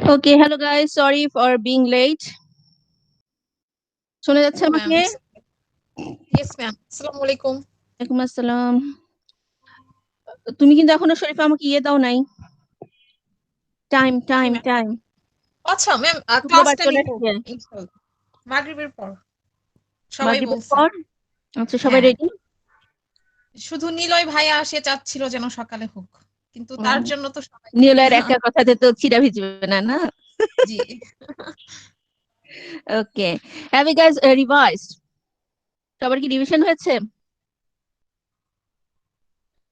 Okay, hello guys. Sorry for being late. শোনা যাচ্ছে No, আমাকে? ma'am. Yes, ma'am. Assalamu alaikum. ওয়ালাইকুম আসসালাম। তুমি কিন্তু এখনো শরীফা আমাকে ইয়ে দাও নাই। টাইম কি টাইম ma'am? টাইম। আচ্ছা ম্যাম শুক্রবার ক্লাসটা চলে নিব এসছে। ইনশাআল্লাহ মাগরিবের পর সবাই মাগরিবের বলছে। পর। আচ্ছা সবাই হ্যাঁ রেডি? শুধু নিলয় ভাইয়া সে চাচ্ছিল যেন সকালে হোক কিন্তু তার জন্য তো সবাইকে নিলয়ের একটা কথাতে তো চিরা ভিজবে না না? জি okay. Have you guys revised? সবার কি রিভিশন হয়েছে?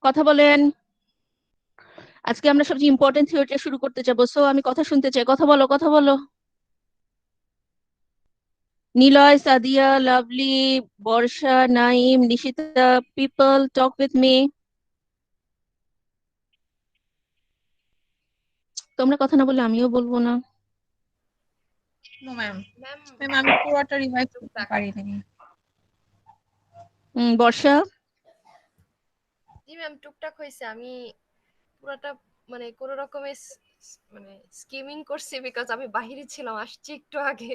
কথা বলেন। আজকে আমরা সবচেয়ে ইম্পর্টেন্ট থিওরিটা শুরু করতে যাবো। সো আমি কথা শুনতে চাই। কথা বলো, কথা বলো। Niloy, Sadia, Lovely, Borsha, Naeem, Nishita, people, talk with me. তোমরা কথা না বললে আমিও বলবো না। নো ম্যাম ম্যাম আমি পুরোটা রিভাইজ করতে পারি নাই বর্ষা? জি ম্যাম টুকটাক হয়েছে আমি পুরোটা মানে কোন রকমের মানে স্কিমিং করছি বিকজ আমি বাহিরে ছিলাম আসছি একটু আগে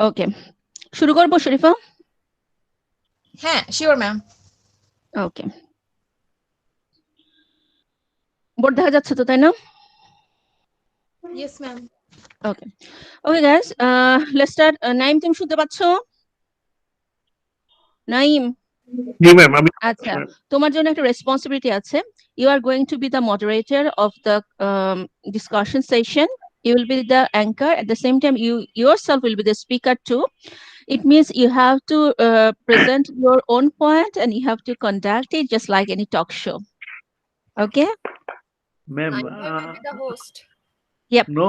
ওকে শুরু করবো শরীফা? হ্যাঁ শিওর ম্যাম ওকে বোর্ড দেখা যাচ্ছে তো তাই না? Yes ma'am okay okay guys let's start. Naim তুমি শুনতে পাচ্ছো? নাইম? জি ম্যাম আমি আচ্ছা তোমার জন্য একটা রেসপন্সিবিলিটি আছে। You are going to be the moderator of the discussion session. You will be the anchor. At the same time, you yourself will be the speaker too. It means you have to present your own point and you have to conduct it just like any talk show. Okay? Ma'am I will be the host. Yep. No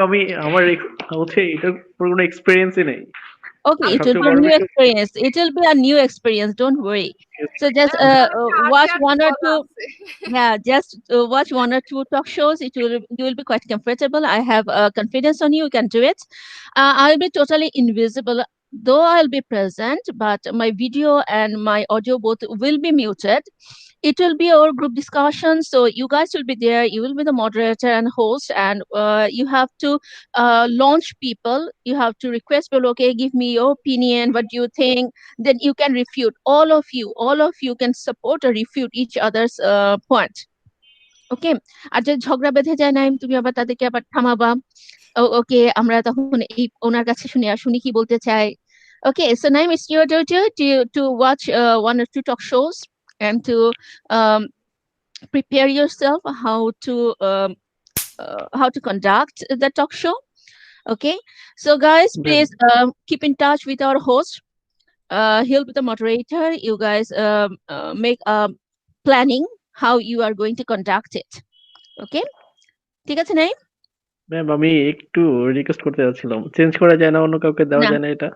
আমি আমার হচ্ছে এটার পুরো কোনো এক্সপেরিয়েন্সই নেই। Okay, it will সবচেয়ে be a বড় new বিষয় experience. It will be a new experience. Don't worry. So just watch one or two. Yeah, just watch one or two talk shows. You will be quite comfortable. I have confidence on you. You can do it. I'll be totally invisible, though I'll be present, but my video and my audio both will be muted. It will be our group discussion, so you guys will be there. You will be the moderator and host, and you have to launch people. You have to request people. Okay, give me your opinion. What do you think? Then you can refute. All of you can support or refute each other's point. ওকে আর যদি ঝগড়া বেঁধে যায় না তুমি আবার তাদেরকে আবার থামাবা। ওকে আমরা তখন এই ওনার কাছে শুনি কি বলতে চাই। Okay, so now it's your duty to watch one or two talk shows and to um, prepare yourself how to conduct the talk show. Okay, so guys, please keep in touch with our host. He'll be the moderator. You guys make planning how you are going to conduct it. Okay, ঠিক আছে নাই? Ma'am আমি একটু request করতে যাচ্ছিলাম, change করা যায় না, অন্য কাউকে দেওয়া না যায় না এটা?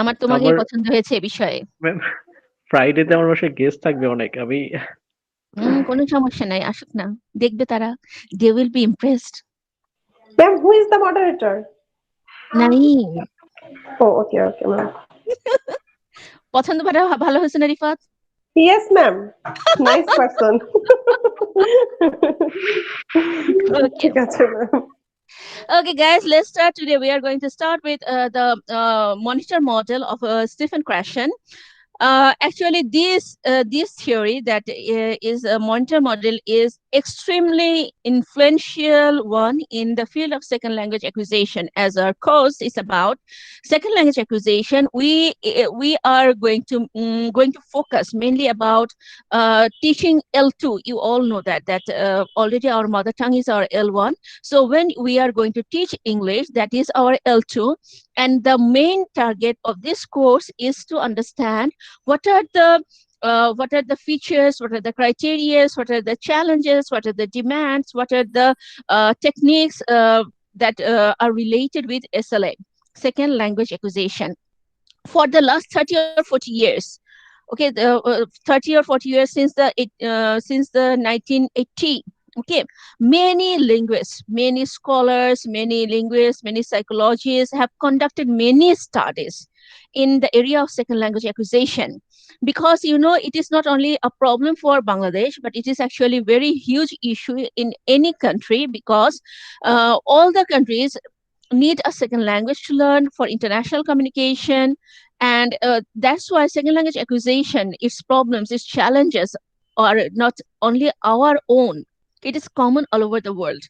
আমার তোমাকে আমার পছন্দ হয়েছে এই বিষয়ে। ম্যাম ফ্রাইডেতে আমার বাসায় গেস্ট থাকবে অনেক, আমি কোনো সমস্যা নাই, আসুক না, দেখবে তারা, they will be impressed. Ma'am, who is the moderator? নাই Oh, okay, ma'am. পছন্দ ভালো হয়েছে না Rifat? Yes, ma'am. Nice person. Okay. ঠিক আছে, ma'am. Okay, guys, let's start today. We are going to start with the monitor model of Stephen Krashen. Actually, this theory that is a monitor model is extremely influential one in the field of second language acquisition. As our course is about second language acquisition, we are going to focus mainly about teaching L2. You all know that already our mother tongue is our L1. So when we are going to teach English, that is our L2. And the main target of this course is to understand what are the features, what are the criteria, what are the challenges, what are the demands, what are the techniques that are related with SLA, second language acquisition, for the last 30 or 40 years. Okay, 30 or 40 years since the 1980. Okay, many linguists, many scholars, many linguists, many psychologists have conducted many studies in the area of second language acquisition, because it is not only a problem for Bangladesh, but it is actually very huge issue in any country, because all the countries need a second language to learn for international communication. And that's why second language acquisition, its problems, its challenges are not only our own, it is common all over the world.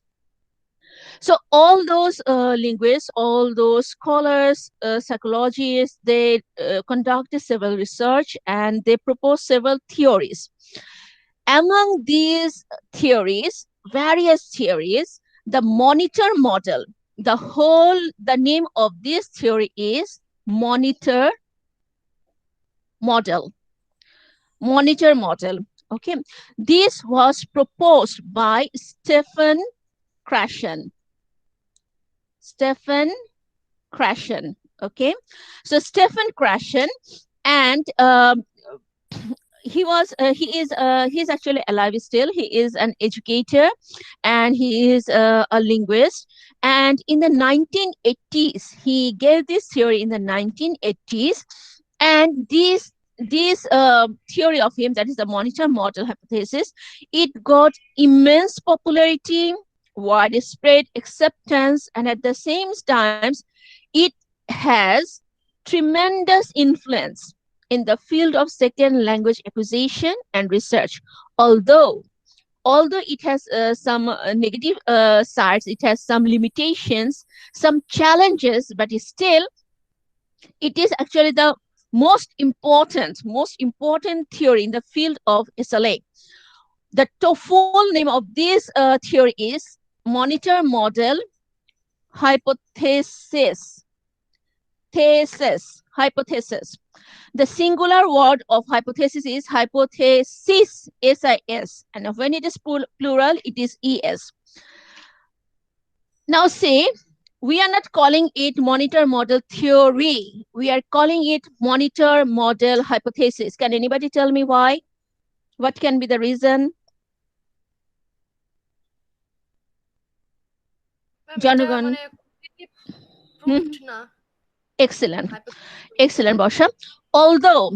So all those linguists, all those scholars, psychologists, they conducted several research and they proposed several theories. Among these theories, various theories, the monitor model, the name of this theory is monitor model. Monitor model. Okay. This was proposed by Stephen Krashen. Stephen Krashen. Okay. So Stephen Krashen, and he's actually alive still. He is an educator and he is a linguist. And in the 1980s, he gave this theory in the 1980s. And this theory of him, that is the monitor model hypothesis, it got immense popularity, widespread acceptance, and at the same time, it has tremendous influence in the field of second language acquisition and research. Although it has some negative sides, it has some limitations, some challenges, but still it is actually the most important theory in the field of SLA. The full name of this theory is monitor model hypothesis. Hypothesis. The singular word of hypothesis is hypothesis, S-I-S, and when it is plural, it is E-S. Now say, we are not calling it monitor model theory. We are calling it monitor model hypothesis. Can anybody tell me why? What can be the reason? Janagan. Excellent. Excellent, Basha. Although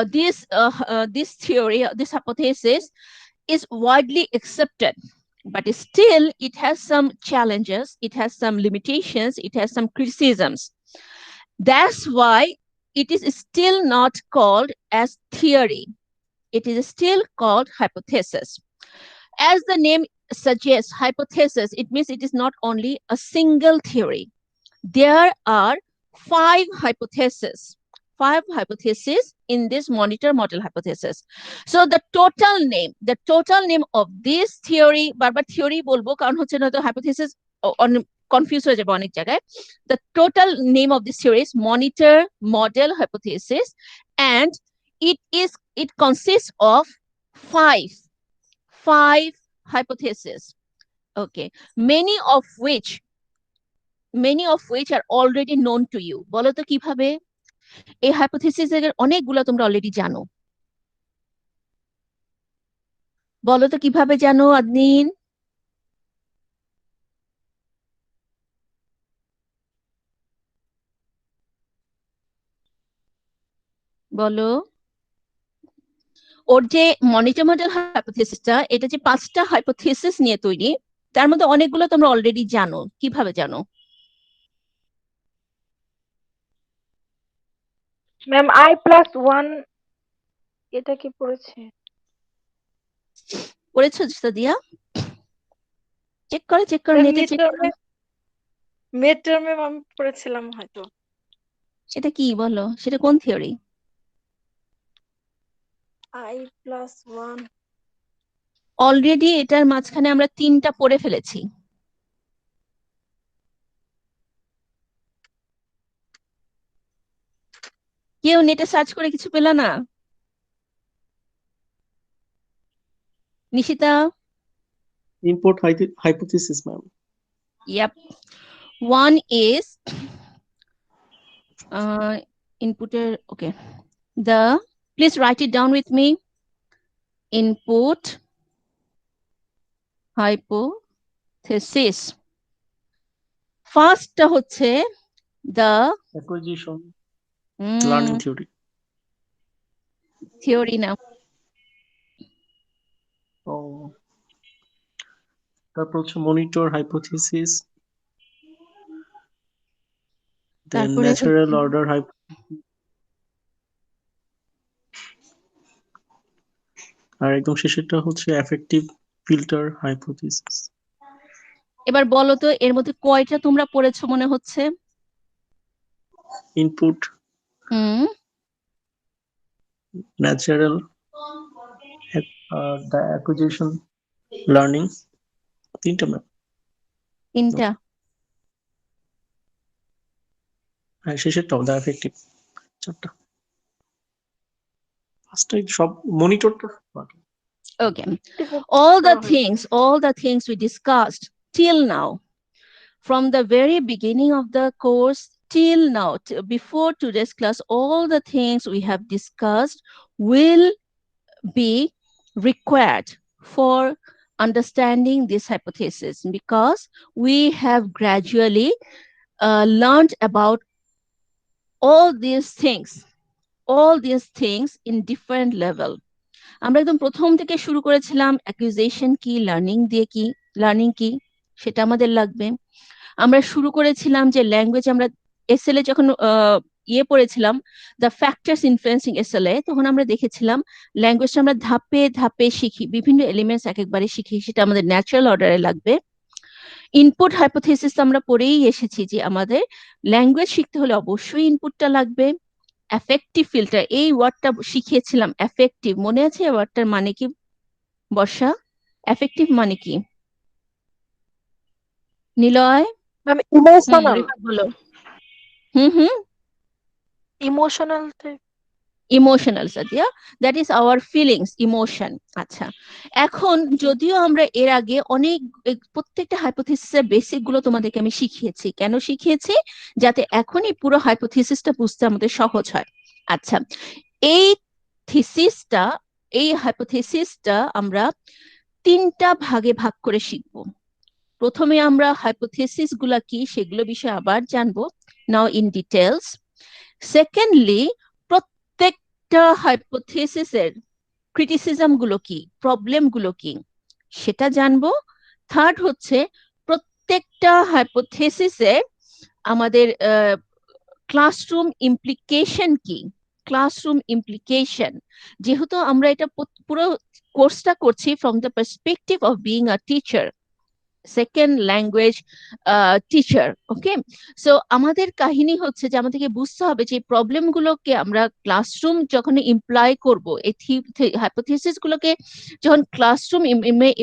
this theory, this hypothesis is widely accepted, but still it has some challenges, it has some limitations, it has some criticisms. That's why it is still not called as theory. It is still called hypothesis. As the name suggests, hypothesis, it means it is not only a single theory. There are 5 hypotheses in this monitor model hypothesis. So the total name of this theory, barbar theory bolbo karon hocche na to hypothesis on confuse hoye jabe onek jagay. The total name of this theory is monitor model hypothesis, and it consists of 5 hypotheses. Okay, many of which are already known to you. বলো তো কিভাবে? এই হাইপোথিসিসের অনেকগুলো তোমরা already জানো। বলো তো কিভাবে জানো, আদনিন? বলো। ওর যে মনিটর মডেল হাইপোথিসিসটা, এটা যে 5টা হাইপোথিসিস নিয়ে তৈরি, তার মধ্যে অনেকগুলো তোমরা অলরেডি জানো। কিভাবে জানো? ম্যাম I+1 এটা কি পড়েছে? পড়েছো সাদিয়া? চেক করো নেটে চেক করো। মিড টার্মে আমি পড়েছিলাম হয়তো। সেটা কি বলো? সেটা কোন থিওরি? I+1 অলরেডি এটার মাঝখানে আমরা 3টা পড়ে ফেলেছি। কেউ নেটে সার্চ করে কিছু পেল না? Nishita? Import hypothesis, ma'am. Yep. One is inputer. Okay. Please write it down with me. Input hypothesis. First হচ্ছে the Acquisition, mm, learning theory. theory now. ও তারপর হচ্ছে মনিটর হাইপোথিসিস, দেন তারপরে ন্যাচারাল অর্ডার আর একদম শেষেরটা হচ্ছে এফেক্টিভ ফিল্টার হাইপোথিসিস। এবার বলো তো এর মধ্যে কয়টা তোমরা পড়েছো মনে হচ্ছে? ইনপুট, হুম, ন্যাচারাল, অ্যাকুইজিশন, লার্নিং, তিনটা ম্যাম। তিনটা। হ্যাঁ শেষেরটাও দা এফেক্টিভ, চারটা। ফার্স্টটা সব মনিটরটা বাকি। Okay. All the things we discussed till now, from the very beginning of the course till now, before today's class, all the things we have discussed will be required for understanding this hypothesis, because we have gradually learned about all these things in different level. আমরা একদম প্রথম থেকে শুরু করেছিলাম acquisition কি, learning কি সেটা আমাদের লাগবে। আমরা শুরু করেছিলাম যে ল্যাঙ্গুয়েজ, আমরা এসএলএ যখন ইয়ে পড়েছিলাম দ্য ফ্যাক্টরস ইনফ্লুয়েন্সিং এসএলএ, তখন আমরা দেখেছিলাম ল্যাঙ্গুয়েজটা আমরা ধাপে ধাপে শিখি, বিভিন্ন এলিমেন্টস এক একবারে শিখি, সেটা আমাদের ন্যাচারাল অর্ডারে লাগবে। ইনপুট হাইপোথিসিস আমরা পড়েই এসেছি যে আমাদের ল্যাঙ্গুয়েজ শিখতে হলে অবশ্যই ইনপুটটা লাগবে। এফেক্টিভ ফিল্টার, এই ওয়ার্ডটা শিখিয়েছিলাম, এফেক্টিভ মনে আছে? ওয়ার্ডটার মানে কি বর্ষা? এফেক্টিভ মানে কি নিলয়? ইমোশনাল, রিফাত বলো। Hmm, emotional type. Emotional Sadia, that is our feelings, emotion. আচ্ছা, এখন যদিও আমরা এর আগে অনেক প্রত্যেকটা হাইপোথিসিসের বেসিক গুলো তোমাদেরকে আমি শিখিয়েছি, কেন শিখিয়েছি? যাতে এখন এই পুরো হাইপোথিসিসটা বুঝতে আমাদের সহজ হয়। আচ্ছা, এই থিসিসটা, এই হাইপোথিসিসটা আমরা তিনটা ভাগে ভাগ করে শিখব। প্রথমে আমরা হাইপোথিসিস গুলা কি সেগুলো বিষয়ে আবার জানবো, নাও ইন ডিটেলস। সেকেন্ডলি, প্রত্যেকটা হাইপোথিসিসের ক্রিটিসিজম গুলো কি, প্রবলেম গুলো কি সেটা জানবো। থার্ড হচ্ছে প্রত্যেকটা হাইপোথিসিসের আমাদের ক্লাসরুম ইমপ্লিকেশন কি, ক্লাসরুম ইমপ্লিকেশন, যেহেতু আমরা এটা পুরো কোর্সটা করছি from the perspective of being a teacher, second language teacher. Okay, so আমাদের কাহিনী হচ্ছে যে আমাদেরকে বুঝতে হবে যে প্রবলেম গুলোকে আমরা ক্লাসরুম যখন ইমপ্লাই করব, এই হাইপোথিসিস গুলোকে যখন ক্লাসরুম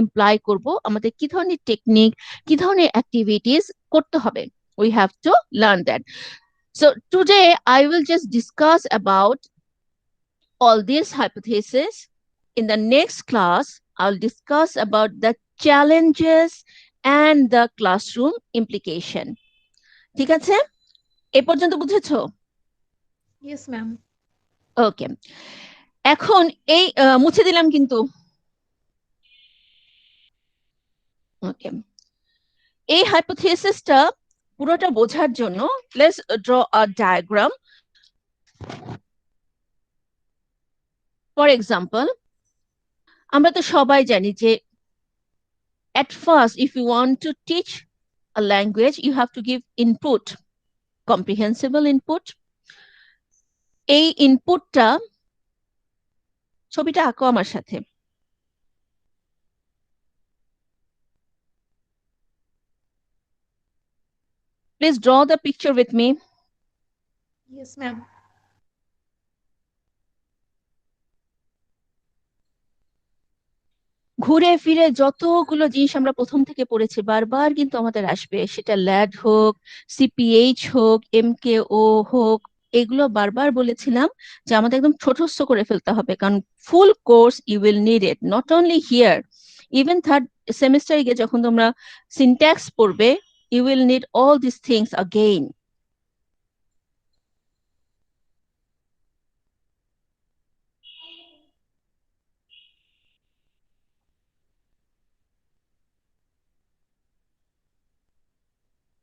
ইমপ্লাই করব, আমাদের কি ধরনের টেকনিক, কি ধরনের অ্যাক্টিভিটিস করতে হবে, we have to learn that. So today I will just discuss about all these hypotheses. In the next class, I'll discuss about the challenges and the classroom implication. ঠিক আছে? এ পর্যন্ত বুঝেছো? Yes ma'am. ওকে, এখন এই মুছে দিলাম কিন্তু। ওকে, এই হাইপোথিসিসটা পুরোটা বোঝার জন্য let's draw a diagram. For example, আমরা তো সবাই জানি যে at first, if you want to teach a language, you have to give input, comprehensible input. এই ইনপুটটা, ছবিটা আঁকো আমার সাথে। Please draw the picture with me. Yes ma'am. ঘুরে ফিরে যতগুলো জিনিস আমরা প্রথম থেকে পড়েছি বারবার কিন্তু আমাদের আসবে, সেটা ল্যাড হোক, সিপিএইচ হোক, এমকেও হোক, এগুলো বারবার বলেছিলাম যে আমাদের একদম ছোটস্থ করে ফেলতে হবে, কারণ full course you will need it, not only here, even third সেমিস্টারে গিয়ে যখন তোমরা সিনট্যাক্স পড়বে, you will need all these things again.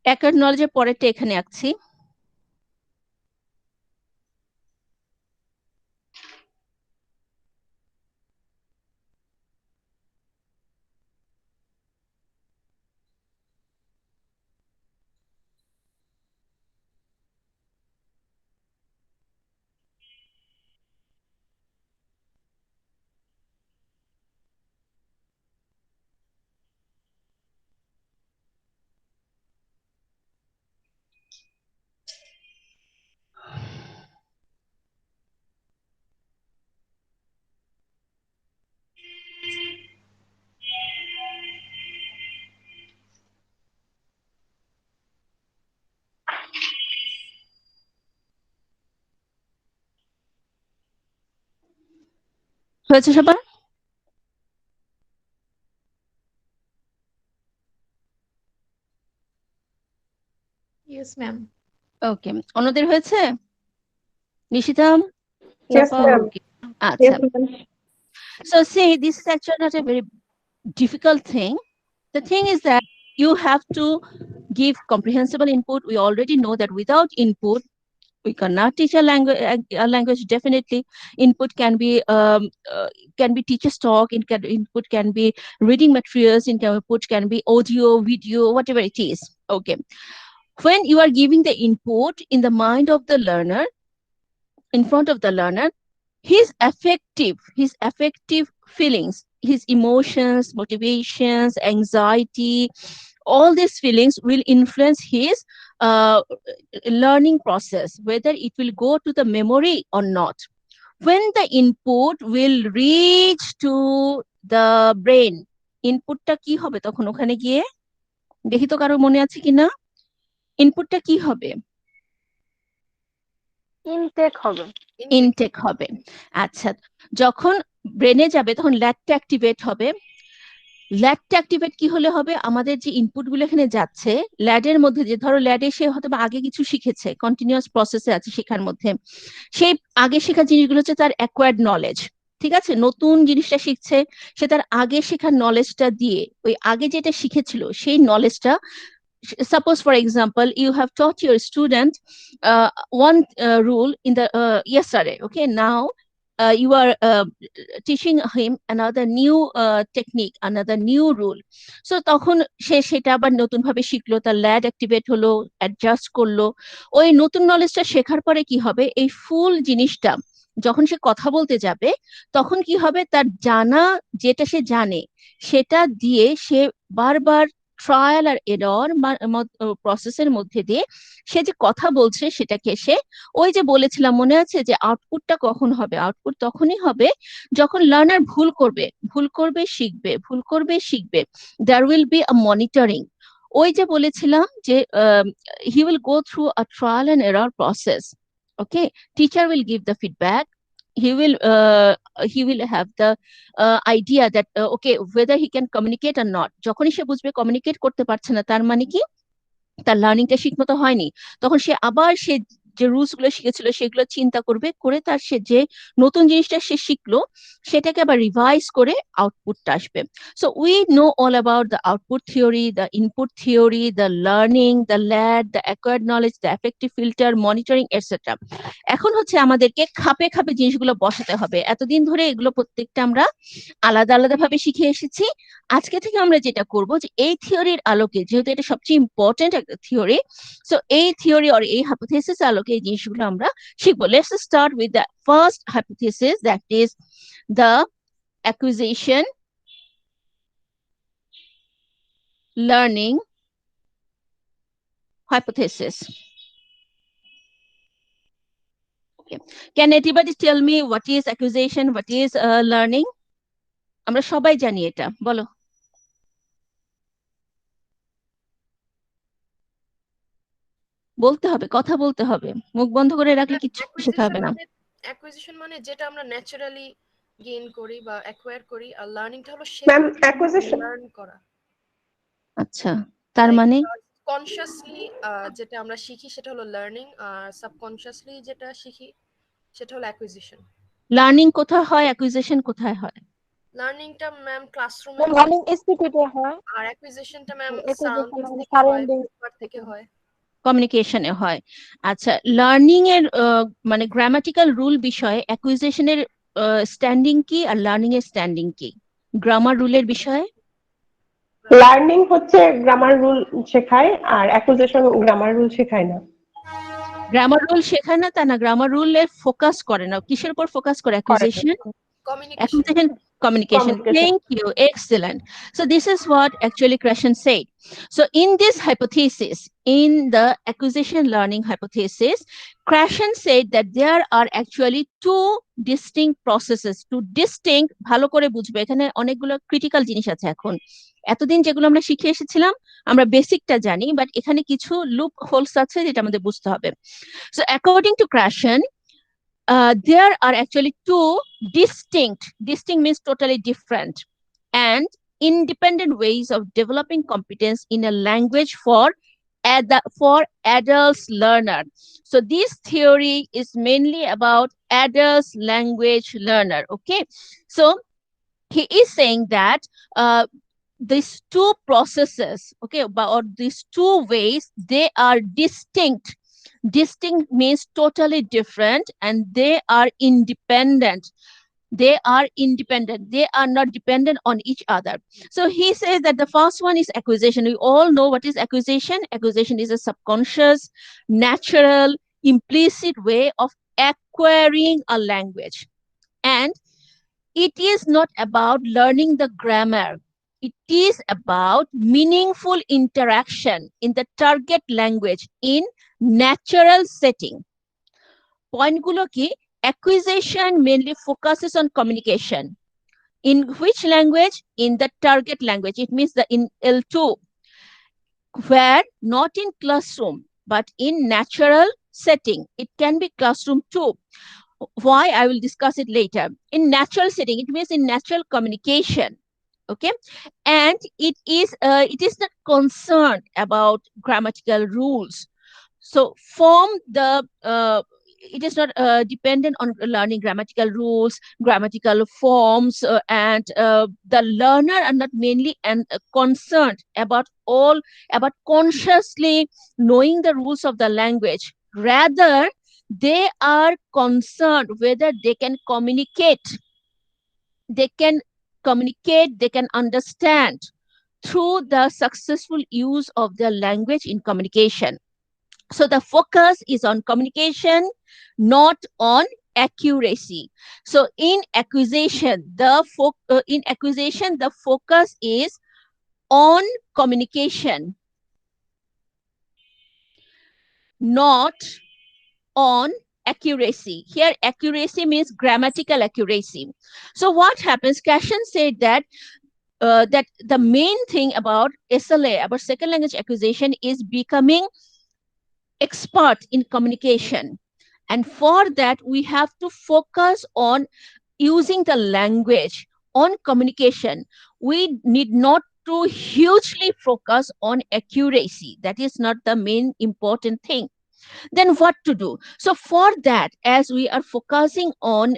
অ্যাকার্ড নলেজের পরেরটা এখানে আঁকছি। হয়েছে সবার? Yes ma'am. ওকে, অন্যদের হয়েছে? নিশিতা, Yes, চাপা, ma'am. ওকে, আচ্ছা। Yes, ma'am. So see, this is actually not a very difficult thing. The thing is that you have to give comprehensible input. We already know that without input, we cannot teach a language. A language definitely input can be teacher's talk. Input can be reading materials. Input can be audio, video, whatever it is. Okay, when you are giving the input in the mind of the learner, in front of the learner, his affective feelings, his emotions, motivations, anxiety, all these feelings will influence his uh, learning process, whether it will go to the memory or not. When the input will reach to the brain, ইনপুটটা কি হবে তখন ওখানে গিয়ে? দেখি তো কারো মনে আছে কিনা, ইনপুটটা কি হবে? ইনটেক হবে। ইনটেক হবে। আচ্ছা, যখন ব্রেনে যাবে তখন ল্যাটটা অ্যাক্টিভেট হবে। ল্যাডটা অ্যাক্টিভেট কি হলে হবে? আমাদের যে ইনপুট গুলো এখানে যাচ্ছে, ল্যাডের মধ্যে যে ধরো ল্যাডে সে হয়তো আগে কিছু শিখেছে, কন্টিনিউয়াস প্রসেসে আছে শেখার মধ্যে, সেই আগে শেখা জিনিসগুলো হচ্ছে তার অ্যাকোয়ার্ড নলেজ। ঠিক আছে, নতুন জিনিসটা শিখছে, সে তার আগে শেখার নলেজটা দিয়ে ওই আগে যেটা শিখেছিল সেই নলেজটা, suppose for example you have taught your student one rule in the yesterday, okay, now you are teaching him another new technique, another new rule. So তখন সে সেটা আবার নতুন ভাবে শিখলো, তার ল্যাড অ্যাক্টিভেট হলো, অ্যাডজাস্ট করলো। ওই নতুন নলেজটা শেখার পরে কি হবে, এই ফুল জিনিসটা যখন সে কথা বলতে যাবে তখন কি হবে, তার জানা যেটা সে জানে সেটা দিয়ে সে বারবার ট্রায়াল আর এরর প্রসেসের মধ্যে দিয়ে সে যে কথা বলছে সেটাকে সে, ওই যে বলেছিলাম মনে আছে যে আউটপুটটা কখন হবে, আউটপুট তখনই হবে যখন লার্নার ভুল করবে, ভুল করবে শিখবে, ভুল করবে শিখবে, there will be a monitoring. ওই যে বলেছিলাম যে he will go through a trial and error process. Okay, teacher will give the feedback, he will have the idea that okay, whether he can communicate or not. যখনই সে বুঝবে communicate করতে পারছে না, তার মানে কি তার লার্নিংটা ঠিক মতো হয়নি, তখন সে আবার সে যে রুলস গুলো শিখেছিল সেগুলো চিন্তা করবে, করে তার সে যে নতুন জিনিসটা সে শিখলো সেটাকে আবার রিভাইজ করে আউটপুটটা আসবে। So we know all about the output theory, the input theory, the learning, the lad, the acquired knowledge, the effective filter, monitoring etcetera. এখন হচ্ছে আমাদেরকে খাপে খাপে জিনিসগুলো বসাতে হবে। এতদিন ধরে এগুলো প্রত্যেকটা আমরা আলাদা আলাদা ভাবে শিখে এসেছি। আজকে থেকে আমরা যেটা করব যে এই থিওরির আলোকে, যেহেতু এটা সবচেয়ে ইম্পর্টেন্ট একটা থিওরি, সো এই থিওরি আর এই হাইপোথিসিস আলোকে এই জিনিসগুলো আমরা শিখবো। Let's start with the first hypothesis, that is the acquisition learning hypothesis. Okay. Can anybody tell me what is acquisition, what is learning? আমরা সবাই জানি এটা, বলো। বলতে হবে, কথা বলতে হবে, মুখ বন্ধ করে রাখলে কিচ্ছু শেখা হবে না। অ্যাকুইজিশন মানে যেটা আমরা ন্যাচারালি গেইন করি বা অ্যাকোয়ার করি, আর লার্নিংটা হলো ম্যাম, অ্যাকুইজিশন লার্ন করা। আচ্ছা, তার মানে কনসিয়াসলি যেটা আমরা শিখি সেটা হলো লার্নিং, আর সাবকনসিয়াসলি যেটা শিখি সেটা হলো অ্যাকুইজিশন। লার্নিং কোথায় হয়, অ্যাকুইজিশন কোথায় হয়? লার্নিংটা ম্যাম ক্লাসরুমে, লার্নিং ইনস্টিটিউটে হয়, আর অ্যাকুইজিশনটা ম্যাম অ্যাকুইজিশন সাউন্ড মানে থেকে হয়, সারাউন্ডিং থেকে হয়, কমিউনিকেশনে হয়। আচ্ছা, লার্নিং এর মানে গ্রামাটিক্যাল রুল বিষয়ে অ্যাকুইজিশনের স্ট্যান্ডিং কি আর লার্নিং এর স্ট্যান্ডিং কি? গ্রামার রুলের বিষয়ে লার্নিং হচ্ছে গ্রামার রুল শেখায় আর অ্যাকুইজিশন গ্রামার রুল শেখায় না। গ্রামার রুল শেখায় না তা না, গ্রামার রুলের ফোকাস করে না। কিসের উপর ফোকাস করে? Acquisition, communication. communication. Thank you, excellent. So this is what actually Krashen said. So in this hypothesis, in the acquisition learning hypothesis, Krashen said that there are actually two distinct processes. Two distinct, ভালো করে বুঝবে, এখানে অনেকগুলো critical জিনিস আছে। এখন এতদিন যেগুলো আমরা শিখে এসেছিলাম আমরা বেসিকটা জানি, বাট এখানে কিছু লুপ হোলস আছে যেটা আমাদের বুঝতে হবে। So according to Krashen, there are actually two distinct means totally different, and independent ways of developing competence in a language for adults learner. So this theory is mainly about adults language learner. Okay, so he is saying that uh, these two processes, okay, or these two ways, they are distinct. Distinct means totally different, and they are independent. They are independent. They are not dependent on each other. So he says that the first one is acquisition. We all know what is acquisition. Acquisition is a subconscious, natural, implicit way of acquiring a language. And it is not about learning the grammar. It is about meaningful interaction in the target language in natural setting. পয়েন্টগুলো কি? Acquisition mainly focuses on communication. In which language? In the target language. It means in L2, where not in classroom, but in natural setting. It can be classroom too. Why? I will discuss it later. In natural setting, it means in natural communication. Okay, and it is not concerned about grammatical rules. So from the it is not dependent on learning grammatical rules, grammatical forms, and the learner are not mainly concerned about consciously knowing the rules of the language. Rather, they are concerned whether they can communicate, they can understand through the successful use of their language in communication. So the focus is on communication, not on accuracy. So in acquisition, the focus is on communication, not on accuracy. Here, accuracy means grammatical accuracy. So what happens? Cashin said that that the main thing about SLA, about second language acquisition, is becoming expert in communication. And for that, we have to focus on using the language, on communication. We need not to hugely focus on accuracy. That is not the main important thing. Then what to do? So for that, as we are focusing on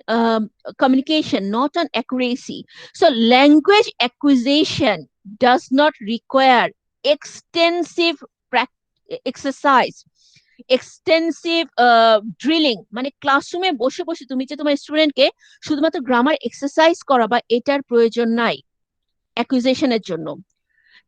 communication, not on accuracy, so language acquisition does not require extensive exercise, extensive drilling, মানে ক্লাসরুমে বসে বসে তুমি যে তোমার স্টুডেন্টকে শুধুমাত্র grammar exercise করাবা, এটার প্রয়োজন নাই অ্যাকুইজিশনের জন্য।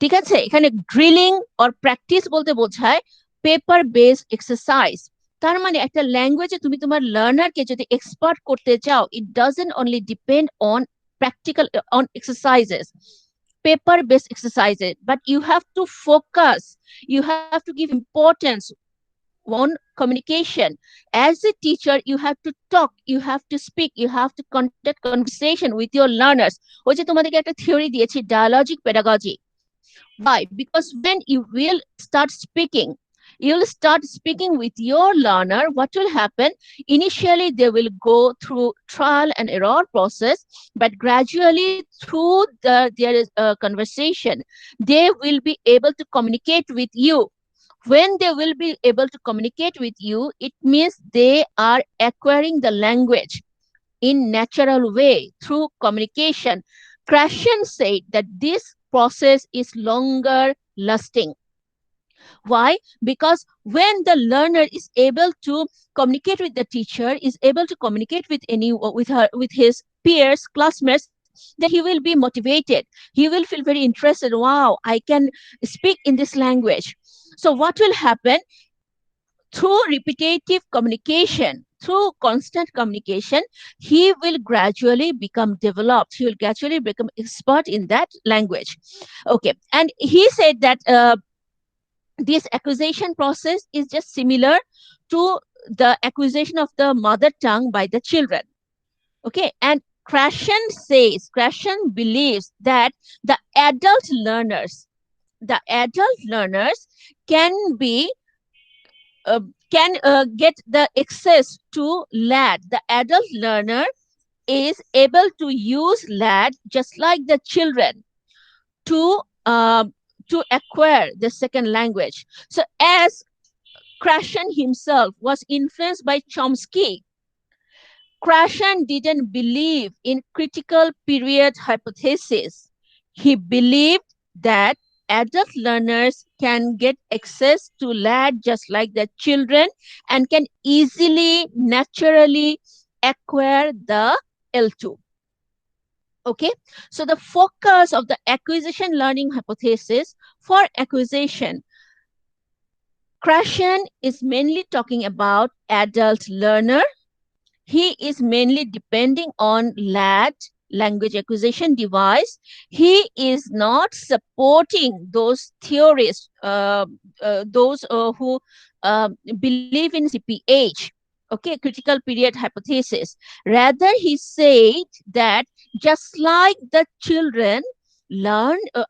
ঠিক আছে, এখানে ড্রিলিং অর প্র্যাকটিস বলতে বোঝায় পেপার বেসড এক্সারসাইজ। তার মানে একটা ল্যাঙ্গুয়েজে তুমি তোমার লার্নারকে যদি এক্সপার্ট করতে চাও, it doesn't only depend on practical on exercises, paper based exercises, but you have to focus, you have to give importance on communication. As a teacher, you have to talk, you have to speak, you have to conduct conversation with your learners. ওই যে তোমাদেরকে একটা theory দিয়েছি, dialogic pedagogy. Why? Because when you will start speaking, you'll start speaking with your learner. What will happen? Initially, they will go through trial and error process, but gradually through there is a conversation, they will be able to communicate with you. When they will be able to communicate with you, it means they are acquiring the language in natural way through communication. Krashen said that this process is longer lasting. Why? Because when the learner is able to communicate with the teacher, is able to communicate with his peers, classmates, then he will be motivated. He will feel very interested. Wow, I can speak in this language. So what will happen? Through repetitive communication, through constant communication, he will gradually become developed. He will gradually become expert in that language. Okay, and he said that this acquisition process is just similar to the acquisition of the mother tongue by the children. Okay, and Krashen believes that the adult learners can be can get the access to LAD. The adult learner is able to use LAD just like the children to acquire the second language. So as Krashen himself was influenced by Chomsky, Krashen didn't believe in critical period hypothesis. He believed that adult learners can get access to LAD just like the children and can easily, naturally acquire the L2. Okay, so the focus of the acquisition learning hypothesis for acquisition, Krashen is mainly talking about adult learner. He is mainly depending on LAD, language acquisition device. He is not supporting those theorists, those who believe in CPH, okay, critical period hypothesis. Rather, he said that just like the children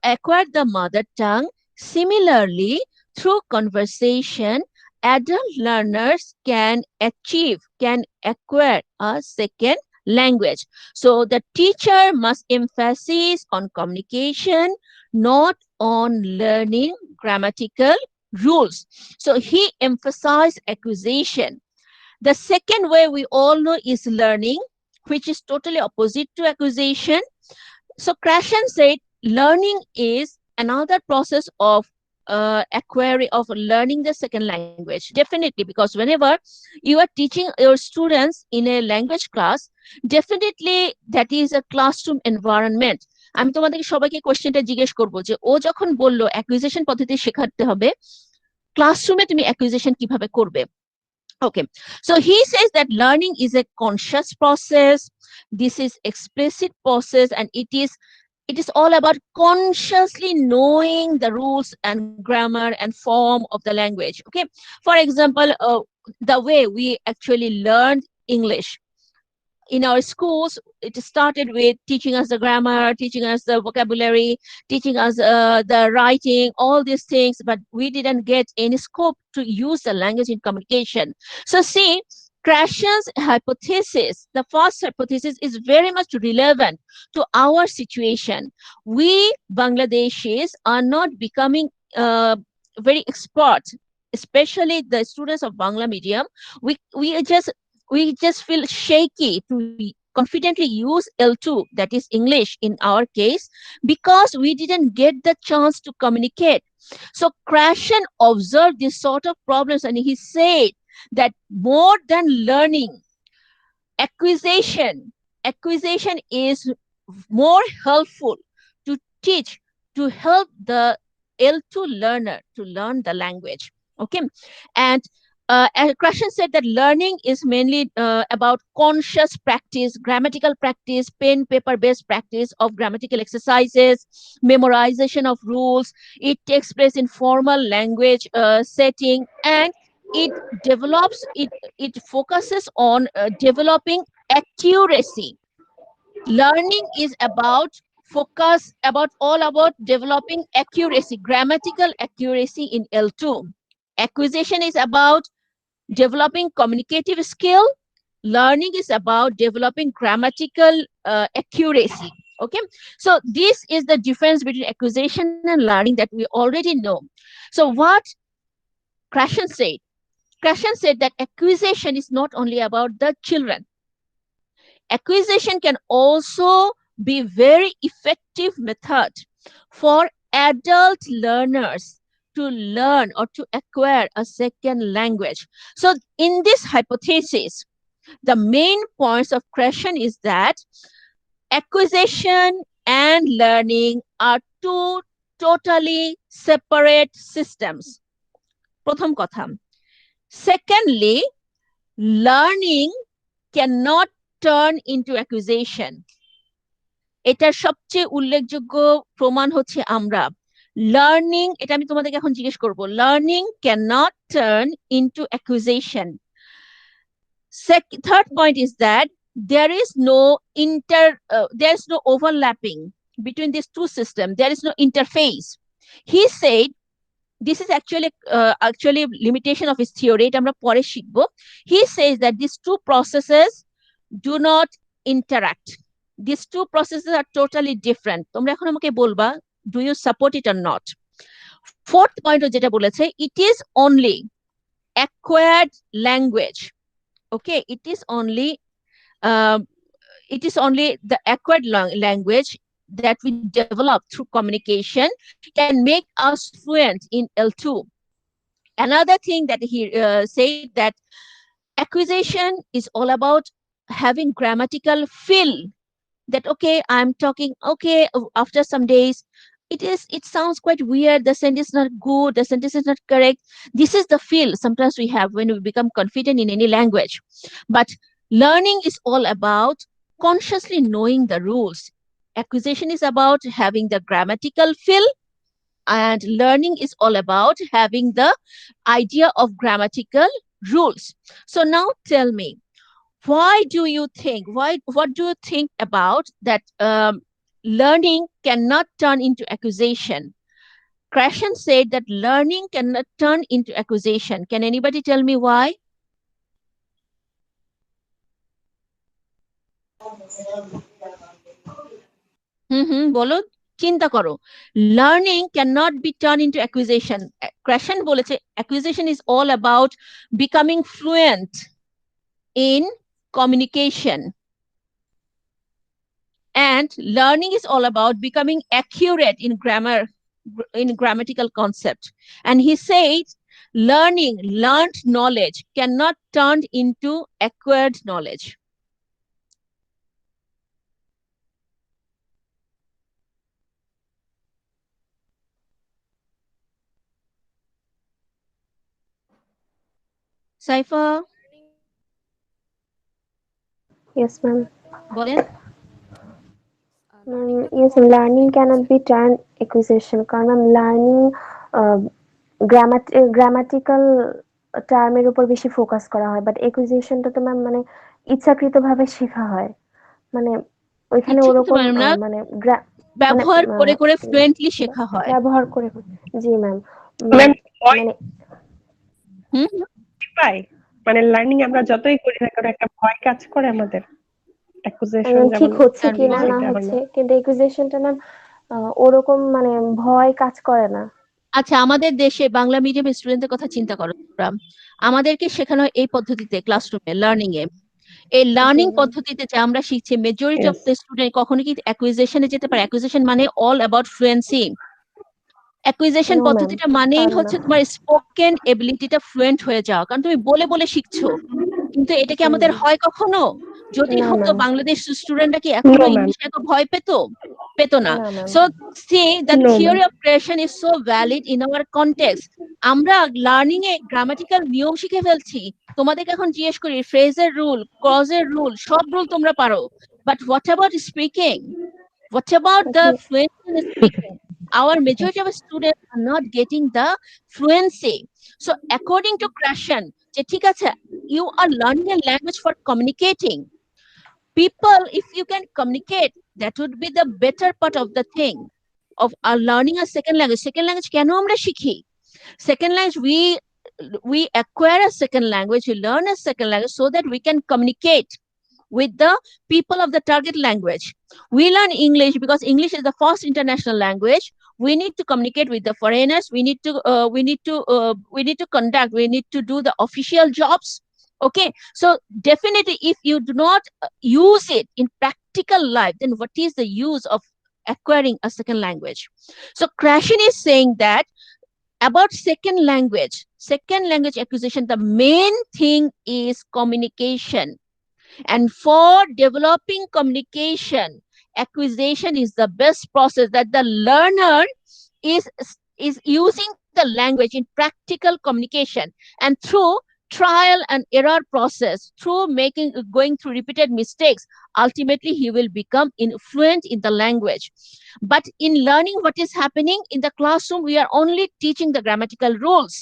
acquire the mother tongue, similarly, through conversation, adult learners can acquire a second language. So the teacher must emphasize on communication, not on learning grammatical rules. So he emphasized acquisition. The second way we all know is learning, which is totally opposite to acquisition. So Krashen said learning is another process of acquiring, of learning the second language. Definitely, because whenever you are teaching your students in a language class, definitely that is a classroom environment. আমি তোমাদেরকে সবাইকে কোশ্চেনটা জিজ্ঞেস করবো যে ও যখন বললো acquisition পদ্ধতি শেখাতে হবে, ক্লাসরুমে তুমি অ্যাকুইজিশন কিভাবে করবে? Okay, so he says that learning is a conscious process. This is explicit process, and it is all about consciously knowing the rules and grammar and form of the language. Okay, for example, the way we actually learned English in our schools, it started with teaching us the grammar, teaching us the vocabulary, teaching us the writing, all these things, but we didn't get any scope to use the language in communication. So see, Krashen's hypothesis, the first hypothesis, is very much relevant to our situation. We Bangladeshis are not becoming very expert, especially the students of Bangla medium. We just feel shaky to confidently use L2, that is English in our case, because we didn't get the chance to communicate. So Krashen observed this sort of problems, and he said that more than learning, acquisition is more helpful to teach, to help the L2 learner to learn the language. Okay, and Krashen said that learning is mainly about conscious practice, grammatical practice, pen paper based practice of grammatical exercises, memorization of rules. It takes place in formal language setting, and it focuses on developing accuracy. Learning is about all about developing accuracy, grammatical accuracy in L2. Acquisition is about developing communicative skill. Learning is about developing grammatical accuracy. Okay, so this is the difference between acquisition and learning that we already know. So what Krashen said? Krashen said that acquisition is not only about the children. Acquisition can also be very effective method for adult learners to learn or to acquire a second language. So in this hypothesis, the main points of Krashen is that acquisition and learning are two totally separate systems. প্রথম কথা. Secondly, learning cannot turn into acquisition. এটার সবচেয়ে উল্লেখযোগ্য প্রমাণ হচ্ছে আমরা learning, এটা আমি তোমাদেরকে এখন জিজ্ঞেস করব, learning cannot turn into acquisition. Third point is that there is no overlapping between these two systems. There is no interface. He said this is actually limitation of his theory, এটা আমরা পরে শিখবো. He says that these two processes do not interact. These two processes are totally different. তোমরা এখন আমাকে বলবা, do you support it or not? Fourth point যেটা বলেছে, it is only acquired language. Okay, it is only the acquired language that we develop through communication can make us fluent in L2. Another thing that he said that acquisition is all about having grammatical feel, that okay, I'm talking, okay, after some days it sounds quite weird, the sentence is not good, the sentence is not correct. This is the feel sometimes we have when we become confident in any language. But learning is all about consciously knowing the rules. Acquisition is about having the grammatical feel, and learning is all about having the idea of grammatical rules. So now tell me, what do you think about that learning cannot turn into accusation? Krashen said that learning cannot turn into accusation. Can anybody tell me why? বলো, চিন্তা করো. Learning cannot be turned into accusation. Krashen বলেছে accusation is all about becoming fluent in communication, and learning is all about becoming accurate in grammatical concept. And he said learned knowledge cannot turn into acquired knowledge. Saifa, Yes, ma'am. বলেন. Yes, learning cannot be turned acquisition. কারণ learning grammatical টার্মের উপর বেশি focus করা হয়, but acquisitionটা তো ma'am মানে ইচ্ছাকৃতভাবে শেখা হয়, মানে ওইখানে ওরকম মানে ব্যবহার করে করে ফ্লুয়েন্টলি শেখা হয়, ব্যবহার করে। জি ম্যাম, মানে মানে লার্নিং আমরা যতই করি না কেন একটা ভয় কাজ করে আমাদের, অ্যাকুজেশন ঠিক হচ্ছে কি না না হচ্ছে, কিন্তু অ্যাকুজেশনটা ম্যাম ওরকম মানে ভয় কাজ করে না। আচ্ছা, আমাদের দেশে বাংলা মিডিয়াম স্টুডেন্টদের কথা চিন্তা করো, আমাদেরকে শেখানো হয় এই পদ্ধতিতে ক্লাসরুমে লার্নিং এ। এই লার্নিং পদ্ধতিতে যে আমরা শিখছি, মেজরিটি অফ দ্য স্টুডেন্ট কখনো কি অ্যাকুইজিশনে যেতে পারে? অ্যাকুইজিশন মানে অল অ্যাবাউট ফ্লুয়েন্সি। অ্যাকুইজিশন পদ্ধতিটা মানেই হচ্ছে তোমার স্পোকেন এবিলিটিটা ফ্লুয়েন্ট হয়ে যাওয়া, কারণ তুমি বলে বলে শিখছো। কিন্তু এটা কি আমাদের হয় কখনো? যদি হতো বাংলাদেশ স্টুডেন্টরা কি এখনো ইংলিশে এত ভয় পেত না। So C the theory of creation is so valid in our context. আমরা লার্নিং এ গ্রামাটিক্যাল নিয়ম শিখে ফেলছি। তোমাদেরকে এখন জিজ্ঞেস করি ফ্রেজের রুল, ক্লজের রুল, সব রুল তোমরা পারো, but what about speaking? What about the fluency in speaking? Our majority of students are not getting the fluency. So according to Krashen, you are learning a language for communicating. People, if you can communicate, that would be the better part of the thing of learning a second language. Second language কেন আমরা শিখি? Second language, we acquire a second language, we learn a second language so that we can communicate with the people of the target language. We learn English because English is the first international language. We need to communicate with the foreigners. We need to conduct. We need to do the official jobs. Okay, so definitely, if you do not use it in practical life, then what is the use of acquiring a second language? So Krashen is saying that about second language acquisition, the main thing is communication. And for developing communication, acquisition is the best process, that the learner is using the language in practical communication, and through trial and error process, through going through repeated mistakes, ultimately he will become fluent in the language. But in learning, what is happening in the classroom, we are only teaching the grammatical rules.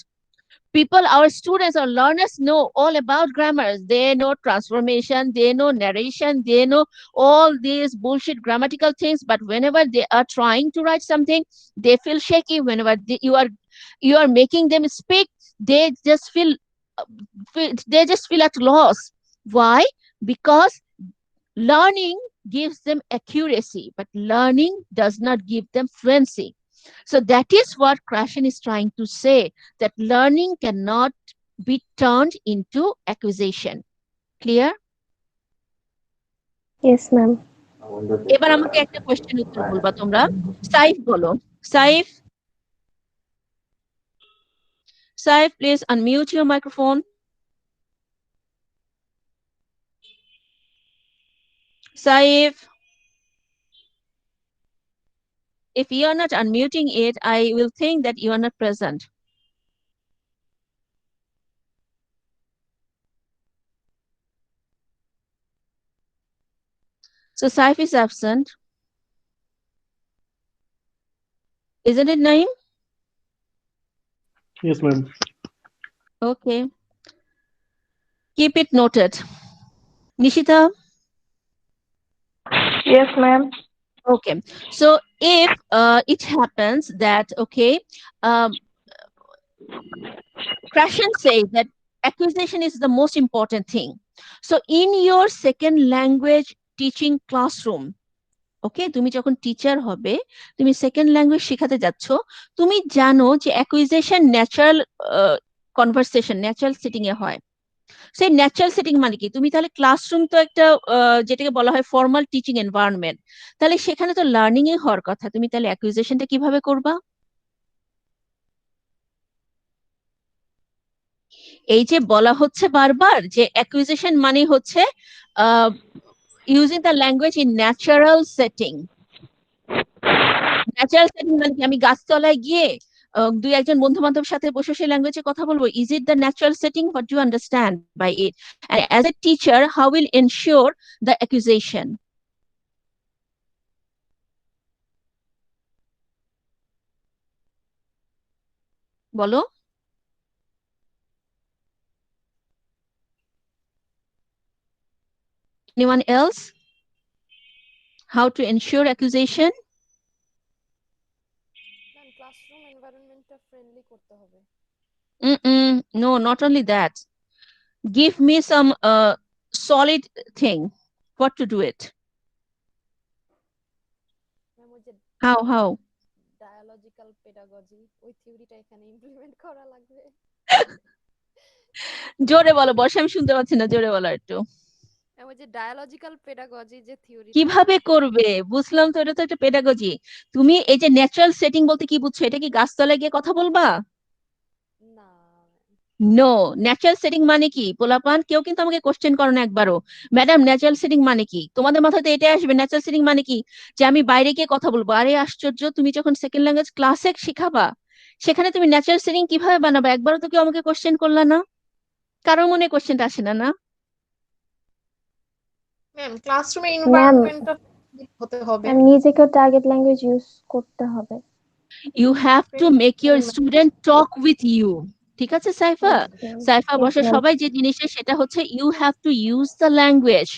People, our students or learners know all about grammars. They know transformation, they know narration, they know all these bullshit grammatical things. But whenever they are trying to write something, they feel shaky. Whenever you are making them speak, they just feel at loss. Why? Because learning gives them accuracy, but learning does not give them fluency. So that is what Krashen is trying to say, that learning cannot be turned into acquisition. Clear? Yes, ma'am. এবার আমাকে একটা question উত্তর বলবা তোমরা। সাইফ বলো। Saif, please unmute your microphone. Saif, if you are not unmuting it, I will think that you are not present. So Saif is absent. Isn't it, Naeem? Yes, ma'am. Okay. Keep it noted. Nishita? Yes, ma'am. Okay. So if it happens that, okay, Krashen says that acquisition is the most important thing. So in your second language teaching classroom, ওকে, তুমি যখন teacher হবে, তুমি second language শেখাতে যাচ্ছ, তুমি জানো যে acquisition natural conversation, natural setting এ হয়। সেই ন্যাচারাল সেটিং মানে কি? তুমি তাহলে ক্লাসরুম তো একটা যেটাকে বলা হয় ফর্মাল টিচিং এনভায়রনমেন্ট, তাহলে সেখানে তো লার্নিং এ হওয়ার কথা, তুমি তাহলে অ্যাকুইজিশনটা কিভাবে করবা? এই যে বলা হচ্ছে বারবার যে অ্যাকুইজিশন মানে হচ্ছে using the language in natural setting. Natural setting মানে কি? আমি গাছতলায় গিয়ে দুই একজন বন্ধু বান্ধবের সাথে বসে সেই ল্যাঙ্গুয়েজে কথা বলবো। Is it the natural setting? What do understand by it? And as a teacher, how will ensure the acquisition? বলো। Anyone else? How to ensure acquisition? Classroom এনভায়রনমেন্টটা ফ্রেন্ডলি করতে হবে। No, not only that. Give me some solid thing. What to do it? How? Dialogical pedagogy, ওই থিওরিটা এখানে implement করা লাগবে। জোরে বলো, বর্ষা, আমি শুনতে পাচ্ছি না, জোরে বলো একটু। ওই যে ডায়ালজিক্যাল পেডাগজি যে থিওরি, কিভাবে করবে? বুঝলাম তো, এটা তো একটা পেডাগজি। তুমি এই যে ন্যাচারাল সেটিং বলতে কি বুঝছো? এটা কি গাছতলায় গিয়ে কথা বলবা? না, নো। ন্যাচারাল সেটিং মানে কি? পোলাপান কেউ কিন্তু আমাকে কোশ্চেন করো না একবারও, ম্যাডাম ন্যাচারাল সেটিং মানে কি? তোমাদের মাথাতে এটা আসবে ন্যাচারাল সেটিং মানে কি, যে আমি বাইরে গিয়ে কথা বলবো। আরে আশ্চর্য, তুমি যখন সেকেন্ড ল্যাঙ্গুয়েজ ক্লাসে শিখাবা, সেখানে তুমি ন্যাচারাল সেটিং কিভাবে বানাবা? একবারও তো কেউ আমাকে কোশ্চেন করলা না, কারোর মনে কোশ্চেনটা আসে না? না ম্যাম, ক্লাসরুমে এনভায়রনমেন্টটা হতে হবে। ম্যাম, নিজেকে টার্গেট ল্যাঙ্গুয়েজ ইউজ করতে হবে। you have to make your student talk with you. ঠিক আছে সাইফা? সাইফা বসে সবাই যে জিনিসটা, সেটা হচ্ছে you have to use the language.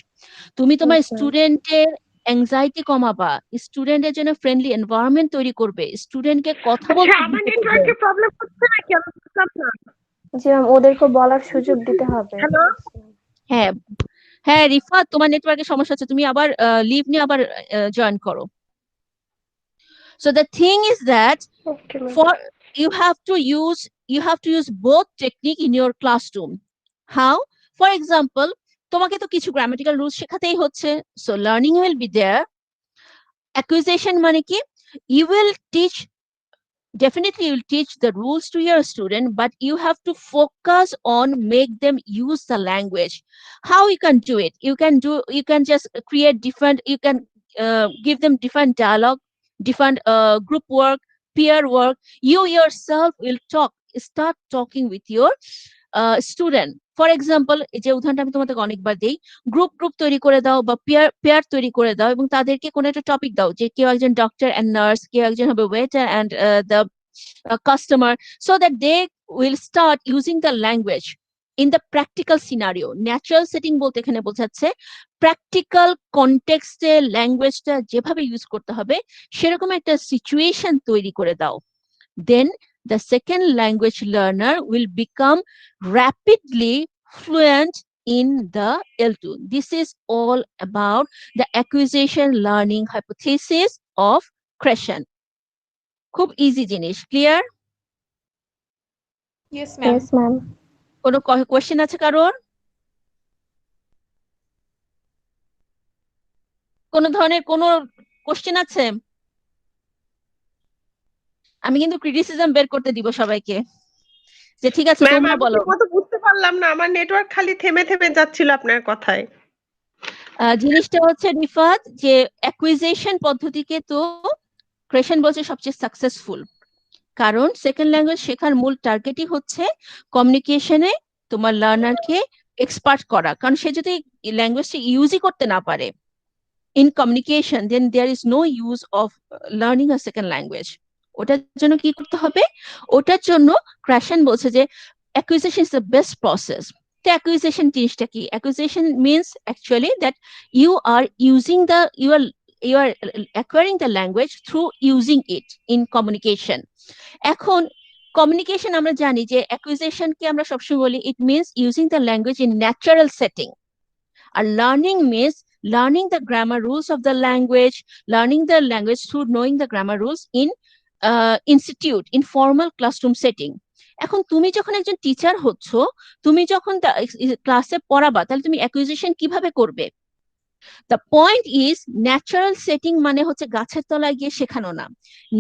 তুমি তোমার স্টুডেন্টের অ্যাংজাইটি কমাবা, স্টুডেন্টের জন্য ফ্রেন্ডলি এনভায়রনমেন্ট তৈরি করবে, স্টুডেন্টকে কথা বলতে আমার নেটওয়ার্কে প্রবলেম হচ্ছে নাকি? আমি বুঝলাম না। জি ম্যাম, ওদেরকে বলার সুযোগ দিতে হবে। হ্যালো, হ্যাঁ হ্যাঁ, রিফাত, তোমার নেটওয়ার্কের সমস্যা হচ্ছে, তুমি আবার লিভ নিয়ে আবার জয়েন করো। So the thing is that okay ma'am. for you have to use both technique in your classroom. How? For example, তোমাকে তো কিছু grammatical rules শেখাতেই হচ্ছে, so learning will be there. Acquisition মানে কি? You will teach, definitely you will teach the rules to your student, but you have to focus on make them use the language. How you can do it? You can just create different, you can give them different dialogue, different group work, peer work. You yourself will start talking with your student. For example, এই যে উদাহরণটা আমি তোমাদের অনেকবার দিই, group তৈরি করে দাও বা পেয়ার তৈরি করে দাও, এবং তাদেরকে কোনো একটা টপিক দাও, যে কেউ একজন ডক্টর অ্যান্ড নার্স, কেউ একজন হবে waiter and the customer, so that will start using the language in the practical scenario. Natural setting বলতে এখানে বোঝাচ্ছে প্র্যাকটিক্যাল কনটেক্সটে ল্যাঙ্গুয়েজটা যেভাবে ইউজ করতে হবে সেরকম একটা সিচুয়েশন তৈরি করে দাও, then the second language learner will become rapidly fluent in the L2. This is all about the acquisition learning hypothesis of Crescent. খুব ইজি জিনিস, clear? Yes ma'am. Yes, ma'am. কোনো কোয়েশ্চেন আছে কারোর? কোন ধরনের কোনো কোশ্চেন আছে? আমি কিন্তু ক্রিটিসিজম বের করতে দিব সবাইকে যে ঠিক আছে ম্যাম তোমরা আমি বলো। ঠিকমতো বুঝতে পারলাম না, আমার নেটওয়ার্ক খালি থেমে থেমে যাচ্ছিল আপনার কথায়। জিনিসটা হচ্ছে রিফাত যে অ্যাকুইজিশন পদ্ধতিকে তো ক্রেশন বলছে সবচেয়ে সাকসেসফুল, কারণ সেকেন্ড ল্যাঙ্গুয়েজ শেখার মূল টার্গেটই হচ্ছে কমিউনিকেশনে তোমার লার্নারকে এক্সপার্ট করা, কারণ সে যদি ল্যাঙ্গুয়েজটা ইউজই করতে না পারে in communication then there is no use of learning a second language. ওটার জন্য কি করতে হবে? ওটার জন্য ক্রেশন বলছে যে acquisition is the best process. তো অ্যাকুইজিশন জিনিসটা কি? Acquisition means actually that you are acquiring the language through using it in communication. এখন কমিউনিকেশন আমরা জানি যে অ্যাকুইজিশন কে আমরা সবসময় বলি it means using the language in natural setting, are learning means learning the grammar rules of the language, learning the language through knowing the grammar rules in institute, in formal classroom setting. এখন তুমি যখন একজন teacher হচ্ছ, তুমি যখন ক্লাসে পড়াবা, তাহলে তুমি অ্যাকুইজিশন কিভাবে করবে? The point is natural setting মানে হচ্ছে গাছের তলায় গিয়ে শেখানো না।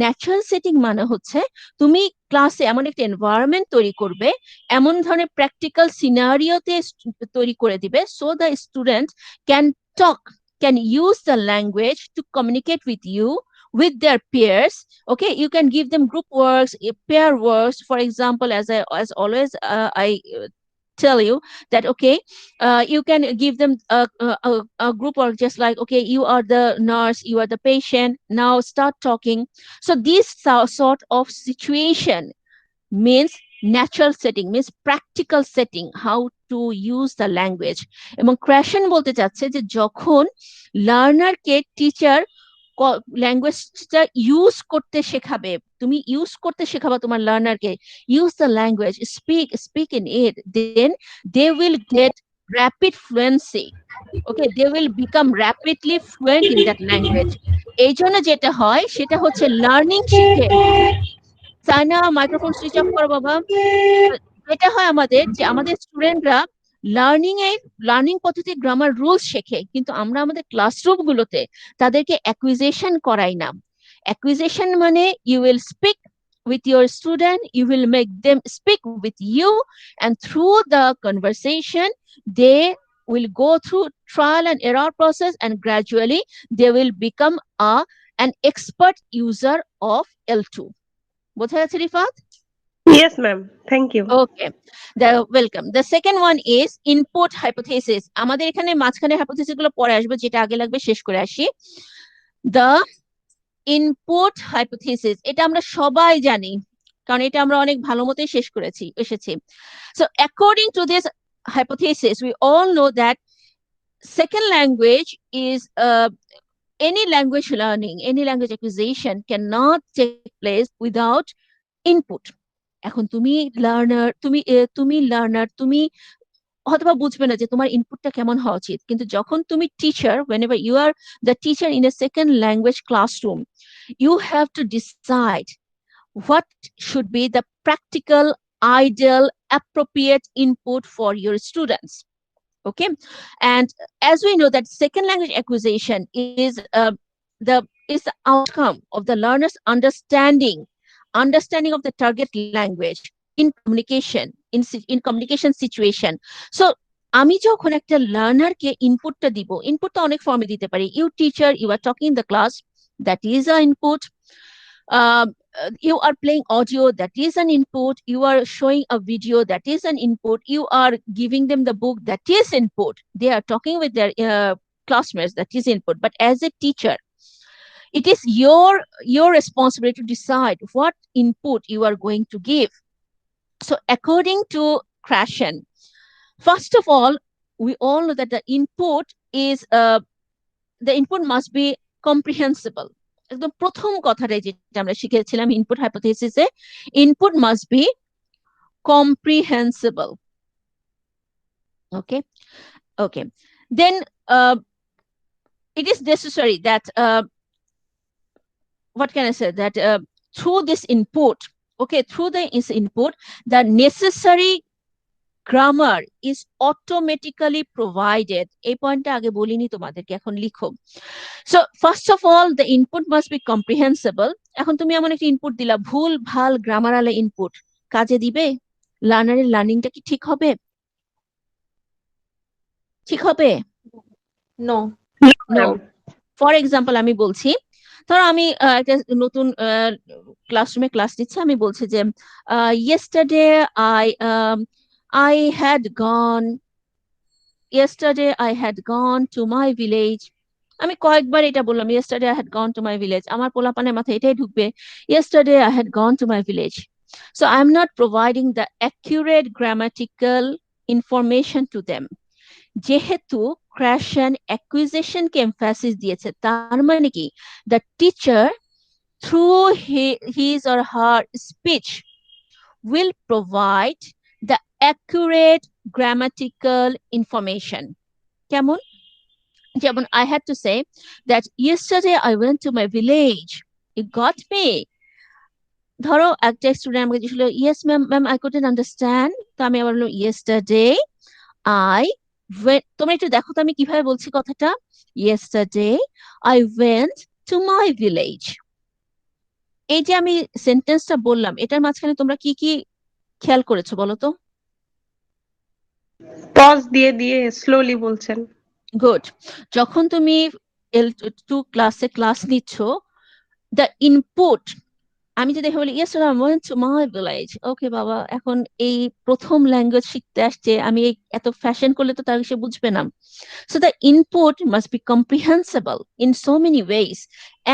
ন্যাচারাল সেটিং মানে হচ্ছে তুমি ক্লাসে এমন একটা এনভায়রনমেন্ট তৈরি করবে, এমন ধরনের প্র্যাকটিক্যাল সিনারিওতে তৈরি করে দিবে, so the student can talk, can use the language to communicate with you, with their peers. Okay, you can give them group works, pair works. For example, as always, I tell you that okay, you can give them a group work just like okay, you are the nurse, you are the patient, now start talking. So this sort of situation means natural setting, means practical setting, how to use the language. এবং ক্র্যাশন বলতে চাচ্ছে যে যখন লার্নারকে teacher ল্যাঙ্গুয়েজটা use করতে শেখাবে, তুমি use করতে শেখাবা তোমার লার্নারকে, use the language, speak in it, then they will get rapid fluency. Okay, they will become rapidly fluent in that language. এই জন্য যেটা হয় সেটা হচ্ছে লার্নিং শিখে, সাইনা মাইক্রোফোন সুইচ অফ করো বাবা। যেটা হয় আমাদের যে আমাদের স্টুডেন্টরা লার্নিং পদ্ধতি গ্রামার রুলস শেখে, কিন্তু আমরা আমাদের ক্লাসরুম গুলোতে তাদেরকে অ্যাকুইজিশন করাই না। অ্যাকুইজিশন মানে you will speak with your student, you will make them speak with you, and through the conversation they will go through trial and error process, and gradually they will become an expert user of L2. বোঝা গেছে Rifat? Yes ma'am, thank you. Okay, welcome. The second one is input hypothesis. আমাদের এখানে মাঝখানে hypothesis গুলো পরে আসবে, যেটা আগে লাগবে শেষ করে আসি। The input hypothesis, এটা আমরা সবাই জানি, কারণ এটা আমরা অনেক ভালো মতোই শেষ করেছি এসেছি। So according to this hypothesis, we all know that second language is any language learning, any language acquisition cannot take place without input. এখন তুমি লার্নার, তুমি হয়তোবা বুঝবে না যে তোমার ইনপুটটা কেমন হওয়া উচিত, কিন্তু যখন তুমি teacher, whenever you are the teacher in a second language classroom, you have to decide what should be the practical, ideal, appropriate input for your students. Okay, and as we know that second language acquisition is the outcome of the learner's understanding of the target language in communication situation. So আমি যখন একটা লার্নারকে ইনপুটটা দিব, ইনপুটটা অনেক ফর্মে দিতে পারি। You teacher, you are talking in the class, that is a input. You are playing audio, that is an input. You are showing a video, that is an input. You are giving them the book, that is input. They are talking with their classmates, that is input. But as a teacher, it is your responsibility to decide what input you are going to give. So according to Krashen, first of all, we all know that the input must be comprehensible. একদম প্রথম কথাটাই যেটা আমরা শিখেছিলাম input হাইপোথিসিসে, input must be comprehensible. Okay. Then it is necessary that what can I say, that through this input, the necessary grammar is automatically provided. এই পয়েন্টটা আগে বলিনি তোমাদেরকে, এখন লিখো। So first of all, the input must be comprehensible. এখন তুমি এমন একটা ইনপুট দিলা, ভুল ভাল গ্রামারাল ইনপুট, কাজে দিবে? লার্নারের লার্নিংটা কি ঠিক হবে? নো। ফর এক্সাম্পল আমি বলছি, ধরো আমি একটা নতুন ক্লাসরুমে ক্লাস নিচ্ছি, আমি বলছি যে yesterday I had gone to my village. আমি কয়েকবার এটা বললাম, yesterday I had gone to my village. আমার পোলাপানের মাথায় এটাই ঢুকবে, yesterday I had gone to my village. So I'm not providing the accurate grammatical information to them. যেহেতু Krashen acquisition কে emphasis দিয়েছে, তার মানে কি the teacher through his or her speech will provide the accurate grammatical information. কেমন? যেমন I had to say that yesterday I went to my village. You got me? ধরো একটা student আমাকে জিজ্ঞেস করলো, yes ma'am, I couldn't understand. তো আমি আবার বললাম yesterday তোমরা একটু দেখো তো আমি কিভাবে বলছি কথাটা। yesterday I went to my village. এই যে আমি সেন্টেন্সটা বললাম, এটার মাঝখানে তোমরা কি কি খেয়াল করেছো বলো তো? পজ দিয়ে দিয়ে স্লোলি বলছেন। গুড। যখন তুমি L2 ক্লাসে ক্লাস নিচ্ছ, দ্য ইনপুট, আমি যদি বলি yesterday I went to my village, ওকে বাবা এখন এই প্রথম ল্যাঙ্গুয়েজ শিখতে আসছে, আমি এত ফ্যাশন করলে তো তার সে বুঝবে না। So the input must be comprehensible in so many ways,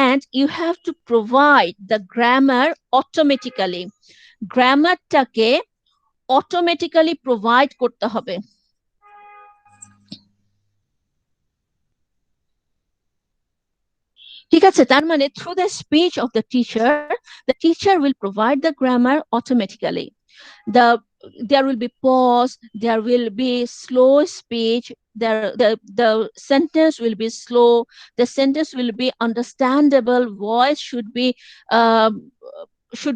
and you have to provide the grammar automatically. গ্রামারটাকে automatically provide করতে হবে। ঠিক আছে, তার মানে through the speech of the teacher will provide the grammar automatically. There will be pause, there will be slow speech, the sentence will be slow, the sentence will be understandable, voice should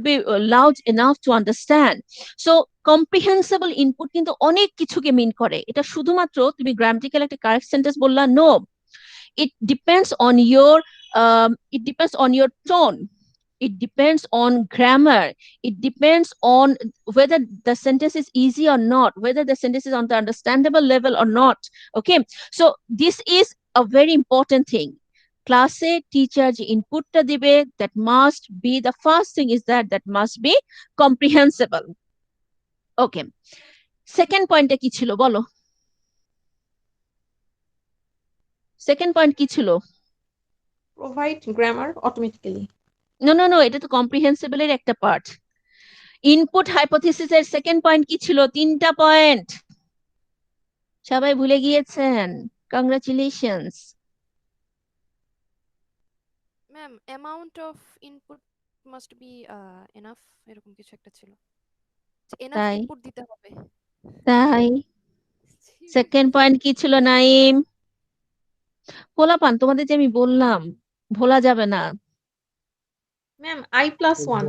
be loud enough to understand. So comprehensible input কিন্তু অনেক কিছুকে মিন করে। এটা শুধুমাত্র তুমি grammatical একটা correct sentence বললা, no, it depends on your tone, it depends on grammar, it depends on whether the sentence is easy or not, whether the sentence is on the understandable level or not. Okay, so this is a very important thing. Classe teacher je input ta dibe, that must be, the first thing is that must be comprehensible. Okay, second point ta ki chilo bolo? Second point কি ছিল? Provide grammar automatically. No, এটা তো comprehensible এর একটা part. Input hypothesis এর second point কি ছিল? 3টা পয়েন্ট সবাই ভুলে গিয়েছেন, congratulations. Ma'am amount of input must be enough, এরকম কিছু একটা ছিল, এনাফ তাই ইনপুট দিতে হবে। তাই সেকেন্ড পয়েন্ট কি ছিল নাইম? পোলাপান তোমাদের যে আমি বললাম ভোলা যাবে না। Ma'am I+1।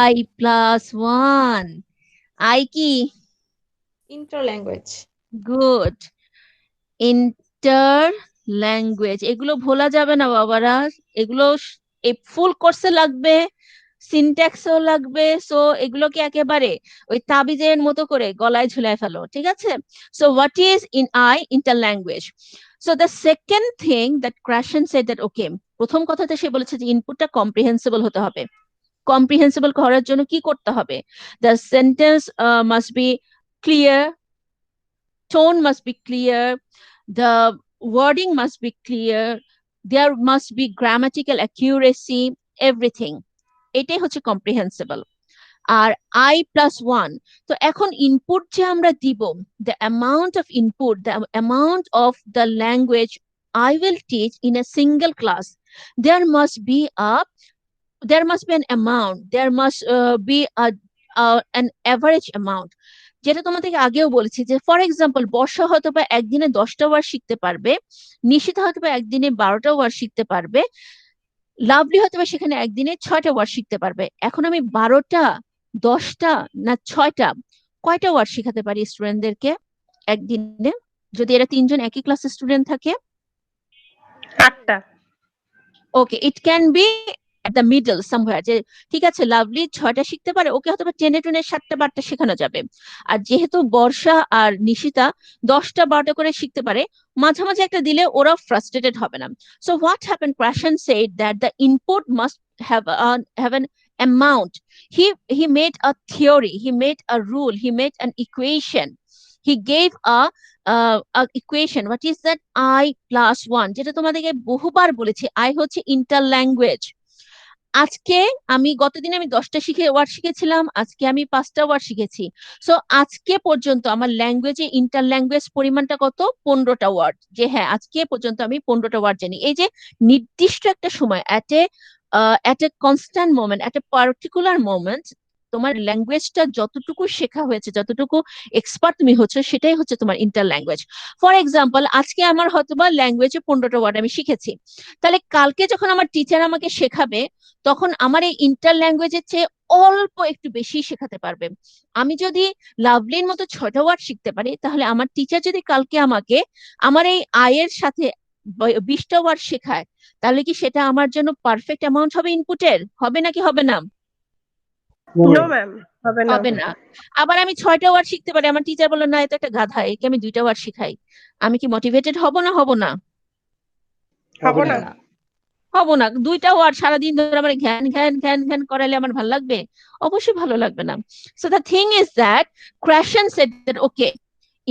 I+1, আই কি? Inter language. Good, inter language. এগুলো ভোলা যাবে না বাবারা, এগুলো এই ফুল কোর্সে লাগবে, সিনট্যাক্সও লাগবে। সো এগুলোকে একেবারে ওই তাবিজের মতো করে গলায় ঝুলায় ফেলো, ঠিক আছে? So what is in inter language? So the second thing that Krashen said that okay, প্রথম কথাতে সে বলেছে যে ইনপুটটা কম্প্রিহেন্সিবল হতে হবে। কম্প্রিহেন্সিবল করার জন্য কি করতে হবে? The sentence must be clear, tone must be clear, the wording must be clear, there must be grammatical accuracy, everything. এটাই হচ্ছে comprehensible. আর I+1। তো এখন ইনপুট যে আমরা দিব, the amount of input, the amount of the language I will teach in a single class, there must be an amount, there must be an average amount। যেটা তোমাদেরকে আগেও বলেছি যে ফর এক্সাম্পল বর্ষা হয়তো বা একদিনে 10টা ওয়ার্ড শিখতে পারবে, নিশিতা হয়তো বা একদিনে 12টা ওয়ার্ড শিখতে পারবে, লাভলি হয়তো বা সেখানে একদিনে 6টা ওয়ার্ড শিখতে পারবে। এখন আমি 12টা, 10টা না 6টা, কয়টা ওয়ার্ড শিখাতে পারি স্টুডেন্টদেরকে একদিনে, যদি এরা 3জন একই ক্লাসের স্টুডেন্ট থাকে? 8টা। Okay, it can be at the middle somewhere, যে ঠিক আছে লাভলি 6টা শিখতে পারে, ওকে হয়তো টেনে টুনে 7টা 8টা শেখানো যাবে। আর যেহেতু বর্ষা আর নিশিতা 10টা 12টা করে শিখতে পারে, মাঝামাঝি একটা দিলে ওরা ফ্রাস্ট্রেটেড হবে না। So what happened, Krashan said that the input must have an amount. He made a theory, he made a rule, he made an equation, he gave a equation. What is that? I+1, যেটা তোমাদেরকে বহুবার বলেছি, I হচ্ছে inter language. আজকে আমি গতদিন আমি 10টা ওয়ার্ড শিখেছিলাম, আজকে আমি 5টা ওয়ার্ড শিখেছি। সো আজকে পর্যন্ত আমার ল্যাঙ্গুয়েজে ইন্টার ল্যাঙ্গুয়েজ পরিমাণটা কত? 15টা ওয়ার্ড। যে হ্যাঁ আজকে পর্যন্ত আমি 15টা ওয়ার্ড জানি। এই যে নির্দিষ্ট একটা সময় at a constant moment, at a particular moment, তোমার ল্যাঙ্গুয়েজটা যতটুকু শেখা হয়েছে, যতটুকু এক্সপার্ট তুমি হচ্ছে, সেটাই হচ্ছে তোমার ইন্টার ল্যাঙ্গুয়েজ। ফর এক্সাম্পল আজকে আমার হয়তো বা ল্যাঙ্গুয়েজে 15টা ওয়ার্ড আমি শিখেছি, তাহলে কালকে যখন আমার টিচার আমাকে শেখাবে তখন আমার এই ইন্টার ল্যাঙ্গুয়েজের চেয়ে অল্প একটু বেশি শেখাতে পারবে। আমি যদি লাভলির মতো 6টা ওয়ার্ড শিখতে পারি, তাহলে আমার টিচার যদি কালকে আমাকে আমার এই আয়ের সাথে 20টা ওয়ার্ড শেখায়, তাহলে কি সেটা আমার জন্য পারফেক্ট অ্যামাউন্ট হবে ইনপুটের? হবে নাকি হবে না? নো ম্যাম, হবে না। হবে না। আবার আমি 6টা ওয়ার্ড শিখতে পারি, আমার টিচার বললো না, এটা একটা গাধা, একে আমি 2টা ওয়ার্ড শিখাই, আমি কি মোটিভেটেড হব না? হব না? হব না। হব না। 2টা ওয়ার্ড সারাদিন ধরে আমার ঘ্যান ঘ্যান ঘ্যান ঘ্যান করালে আমার ভালো লাগবে? অবশ্যই ভালো লাগবে না। So the thing is that Krashan said that okay,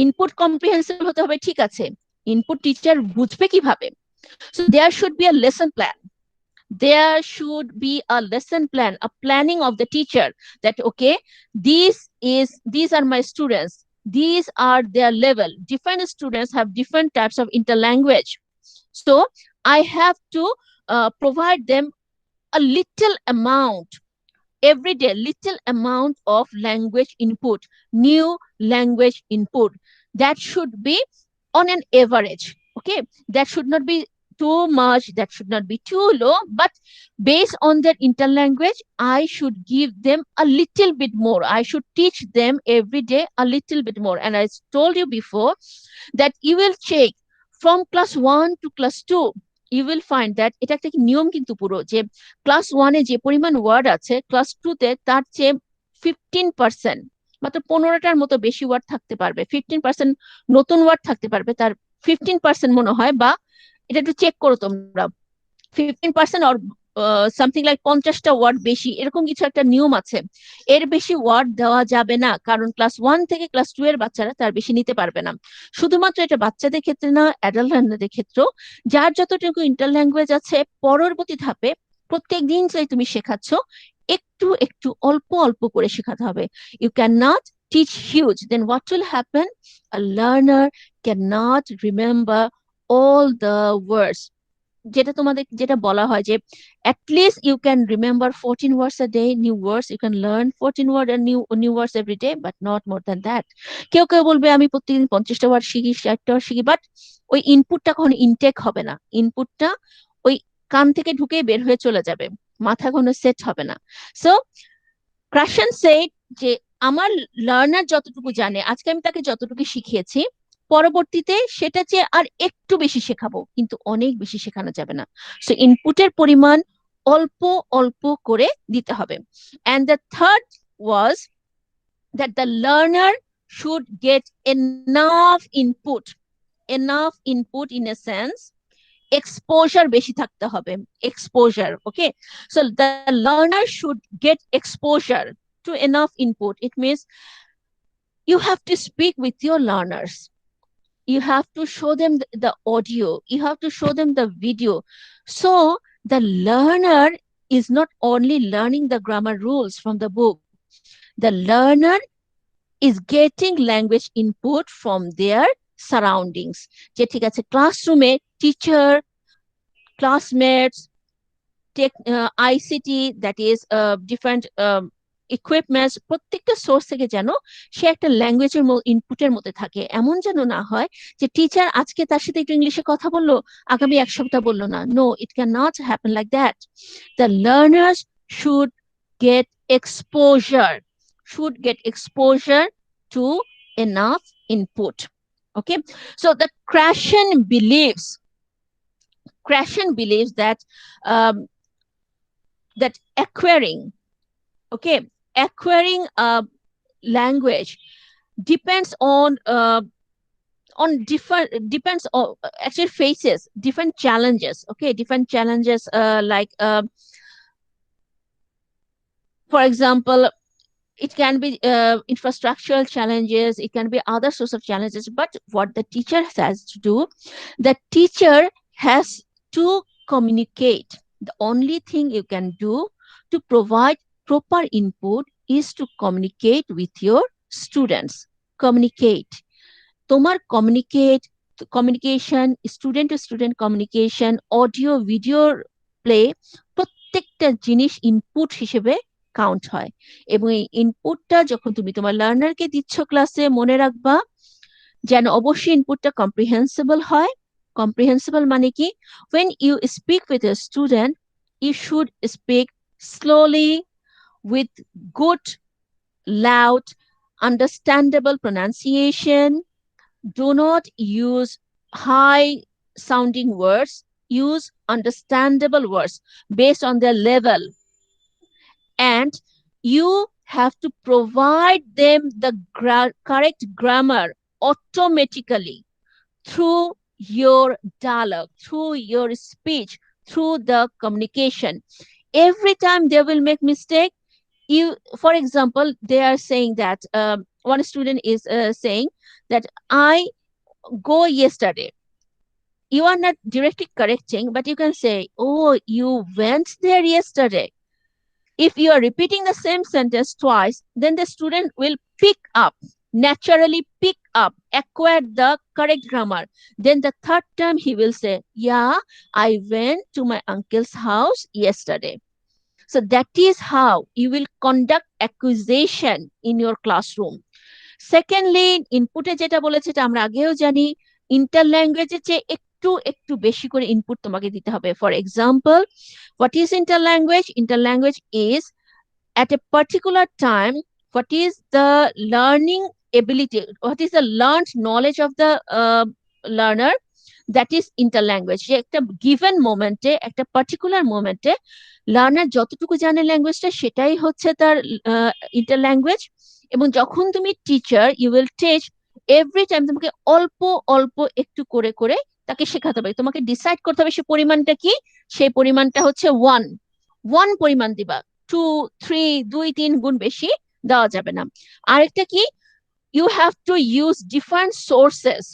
input comprehensive হতে হবে, ঠিক আছে, ইনপুট টিচার বুঝবে কিভাবে? So there should be a lesson plan, there should be a lesson plan, a planning of the teacher, that okay, these are my students, these are their level, different students have different types of interlanguage, so I have to provide them a little amount every day, little amount of language input, new language input, that should be on an average. Okay, that should not be too much, that should not be too low, but based on their interlanguage I should give them a little bit more, I should teach them every day a little bit more. And I told you before that you will check from class 1 to class 2, you will find that এটা একটা নিয়ম কিন্তু পুরো, যে class 1-এ যে পরিমাণ word আছে class 2-তে তার চেয়ে 15%, মাত্র 15টার মতো বেশি ওয়ার্ড থাকতে পারবে, 15% নতুন ওয়ার্ড থাকতে পারবে, তার 15% মনে হয়, বা এটা একটু চেক করো তোমরা, 15% অর সামথিং লাইক 50টা ওয়ার্ড বেশি, এরকম কিছু একটা নিয়ম আছে। এর বেশি ওয়ার্ড দেওয়া যাবে না, কারণ ক্লাস 1 থেকে ক্লাস 2 এর বাচ্চারা তার বেশি নিতে পারবে না। শুধুমাত্র এটা বাচ্চাদের ক্ষেত্রে না, অ্যাডাল্ট লার্নারদের ক্ষেত্রেও, যার যতটুকু ইন্টার ল্যাঙ্গুয়েজ আছে পরবর্তী ধাপে প্রত্যেক দিন যে তুমি শেখাচ্ছ একটু একটু অল্প অল্প করে শেখাতে হবে। You can not teach huge, then what will happen? A learner cannot remember all the words, যেটা তোমাদের যেটা বলা হয় যে at least you can remember 14 words a day, new words, you can learn 14 word and new words every day, but not more than that. কেউ কেউ বলবে আমি প্রতিদিন 50টা ওয়ার্ড শিখি, 60টা ওয়ার্ড শিখি, বাট ওই ইনপুটটা কখনো ইনটেক হবে না, ইনপুটটা ওই কান থেকে ঢুকে বের হয়ে চলে যাবে, মাথা কোনো সেট হবে না। সো Krashan said যে আমার লার্নার যতটুকু জানে, আজকে আমি তাকে যতটুকু শিখিয়েছি, পরবর্তীতে সেটা যে আর একটু বেশি শেখাবো, কিন্তু অনেক বেশি শেখানো যাবে না। সো ইনপুটের পরিমাণ অল্প অল্প করে দিতে হবে। And the third was that the learner should get enough input in a sense, exposure বেশি থাকতে হবে, exposure, okay? So the learner should get exposure to enough input. It means you have to speak with your learners, you have to show them the audio, you have to show them the video, so the learner is not only learning the grammar rules from the book, The learner is getting language input from their surroundings. যে ঠিক আছে, ক্লাসরুমে teacher, classmates, ICT, that is different equipments, প্রত্যেকটা source থেকে যেন সে একটা ল্যাঙ্গুয়েজের ইনপুটের মধ্যে থাকে। এমন যেন না হয় যে টিচার আজকে তার সাথে একটু ইংলিশে কথা বললো, আগামী এক সপ্তাহ বললো না। No, it can not happen like that. The learners should get exposure to enough input. Okay, so the Krashen believes that that acquiring language depends on actually faces different challenges. Okay, different challenges like for example, it can be infrastructural challenges, it can be other sorts of challenges. But what the teacher has to do, the teacher has to communicate. The only thing you can do to provide proper input is to communicate with your students. Communicate. তোমার communication, student to student communication, audio video play, প্রত্যেকটা জিনিস input হিসেবে count হয়। এবং এই ইনপুটটা যখন তুমি তোমার লার্নারকে দিচ্ছ ক্লাসে, মনে রাখবা যেন অবশ্যই ইনপুটটা কম্প্রিহেন্সিবল হয়। কম্প্রিহেন্সিবল মানে কি? when you speak with a student, you should speak slowly with good, loud, understandable pronunciation. Do not use high sounding words. Use understandable words based on their level. And you have to provide them the correct grammar automatically through your dialogue, through your speech, through the communication. Every time they will make mistake, for example, they are saying that one student is saying that I go yesterday. You are not directly correcting, but you can say, oh, you went there yesterday. If you are repeating the same sentence twice, then the student will naturally pick up, acquire the correct grammar. Then the third time he will say, yeah, I went to my uncle's house yesterday. So that is how you will conduct acquisition in your classroom. Secondly, ইনপুটে যেটা বলেছে এটা আমরা আগেও জানি, ইন্টারল্যাঙ্গুয়েজের চেয়ে একটু বেশি করে ইনপুট তোমাকে দিতে হবে। For example, what is interlanguage? Interlanguage is at a particular time, what is the learning ability, what is the learned knowledge of the learner, that is interlanguage. যে একটা given মোমেন্টে, একটা পার্টিকুলার মোমেন্টে লার্নার যতটুকু জানে ল্যাঙ্গুয়েজটা, সেটাই হচ্ছে তার ইন্টারল্যাঙ্গুয়েজ। এবং যখন তুমি teacher, you will teach every time, তোমাকে অল্প অল্প একটু করে করে তাকে শেখাতে হবে। তোমাকে ডিসাইড করতে হবে সে পরিমাণটা কি। সেই পরিমাণটা হচ্ছে ওয়ান পরিমাণ দিবা, 2, 3, 2, 3 গুণ বেশি দেওয়া যাবে না। আরেকটা কি, you have to use different sources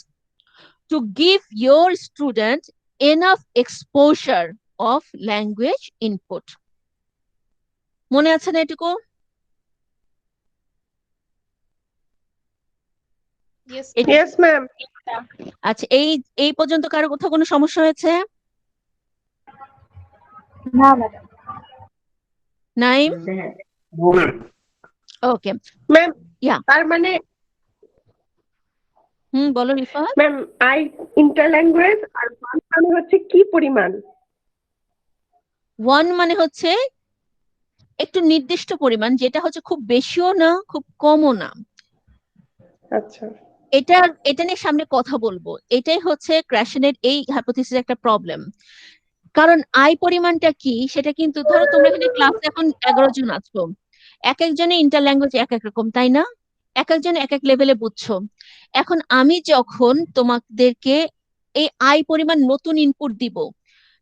to give your student enough exposure of language input. মনে আছে না এটুকু? Yes, ma'am. আচ্ছা, এই পর্যন্ত কারো কোথাও কোনো সমস্যা হয়েছে? না madam. Naim? Okay ma'am, Yeah. তার মানে বলো রিফাত। ম্যাম, ইন্টারল্যাঙ্গুয়েজ আর ওয়ান মানে হচ্ছে কি পরিমাণ? ওয়ান মানে হচ্ছে একটু নির্দিষ্ট পরিমাণ, যেটা হচ্ছে খুব বেশিও না, খুব কমও না। আচ্ছা, এটা নিয়ে সামনে কথা বলবো। এটাই হচ্ছে ক্র্যাশনের এই হাইপোথিসিস একটা প্রবলেম। কারণ পরিমাণটা কি সেটা কিন্তু, ধরো তোমরা এখানে ক্লাসে এখন 11 জন আছো, এক একজনের ইন্টারল্যাঙ্গুয়েজ এক এক রকম, তাই না? এক একজন এক এক লেভেলে বুঝছো। এখন আমি যখন তোমাদেরকে এই পরিমাণ নতুন ইনপুট দিব,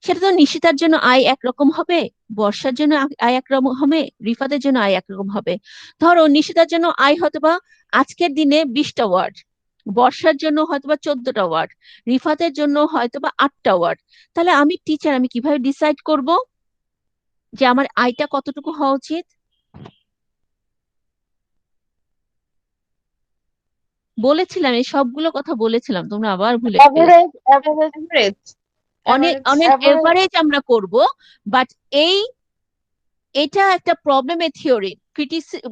সেটা তো নিশিতার জন্য একরকম হবে, বর্ষার জন্য একরকম হবে, রিফাতের জন্য একরকম হবে। ধরো নিশিতার জন্য হয়তোবা আজকের দিনে 20টা ওয়ার্ড, বর্ষার জন্য হয়তোবা 14টা ওয়ার্ড, রিফাতের জন্য হয়তোবা 8টা ওয়ার্ড। তাহলে আমি টিচার, আমি কিভাবে ডিসাইড করব যে আমার আয়টা কতটুকু হওয়া উচিত? বলেছিলাম, এই সবগুলো কথা বলেছিলাম, তোমরা আবার ভুলে গেলে। অ্যাভারেজ অনেক অনেক এভারেজ আমরা করব, বাট এটা একটা প্রবলেমের থিওরি,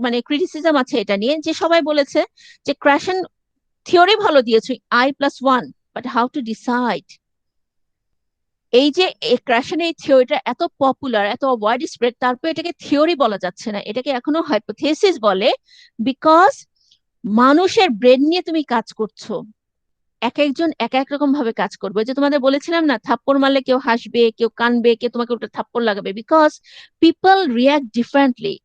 মানে ক্রিটিসিজম আছে এটা নিয়ে, যে সবাই বলেছে যে ক্রাশন থিওরি ভালো দিয়েছো I+1, but how to decide. এই যে ক্রাশন এই থিওরিটা এত পপুলার, এত ওয়াইড স্প্রেড, তারপর এটাকে থিওরি বলা যাচ্ছে না, এটাকে এখনো হাইপোথেসিস বলে, বিকজ মানুষের ব্রেন নিয়ে তুমি কাজ করছো, এক একজন এক এক রকম ভাবে কাজ করবে। যে তোমাদের বলেছিলাম না, থাপ্পড় মারলে কেউ হাসবে, কেউ কানবে, কেউ তোমাকে ওটা থাপ্পড় লাগাবে, because people react differently,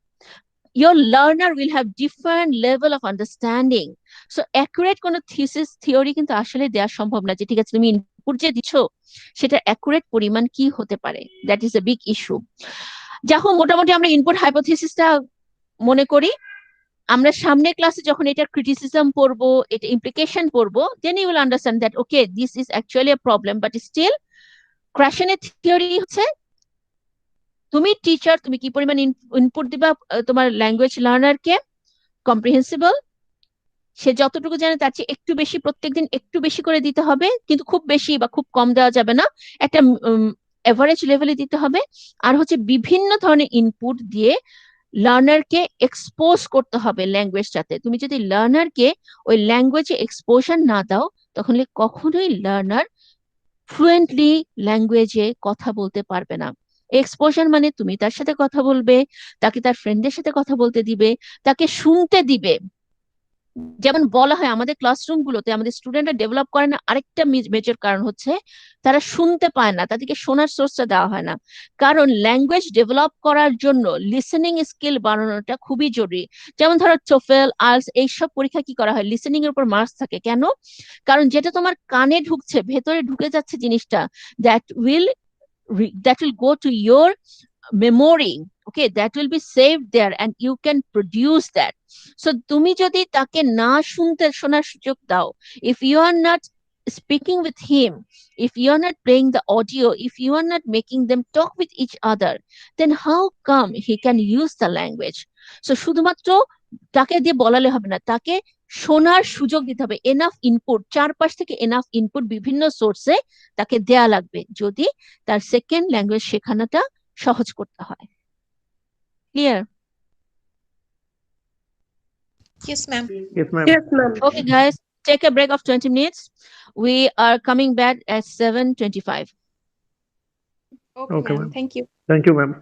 your learner will have different level of understanding. So accurate কোনো থিসিস থিওরি কিন্তু আসলে দেওয়া সম্ভব না, যে ঠিক আছে তুমি ইনপুট যে দিচ্ছ সেটা অ্যাকুরেট পরিমাণ কি হতে পারে, that is a big issue. যা হোক, মোটামুটি আমরা ইনপুট হাইপোথিসিসটা মনে করি। আমরা সামনে ক্লাসে যখন এটা ক্রিটিসিজম পড়বো, এটা ইমপ্লিকেশন পড়বো, then you will understand that okay this is actually a problem, but still ক্রাশনের থিওরি হচ্ছে তুমি টিচার, তুমি কি পরিমাণ ইনপুট দিবা তোমার ল্যাঙ্গুয়েজ লার্নারকে, কম্প্রিহেন্সিবল, সে যতটুকু জানে তার চেয়ে একটু বেশি প্রত্যেকদিন একটু বেশি করে দিতে হবে, কিন্তু খুব বেশি বা খুব কম দেওয়া যাবে না, একটা এভারেজ লেভেলে দিতে হবে। আর হচ্ছে বিভিন্ন ধরনের ইনপুট দিয়ে লার্নারকে এক্সপোজ করতে হবে ল্যাঙ্গুয়েজটাতে। তুমি যদি লার্নারকে ওই ল্যাঙ্গুয়েজে এক্সপোজার না দাও, তখন কখনোই লার্নার ফ্লুয়েন্টলি ল্যাঙ্গুয়েজে কথা বলতে পারবে না। এক্সপোজার মানে তুমি তার সাথে কথা বলবে, তাকে তার ফ্রেন্ডদের সাথে কথা বলতে দিবে, তাকে শুনতে দিবে। যেমন বলা হয় আমাদের ক্লাসরুম গুলোতে আমাদের স্টুডেন্টরা ডেভেলপ করে না, আরেকটা মেজর কারণ হচ্ছে তারা শুনতে পায় না, তাদেরকে শোনার সোর্সটা দেওয়া হয় না। কারণ ল্যাঙ্গুয়েজ ডেভেলপ করার জন্য লিসেনিং স্কিল বাড়ানোটা খুবই জরুরি। যেমন ধরো টোফেল, আইএলটিএস এইসব পরীক্ষা কি করা হয়, লিসেনিং এর উপর মার্কস থাকে। কেন? কারণ যেটা তোমার কানে ঢুকছে, ভেতরে ঢুকে যাচ্ছে জিনিসটা, that will that will go to your memory, okay, that will be saved there and you can produce that. So তুমি যদি তাকে না শোনার সুযোগ দাও, if you are not speaking with him, if you are not playing the audio, if you are not making them talk with each other, then how come he can use the language? So শুধুমাত্র তাকে দিয়ে বলালে হবে না, তাকে শোনার সুযোগ দিতে হবে, এনাফ ইনপুট, চারপাশ থেকে এনাফ ইনপুট বিভিন্ন সোর্সে তাকে দেয়া লাগবে, যদি তার সেকেন্ড ল্যাঙ্গুয়েজ শেখানোটা সহজ করতে হয়। Clear? Yes, ma'am. Yes, ma'am. Yes, ma'am. Okay, guys, take a break of 20 minutes. We are coming back at 7:25. Okay, Okay, ma'am. ma'am. Thank you. Thank you, ma'am.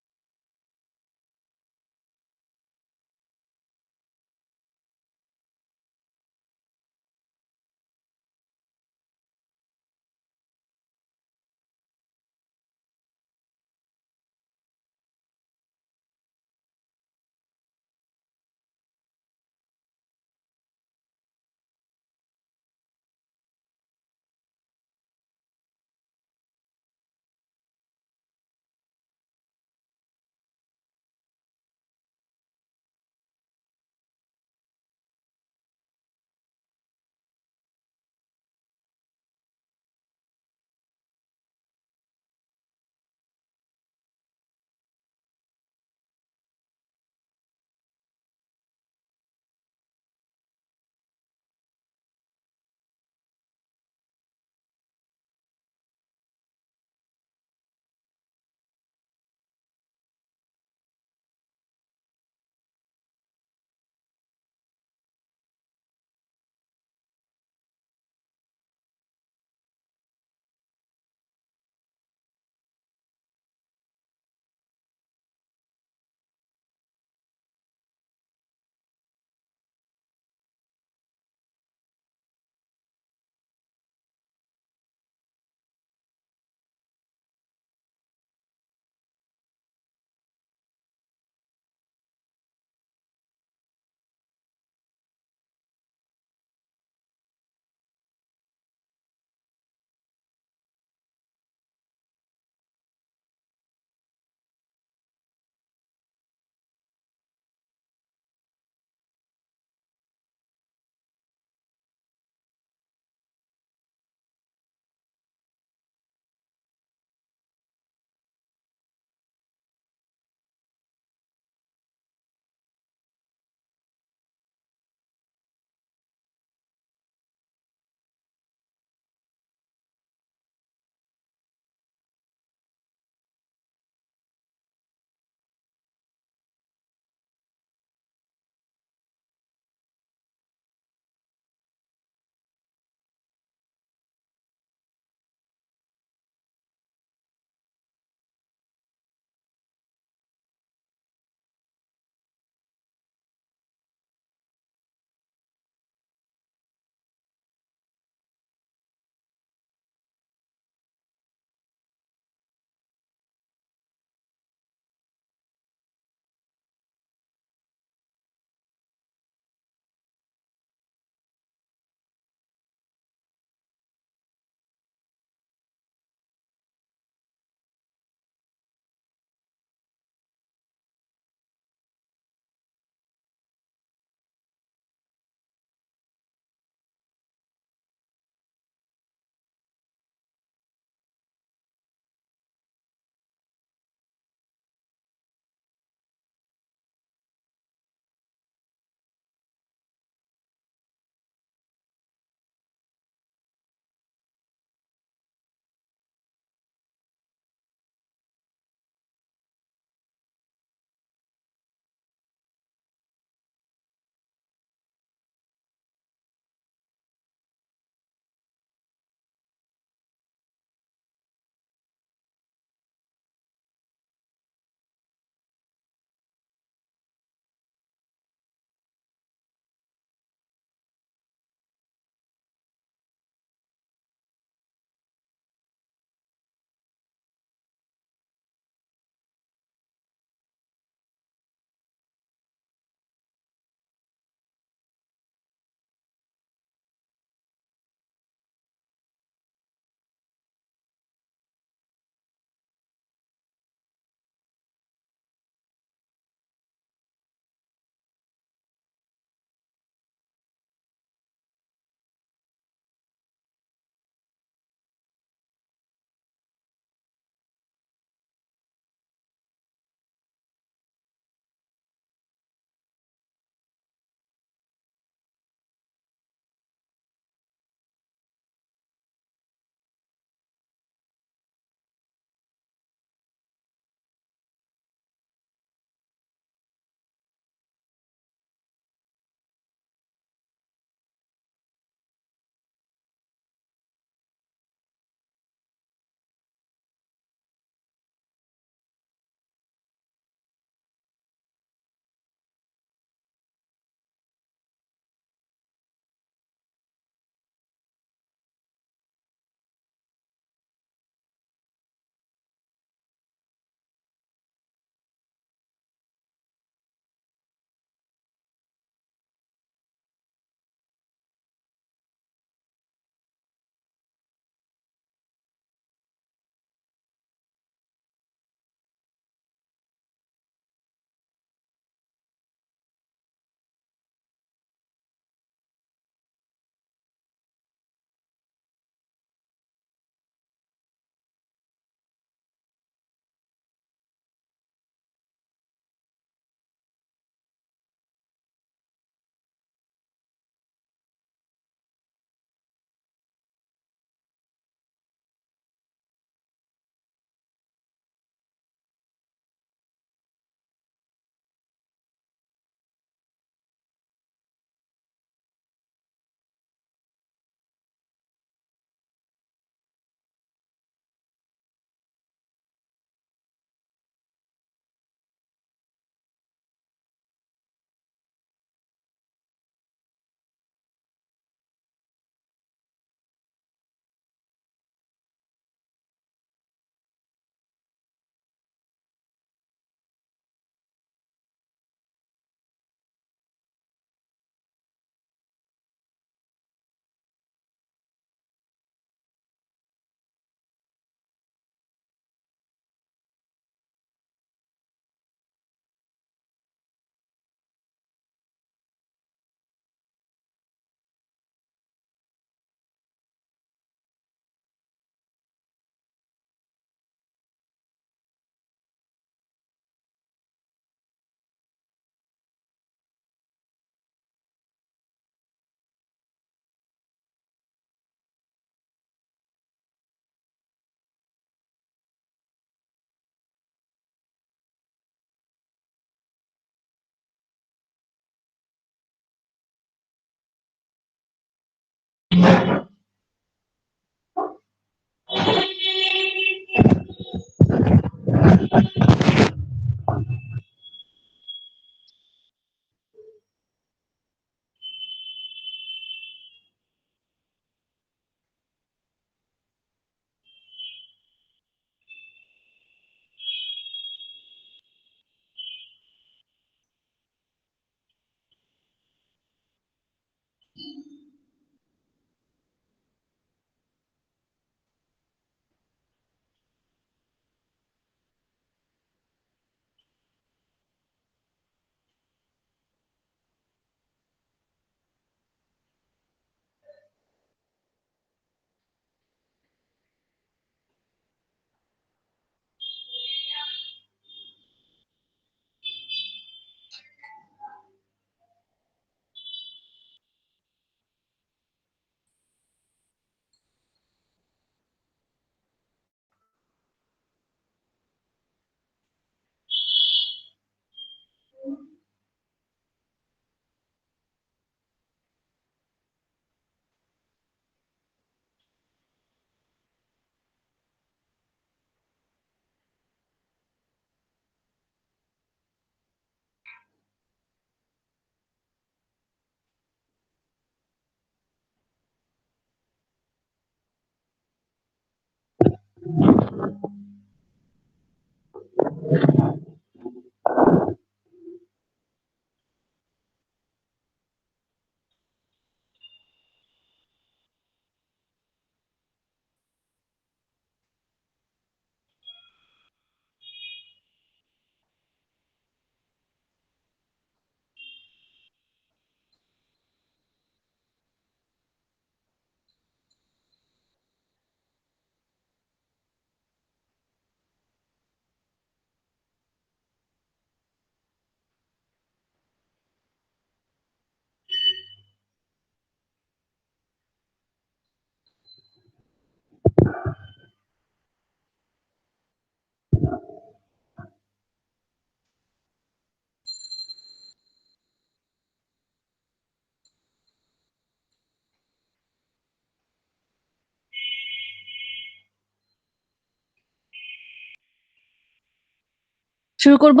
শুরু করব?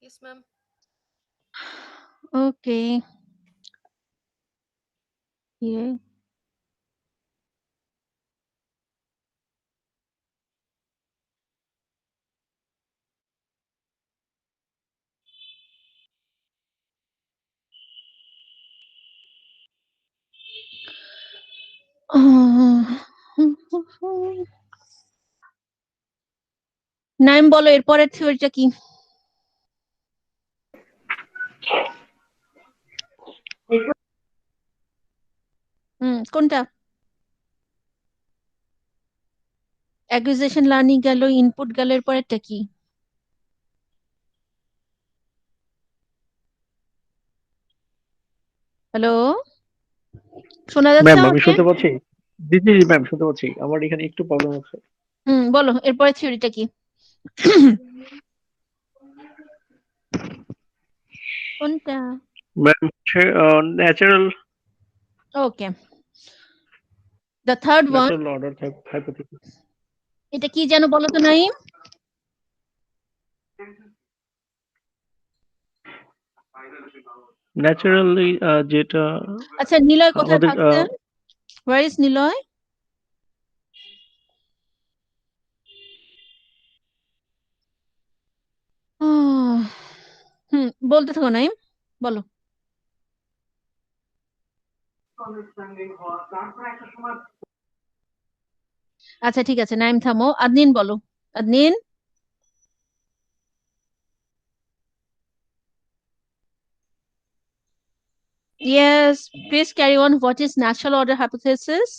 Yes, ma'am. Okay. Here. Naim বলো এরপরের থিওরিটা কি? কোনটা? Acquisition learning গেল, input গেল, এরপরেরটা কি? হ্যালো, শোনা যাচ্ছে ম্যাম আমি আমাকে? শুনতে পাচ্ছি। জি জি ম্যাম শুনতে পাচ্ছি, আমার এখানে একটু প্রবলেম আছে। বলো এরপরে থিওরিটা কি? কোনটা? ম্যাম হচ্ছে natural okay, the third one. Natural order hypothesis. এটা কি যেন বলো তো নাইম? ন্যাচারালি যেটা আচ্ছা, নিলয় কোথায় আমাদের থাকতেন? Where is Niloy? বলতে থাকো নাইম, বলো। আচ্ছা ঠিক আছে, নাইম থামো, আদনিন বলো। আদনিন। Yes, please carry on. What is natural order hypothesis?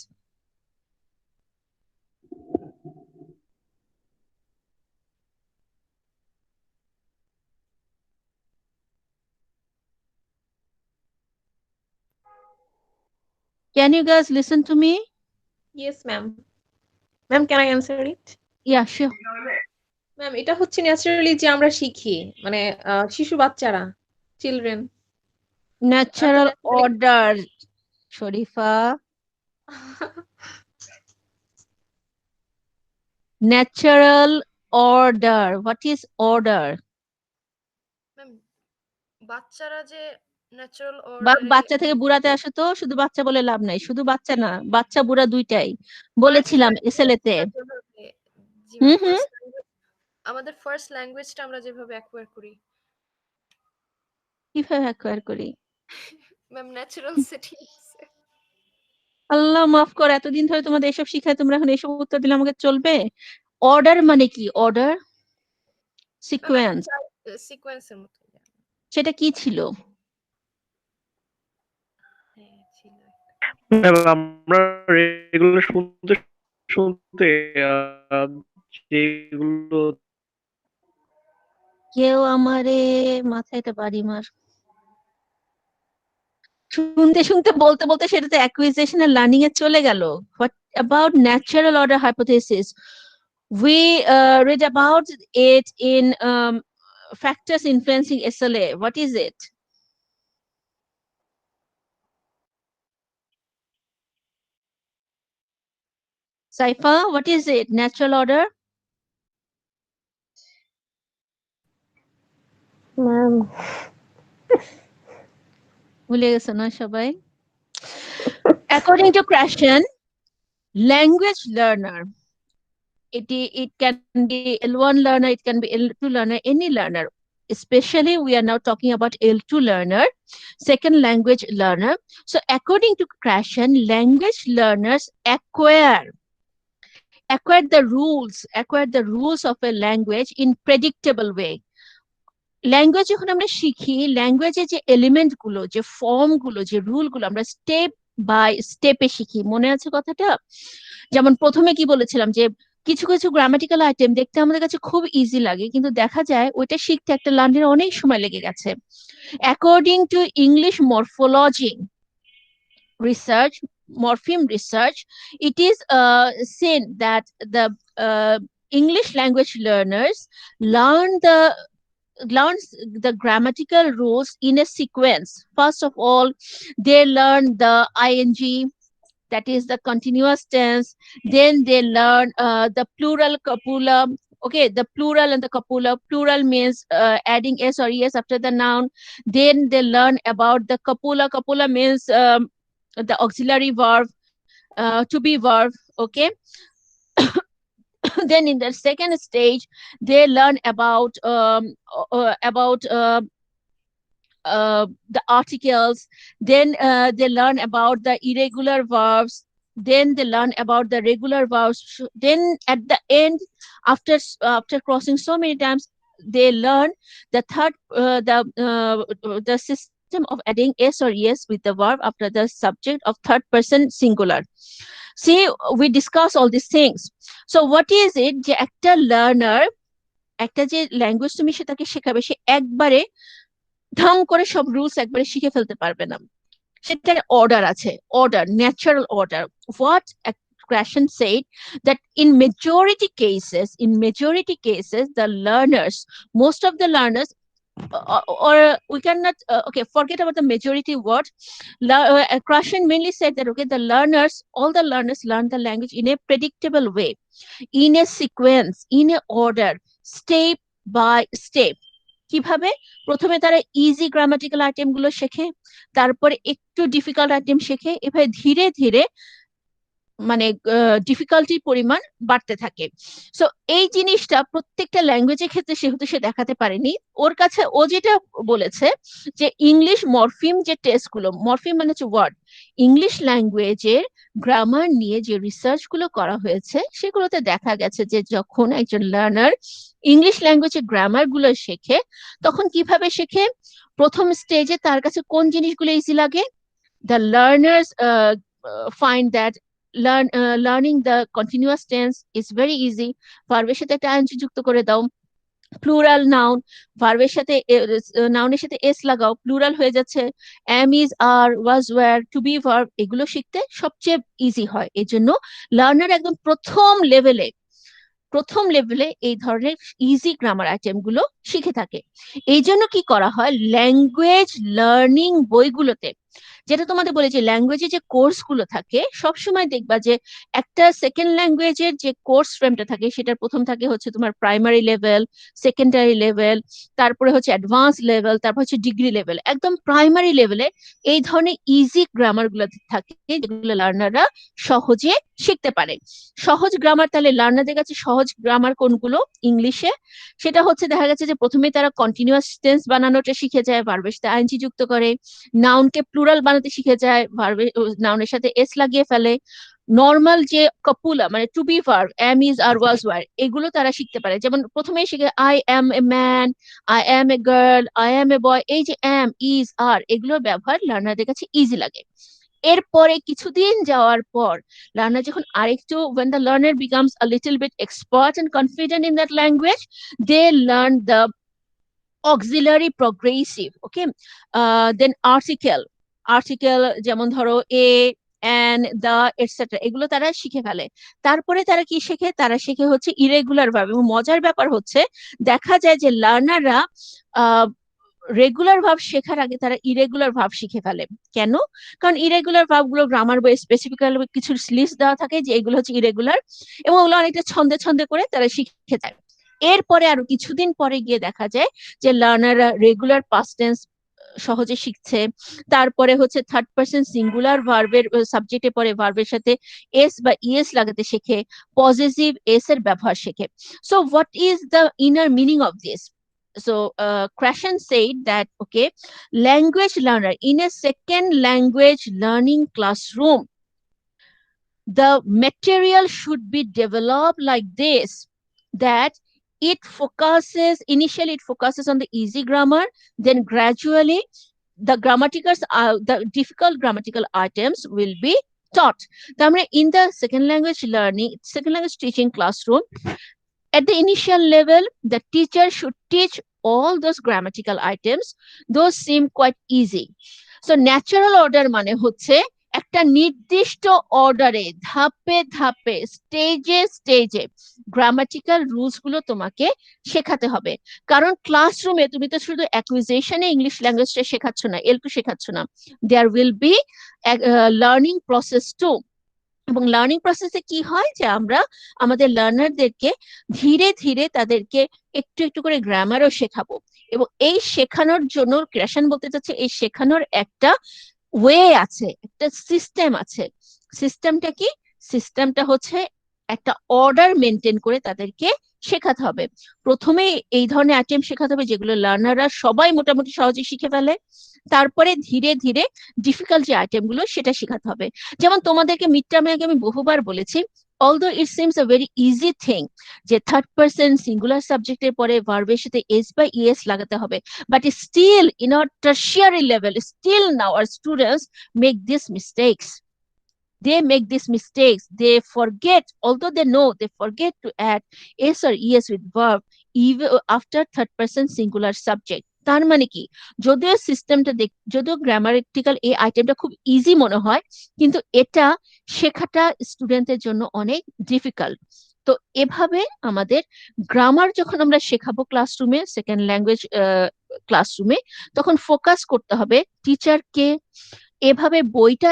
Can you guys listen to me? Yes, ma'am. Ma'am, can I answer it? Yeah, sure. Ma'am এটা হচ্ছে ন্যাচারালি যে আমরা শিখি, মানে শিশু বাচ্চারা, children, Natural order, Sharifa. Natural order. What is order? Ma'am বাচ্চারা যে ন্যাচারাল অর্ডারে বাচ্চা থেকে বুড়াতে আসে তো, শুধু বাচ্চা বলে লাভ নাই, শুধু বাচ্চা না, বাচ্চা বুড়া দুইটাই বলেছিলাম এসএলএ তে। জি hmm ma'am, hmm. First language, আমাদের ফার্স্ট ল্যাঙ্গুয়েজটা আমরা যেভাবে অ্যাকোয়ার করি। জি ম্যাম, জি ম্যাম। Okay. জি ma'am. Can you guys listen to me? Ma'am এটা হচ্ছে ন্যাচারালি যে আমরা শিখি, মানে শিশু বাচ্চারা, চিলড্রেন। Yeah, কিভাবে অ্যাকোয়ার করি? ম্যাম ন্যাচারাল সেটিং আল্লাহ মাফ কর, এতদিন ধরে তোমাদের এসব শিখায়, তোমরা এখন এসব উত্তর দিলে আমাকে চলবে? অর্ডার মানে কি? অর্ডার, সিকোয়েন্স, সিকোয়েন্সের মতো সেটা কি ছিল? হ্যাঁ ছিল ম্যাম আমরা রেগুলার শুনতে শুনতে যেগুলো কেউ আমারে মাথায় একটা বাড়ি মার। শুনতে শুনতে বলতে বলতে সেটা তো অ্যাকুইজিশন আর লার্নিং এ চলে গেল। What about natural order hypothesis? We read about it in factors influencing SLA. What is it? Saifa, what is it? Natural order? Ma'am ভুলে গেছে না সবাই? According to Krashen, language learner, it can be L1 learner, it can be L2 learner, any learner. Especially we are now talking about L2 learner, second language learner. So according to Krashen, language learners acquire the rules of a language in predictable way. Language যখন আমরা শিখি, ল্যাঙ্গুয়েজে যে element গুলো, যে form গুলো, যে rule গুলো আমরা স্টেপ বাই স্টেপে শিখি। মনে আছে কথাটা? যেমন প্রথমে কি বলেছিলাম যে কিছু কিছু গ্রামাটিক্যাল আইটেম দেখতে আমাদের কাছে খুব ইজি লাগে, কিন্তু দেখা যায় ওইটা শিখতে একটা লার্নের অনেক সময় লেগে গেছে। According to English morphology research, morpheme research, it is seen that the English language learners learns the grammatical rules in a sequence. First of all, they learn the ing, that is the continuous tense. Then they learn the plural copula. Okay, the plural and the copula. Plural means adding s or es after the noun. Then they learn about the copula. Copula means the auxiliary verb, to be verb. Okay. Then in the second stage, they learn about the articles. Then they learn about the irregular verbs. Then they learn about the regular verbs. Then at the end, after crossing so many times, they learn the third the system of adding s or es with the verb after the subject of third person singular. See, we discuss all these things. So what is it যে একটা learner, একটা যে language তুমি সেটাকে শেখাবে, সে একবারে ধাম করে সব রুলস একবারে শিখে ফেলতে পারবে না। সেটার অর্ডার আছে, order, natural order. What Krashen said that in majority cases, the learners, most of the learners, or we cannot okay, forget about the majority word. Krashen mainly said that okay, all the learners learn the language in a predictable way, in a sequence, in a order, step by step. কিভাবে? প্রথমে তারা easy grammatical item গুলো শেখে, তারপরে একটু difficult item শেখে, এভাবে ধীরে ধীরে মানে ডিফিকাল্টির পরিমাণ বাড়তে থাকে। সো এই জিনিসটা প্রত্যেকটা ল্যাঙ্গুয়েজের ক্ষেত্রে সেহেতু সে দেখাতে পারেনি। ওর কাছে ও যেটা বলেছে যে ইংলিশ মরফিম যে টেস্ট গুলো, মরফিম মানে হচ্ছে ওয়ার্ড, ইংলিশ ল্যাঙ্গুয়েজের গ্রামার নিয়ে যে রিসার্চ গুলো করা হয়েছে সেগুলোতে দেখা গেছে যে যখন একজন লার্নার ইংলিশ ল্যাঙ্গুয়েজের গ্রামার গুলো শেখে, তখন কিভাবে শেখে? প্রথম স্টেজে তার কাছে কোন জিনিসগুলো ইজি লাগে? The learners find that learning the continuous tense is very easy. ভার্বের সাথে একটা ing যুক্ত করে দাও, প্লুরাল নাউন, ভার্বের সাথে নাউনের সাথে এস লাগাও, প্লুরাল হয়ে যাচ্ছে। am, is, are, was, were, to be verb, এগুলো শিখতে সবচেয়ে ইজি হয়। এই জন্য লার্নার একদম প্রথম লেভেলে এই ধরনের ইজি গ্রামার আইটেম গুলো শিখে থাকে। এই জন্য কি করা হয়, ল্যাঙ্গুয়েজ লার্নিং বইগুলোতে যেটা তোমাদের বলে যে ল্যাঙ্গুয়েজে যে কোর্সগুলো থাকে সবসময় দেখবা যে একটা সেকেন্ড ল্যাঙ্গুয়েজের যে কোর্স ফ্রেমটা থাকে সেটার প্রথম থাকে হচ্ছে তোমার প্রাইমারি লেভেল, সেকেন্ডারি লেভেল, তারপরে হচ্ছে অ্যাডভান্স লেভেল, তারপর হচ্ছে ডিগ্রি লেভেল। একদম প্রাইমারি লেভেলে এই ধরনের ইজি গ্রামার গুলো থাকে যেগুলো লার্নাররা সহজে শিখতে পারে। সহজ গ্রামার, তাহলে লার্নারদের কাছে সহজ গ্রামার কোনগুলো ইংলিশে? সেটা হচ্ছে দেখা গেছে যে প্রথমে তারা কন্টিনিউয়াস টেন্স বানানোটা শিখে যায়, ভার্বের সাথে আইএনজি যুক্ত করে, নাউনকে প্লুরাল বানাতে শিখে যায়, ভার্বে নাউনের সাথে এস লাগিয়ে ফেলে, নর্মাল যে কপুলা মানে to be verb am is are was were এগুলো তারা শিখতে পারে। যেমন প্রথমেই শিখে I am a man, I am a girl, I am a boy, এই যে এম ইজ আর এগুলোর ব্যবহার লার্নারদের কাছে ইজি লাগে। এরপরে কিছুদিন যাওয়ার পর লার্নার যখন আরেকটু when the learner becomes a little bit expert and confident in that language, they learn the auxiliary progressive, okay, then article যেমন ধরো এ এন দা এটসেট্রা এগুলো তারা শিখে ফেলে। তারপরে তারা কি শেখে? তারা শিখে হচ্ছে ইরেগুলার ভার্ব। এবং মজার ব্যাপার হচ্ছে দেখা যায় যে লার্নাররা রেগুলার ভার্ব শেখার আগে তারা ইরেগুলার ভার্ব শিখে ফেলে। কেন? কারণ ইরেগুলার ভার্ব গুলো গ্রামার বইয়ে স্পেসিফিক্যালি কিছু লিস্ট দেওয়া থাকে যে এগুলো হচ্ছে ইরেগুলার, এবং ওগুলো অনেকটা ছন্দে ছন্দে করে তারা শিখে যায়। এরপরে আরো কিছুদিন পরে গিয়ে দেখা যায় যে লার্নাররা রেগুলার পাস্ট টেন্স সহজে শিখছে। তারপরে হচ্ছে থার্ড পারসন সিঙ্গুলার ভার্বের সাবজেক্টে পরে ভার্বের সাথে এস বা ইএস লাগাতে শেখে, পজিটিভ এস এর ব্যবহার শেখে। So what is the inner meaning of this? So Krashen said that, okay, language learner in a second language learning classroom, the material should be developed like this, that initially it focuses on the easy grammar, then gradually the difficult grammatical items will be taught. In the second language teaching classroom, at the initial level, the teacher should teach all those grammatical items. Those seem quite easy. So natural order মানে হচ্ছে একটা নির্দিষ্ট অর্ডারে ধাপে ধাপে স্টেজে grammatical rules গুলো তোমাকে শেখাতে হবে। কারণ ক্লাসরুমে তুমি তো শুধু অ্যাকুইজিশনে ইংলিশ ল্যাঙ্গুয়েজটা শেখাচ্ছ না, এল2 শেখাচ্ছ না, there will be learning process too. এবং লার্নিং প্রসেসে কি হয় যে আমরা আমাদের লার্নারদেরকে ধীরে ধীরে তাদেরকে একটু একটু করে গ্রামারও শেখাবো। এবং এই শেখানোর জন্য ক্রিয়েশন বলতে চাচ্ছে এই শেখানোর একটা ওয়ে আছে, একটা সিস্টেম আছে। সিস্টেমটা কি? সিস্টেমটা হচ্ছে একটা অর্ডার মেনটেন করে তাদেরকে শেখাতে হবে। প্রথমে এই ধরনের আইটেম শেখাতে হবে যেগুলো লার্নাররা সবাই মোটামুটি সহজে শিখে ফেলে। তারপরে ধীরে ধীরে ডিফিকাল্ট যে আইটেম গুলো সেটা শেখাতে হবে। যেমন তোমাদেরকে মিড টার্মে আগে আমি বহুবার বলেছি, although it seems a very easy thing যে থার্ড পারসন সিঙ্গুলার সাবজেক্টের পরে ভার্বের সাথে এস বা ইএস লাগাতে হবে, but still in our tertiary level still now our students make these mistakes. They forget, although they know, they forget to add s or es with verb even after third person singular subject. তার মানে কি, যদিও সিস্টেমটা যদিও grammatical এই আইটেমটা খুব easy মনে হয়, কিন্তু এটা শেখাটা স্টুডেন্টদের জন্য অনেক ডিফিকাল্ট। তো এভাবে আমাদের গ্রামার যখন আমরা শেখাবো ক্লাসরুমে, সেকেন্ড ল্যাঙ্গুয়েজ ক্লাসরুমে, তখন ফোকাস করতে হবে টিচারকে, এভাবে বইটা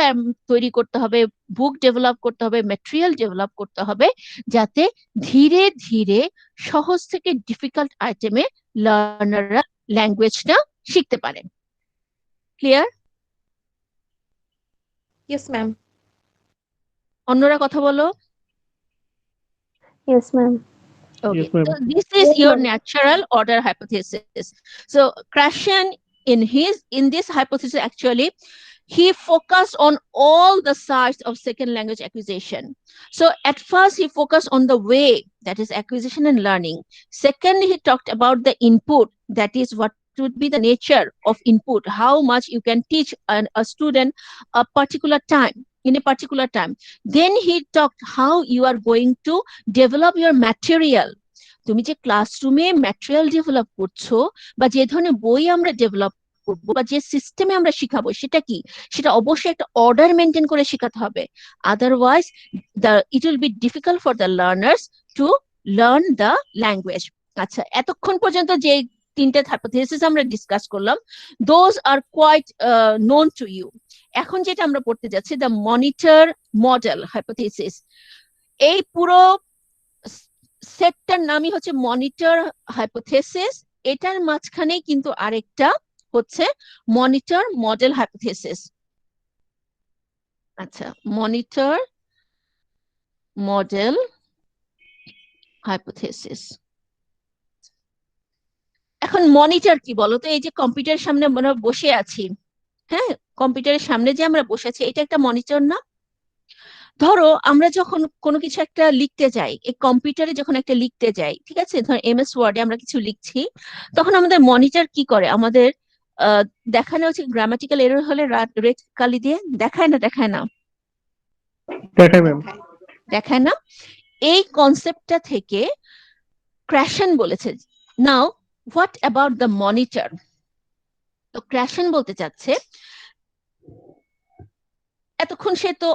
তৈরি করতে হবে, বুক ডেভেলপ করতে হবে, ম্যাটেরিয়াল ডেভেলপ করতে হবে, যাতে ধীরে ধীরে সহজ থেকে ডিফিকাল্ট আইটেমে লার্নাররা ল্যাঙ্গুয়েজটা শিখতে পারে। ক্লিয়ার? Yes ma'am. অন্যরা কথা বলো। Yes, ma'am. Okay, Yes, ma'am. so this is Yes, your ma'am. natural order hypothesis. So Krashen in this hypothesis actually he focused on all the sides of second language acquisition. So at first he focused on the way, that is acquisition and learning. Second, he talked about the input, that is what would be the nature of input, how much you can teach a student a particular time, in a particular time. Then he talked how you are going to develop your material. তুমি যে ক্লাসরুমে material develop করছো বা যে ধরনের বই আমরা develop করবো বা যে সিস্টেমে আমরা শিখাবো সেটা কি, সেটা অবশ্যই একটা অর্ডার মেনটেন করে শেখাতে হবে। Otherwise it will be difficult for the learners to learn the language. আচ্ছা, এতক্ষণ পর্যন্ত যে তিনটে হাইপোথিসিস আমরা ডিসকাস করলাম, those are quite known to you. এখন যেটা আমরা পড়তে যাচ্ছি, দ্য মনিটর মডেল হাইপোথিসিস। এই পুরো সেটটার নামই হচ্ছে মনিটর হাইপোথিসিস। এটার মাঝখানে কিন্তু আরেকটা হচ্ছে মনিটর মডেল হাইপোথিসিস। আচ্ছা, মনিটর মডেল হাইপোথিসিস। এখন মনিটর কি বলতো? এই যে কম্পিউটারের সামনে আমরা বসে আছি, হ্যাঁ, কম্পিউটারের সামনে যে আমরা বসে আছি, এটা একটা মনিটর না? ধরো আমরা যখন কোনো কিছু একটা লিখতে যাই, এই কম্পিউটারে যখন একটা লিখতে যাই, ঠিক আছে, ধর এমএস ওয়ার্ডে আমরা কিছু লিখছি, তখন আমাদের মনিটর কি করে? আমাদের দেখানো হচ্ছে গ্রামাটিক্যাল এরর হলে রেড কালি দিয়ে দেখায় না? দেখায় না? দেখাই ম্যাম। দেখায় না? এই কনসেপ্টটা থেকে ক্র্যাশন বলেছে, now what about the monitor? তো ক্র্যাশন বলতে চাচ্ছে, এতক্ষণ সে তো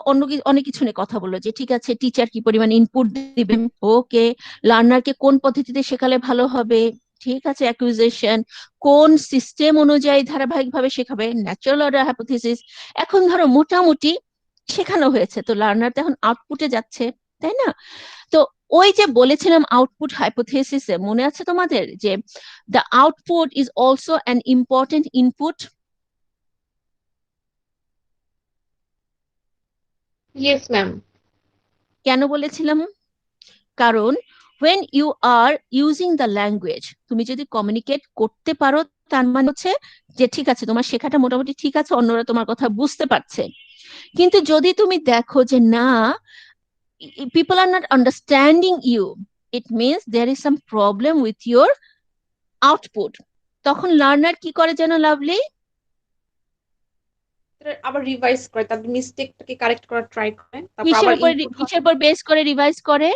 অনেক কিছু নিয়ে কথা বললো, যে ঠিক আছে টিচার কি পরিমাণ ইনপুট দিবেন, ওকে, লার্নারকে কোন পদ্ধতিতে শেখালে ভালো হবে, ঠিক আছে, অ্যাকুইজিশন, কোন সিস্টেম অনুযায়ী ধারাবাহিকভাবে শেখাবে, ন্যাচারাল অর্ডার হাইপোথিসিস। এখন ধরো মোটামুটি শেখানো হয়েছে, তো লার্নার তো এখন আউটপুটে যাচ্ছে, তাই না? তো ওই যে বলেছিলাম আউটপুট হাইপোথিসিসে, মনে আছে তোমাদের যে the output is also an important input? Yes ma'am. কেন বলেছিলাম? কারণ when you are using the language, তুমি যদি কমিউনিকেট করতে পারো, তার মানে হচ্ছে যে ঠিক আছে, তোমার শেখাটা মোটামুটি ঠিক আছে, অন্যরা তোমার কথা বুঝতে পারছে। কিন্তু যদি তুমি দেখো যে না, people are not understanding you, it means there is some problem with your output, তখন লার্নার কি করে যেন লাভলি? আবার রিভাইজ করে, তাদের মিস্টেকটাকে কারেক্ট করার ট্রাই করে, তারপর কিসের আবার উপর ইনপুট কিসের উপর বেস করে রিভাইজ করে?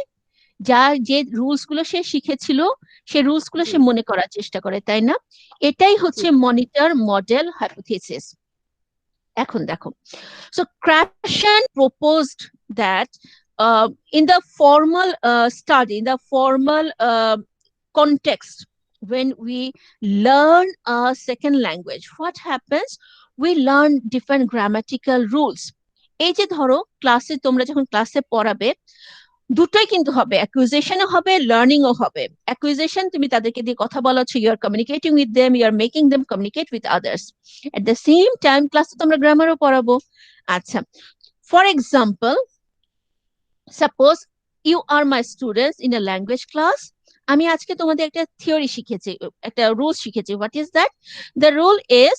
যে রুলস গুলো সে শিখেছিল, সে রুলস গুলো সে মনে করার চেষ্টা করে, তাই না? এটাই হচ্ছে মনিটর মডেল হাইপোথিসিস। এখন দেখো, so Krashen proposed that in the formal study, in the formal context, when we learn a second language, what happens? We learn different grammatical rules. এই যে ধরো ক্লাসে, তোমরা যখন ক্লাসে পড়াবে, দুটোই কিন্তু হবে, অ্যাকুইজিশনও হবে, লার্নিংও হবে। অ্যাকুইজিশন, তুমি তাদেরকে দিয়ে কথা বলাচ্ছ, you are communicating with them, you are making them communicate with others. At the same time ক্লাসে তোমরা গ্রামারও পড়াবো। আচ্ছা, for example, suppose you are my students in a language class. আমি আজকে তোমাদের একটা থিওরি শিখেছি, একটা রুল শিখেছি। What is that? The rule is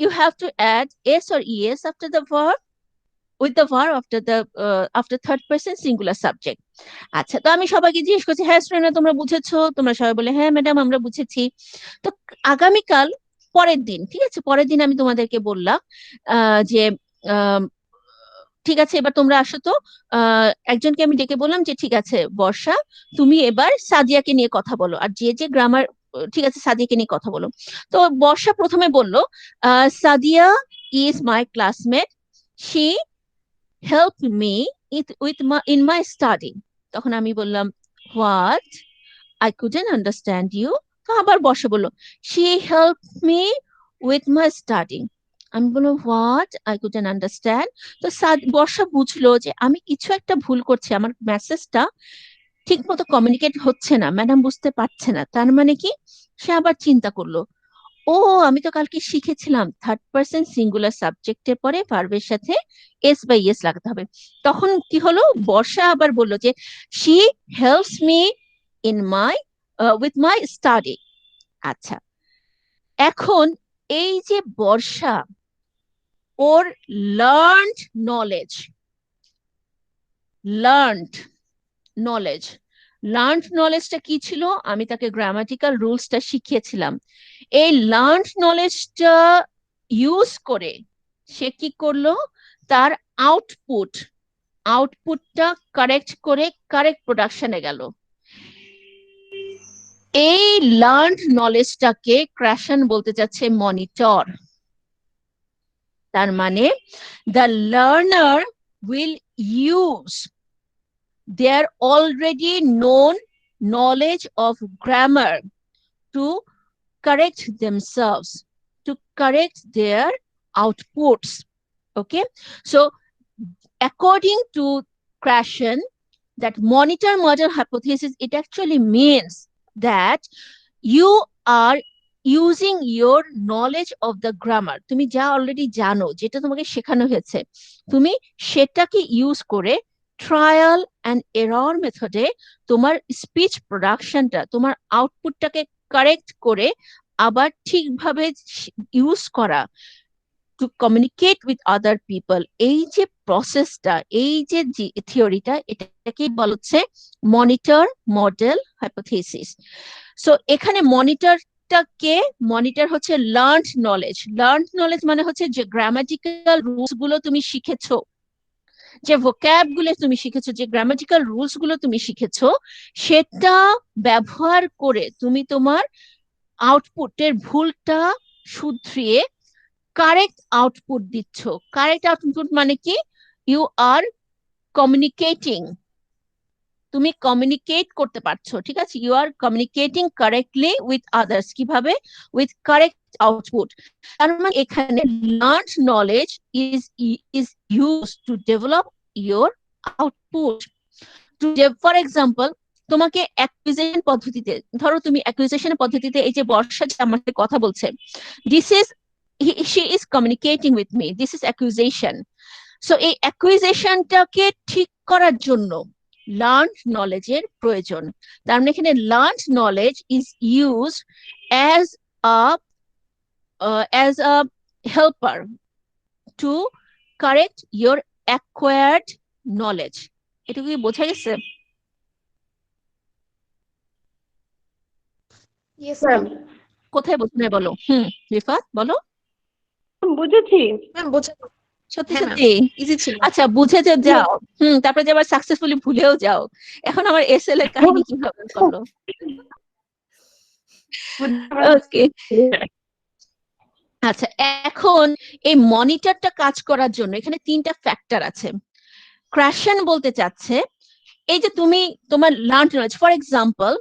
you have to add s or es after the verb, with the verb after third person singular subject. আচ্ছা, তো আমি সবাইকে জিজ্ঞেস করছি, হ্যাঁ স্টুডেন্টরা তোমরা বুঝেছো? তোমরা সবাই বলে হ্যাঁ ম্যাডাম আমরা বুঝেছি। তো আগামীকাল পরের দিন, ঠিক আছে, পরের দিন আমি তোমাদেরকে বললাম যে ঠিক আছে এবার তোমরা আসো তো। একজনকে আমি ডেকে বললাম যে ঠিক আছে বর্ষা, তুমি এবার সাদিয়াকে নিয়ে কথা বলো, আর যে যে গ্রামার, ঠিক আছে সাদিয়াকে নিয়ে কথা বলো। তো বর্ষা প্রথমে বললো, Sadia is my classmate, she help me in my study. তখন আমি বললাম, what? I couldn't understand you. তো আবার বর্ষা বললো, she helped me with my study. আমি বললাম, হোয়াট? I couldn't understand. তো বর্ষা বুঝলো যে আমি কিছু একটা ভুল করছি, আমার মেসেজটা ঠিক মতো কমিউনিকেট হচ্ছে না, ম্যাডাম বুঝতে পারছে না। তার মানে কি? সে আবার চিন্তা করলো, ও আমি তো কালকে শিখেছিলাম থার্ড পারসন সিঙ্গুলার সাবজেক্টের পরে ভার্বের সাথে এস বাই এস লাগাতে হবে। তখন কি হলো, বর্ষা আবার বললো যে she helps me in my with my study. আচ্ছা, এখন এই যে বর্ষা, ওর learned knowledge, learned knowledge learned নলেজটা কি ছিল? আমি তাকে গ্রামাটিক্যাল রুলসটা শিখিয়েছিলাম। এই লার্নড নলেজটা ইউজ করে সে কি করলো, তার আউটপুটটা কারেক্ট করে কারেক্ট প্রোডাকশনে গেল। এই লার্নড নলেজটাকে ক্র্যাশন বলতে চাচ্ছে মনিটর। তার মানে the learner will use their already known knowledge of grammar to to correct themselves, to correct their outputs. Okay, so according to Krashen, that monitor model hypothesis, it actually means that you are using your knowledge of the grammar, তুমি যা already জানো, যেটা তোমাকে শেখানো হয়েছে, তুমি সেটাকে use করে ট্রায়াল অ্যান্ড এরর মেথডে তোমার স্পিচ প্রোডাকশনটা, তোমার আউটপুটটাকে কারেক্ট করে আবার ঠিকভাবে ইউজ করা, to communicate with other people. এই যে প্রসেসটা, এই যে থিওরিটা, এটাকে বলা হচ্ছে মনিটর মডেল হাইপোথিসিস। সো এখানে মনিটরটাকে, মনিটর হচ্ছে লার্নড নলেজ। লার্নড নলেজ মানে হচ্ছে যে গ্রামাটিক্যাল রুলস গুলো তুমি শিখেছো, যে ভোক্যাব গুলো তুমি শিখেছো, যে গ্রামাটিক্যাল রুলস গুলো তুমি শিখেছো, সেটা ব্যবহার করে তুমি তোমার আউটপুটের ভুলটা শুধরিয়ে কারেক্ট আউটপুট দিচ্ছ। কারেক্ট আউটপুট মানে কি? ইউ আর কমিউনিকেটিং, তুমি কমিউনিকেট করতে পারছো, ঠিক আছে? You are communicating correctly with others. কিভাবে? With correct output. তার মানে এখানে learned knowledge is use to develop your output. For example, তোমাকে অ্যাকুইজিশন পদ্ধতিতে, ধরো তুমি অ্যাকুইজিশন পদ্ধতিতে, এই যে বর্ষা যে আমার সাথে কথা বলছে, this is she is communicating with me, this is accusation. So এই অ্যাকুইজিশনটাকে ঠিক করার জন্য লার্নড নলেজের প্রয়োজন। তার মানে এখানে learned knowledge is used as a helper to correct your acquired knowledge. এটা কি বোঝা গেছে? Yes ma'am ma'am. কোথায় বোঝা নাই বলো? রিফাত বলো। বুঝেছি। ম্যাম বোঝা, সত্যি হ্যাঁ ম্যাম, সত্যি? ইজি ছিল। আচ্ছা, বুঝে যে যাও, তারপরে যে আবার সাকসেসফুলি ভুলেও যাও। এখন আমার এসএল এর কাহিনী কিভাবে বলো? ওকে, আচ্ছা, এখন এই মনিটরটা কাজ করার জন্য এখানে 3টা ফ্যাক্টর আছে। ক্রাশন বলতে চাচ্ছে, এই যে তুমি তোমার লার্ন নলেজ, ফর এক্সাম্পল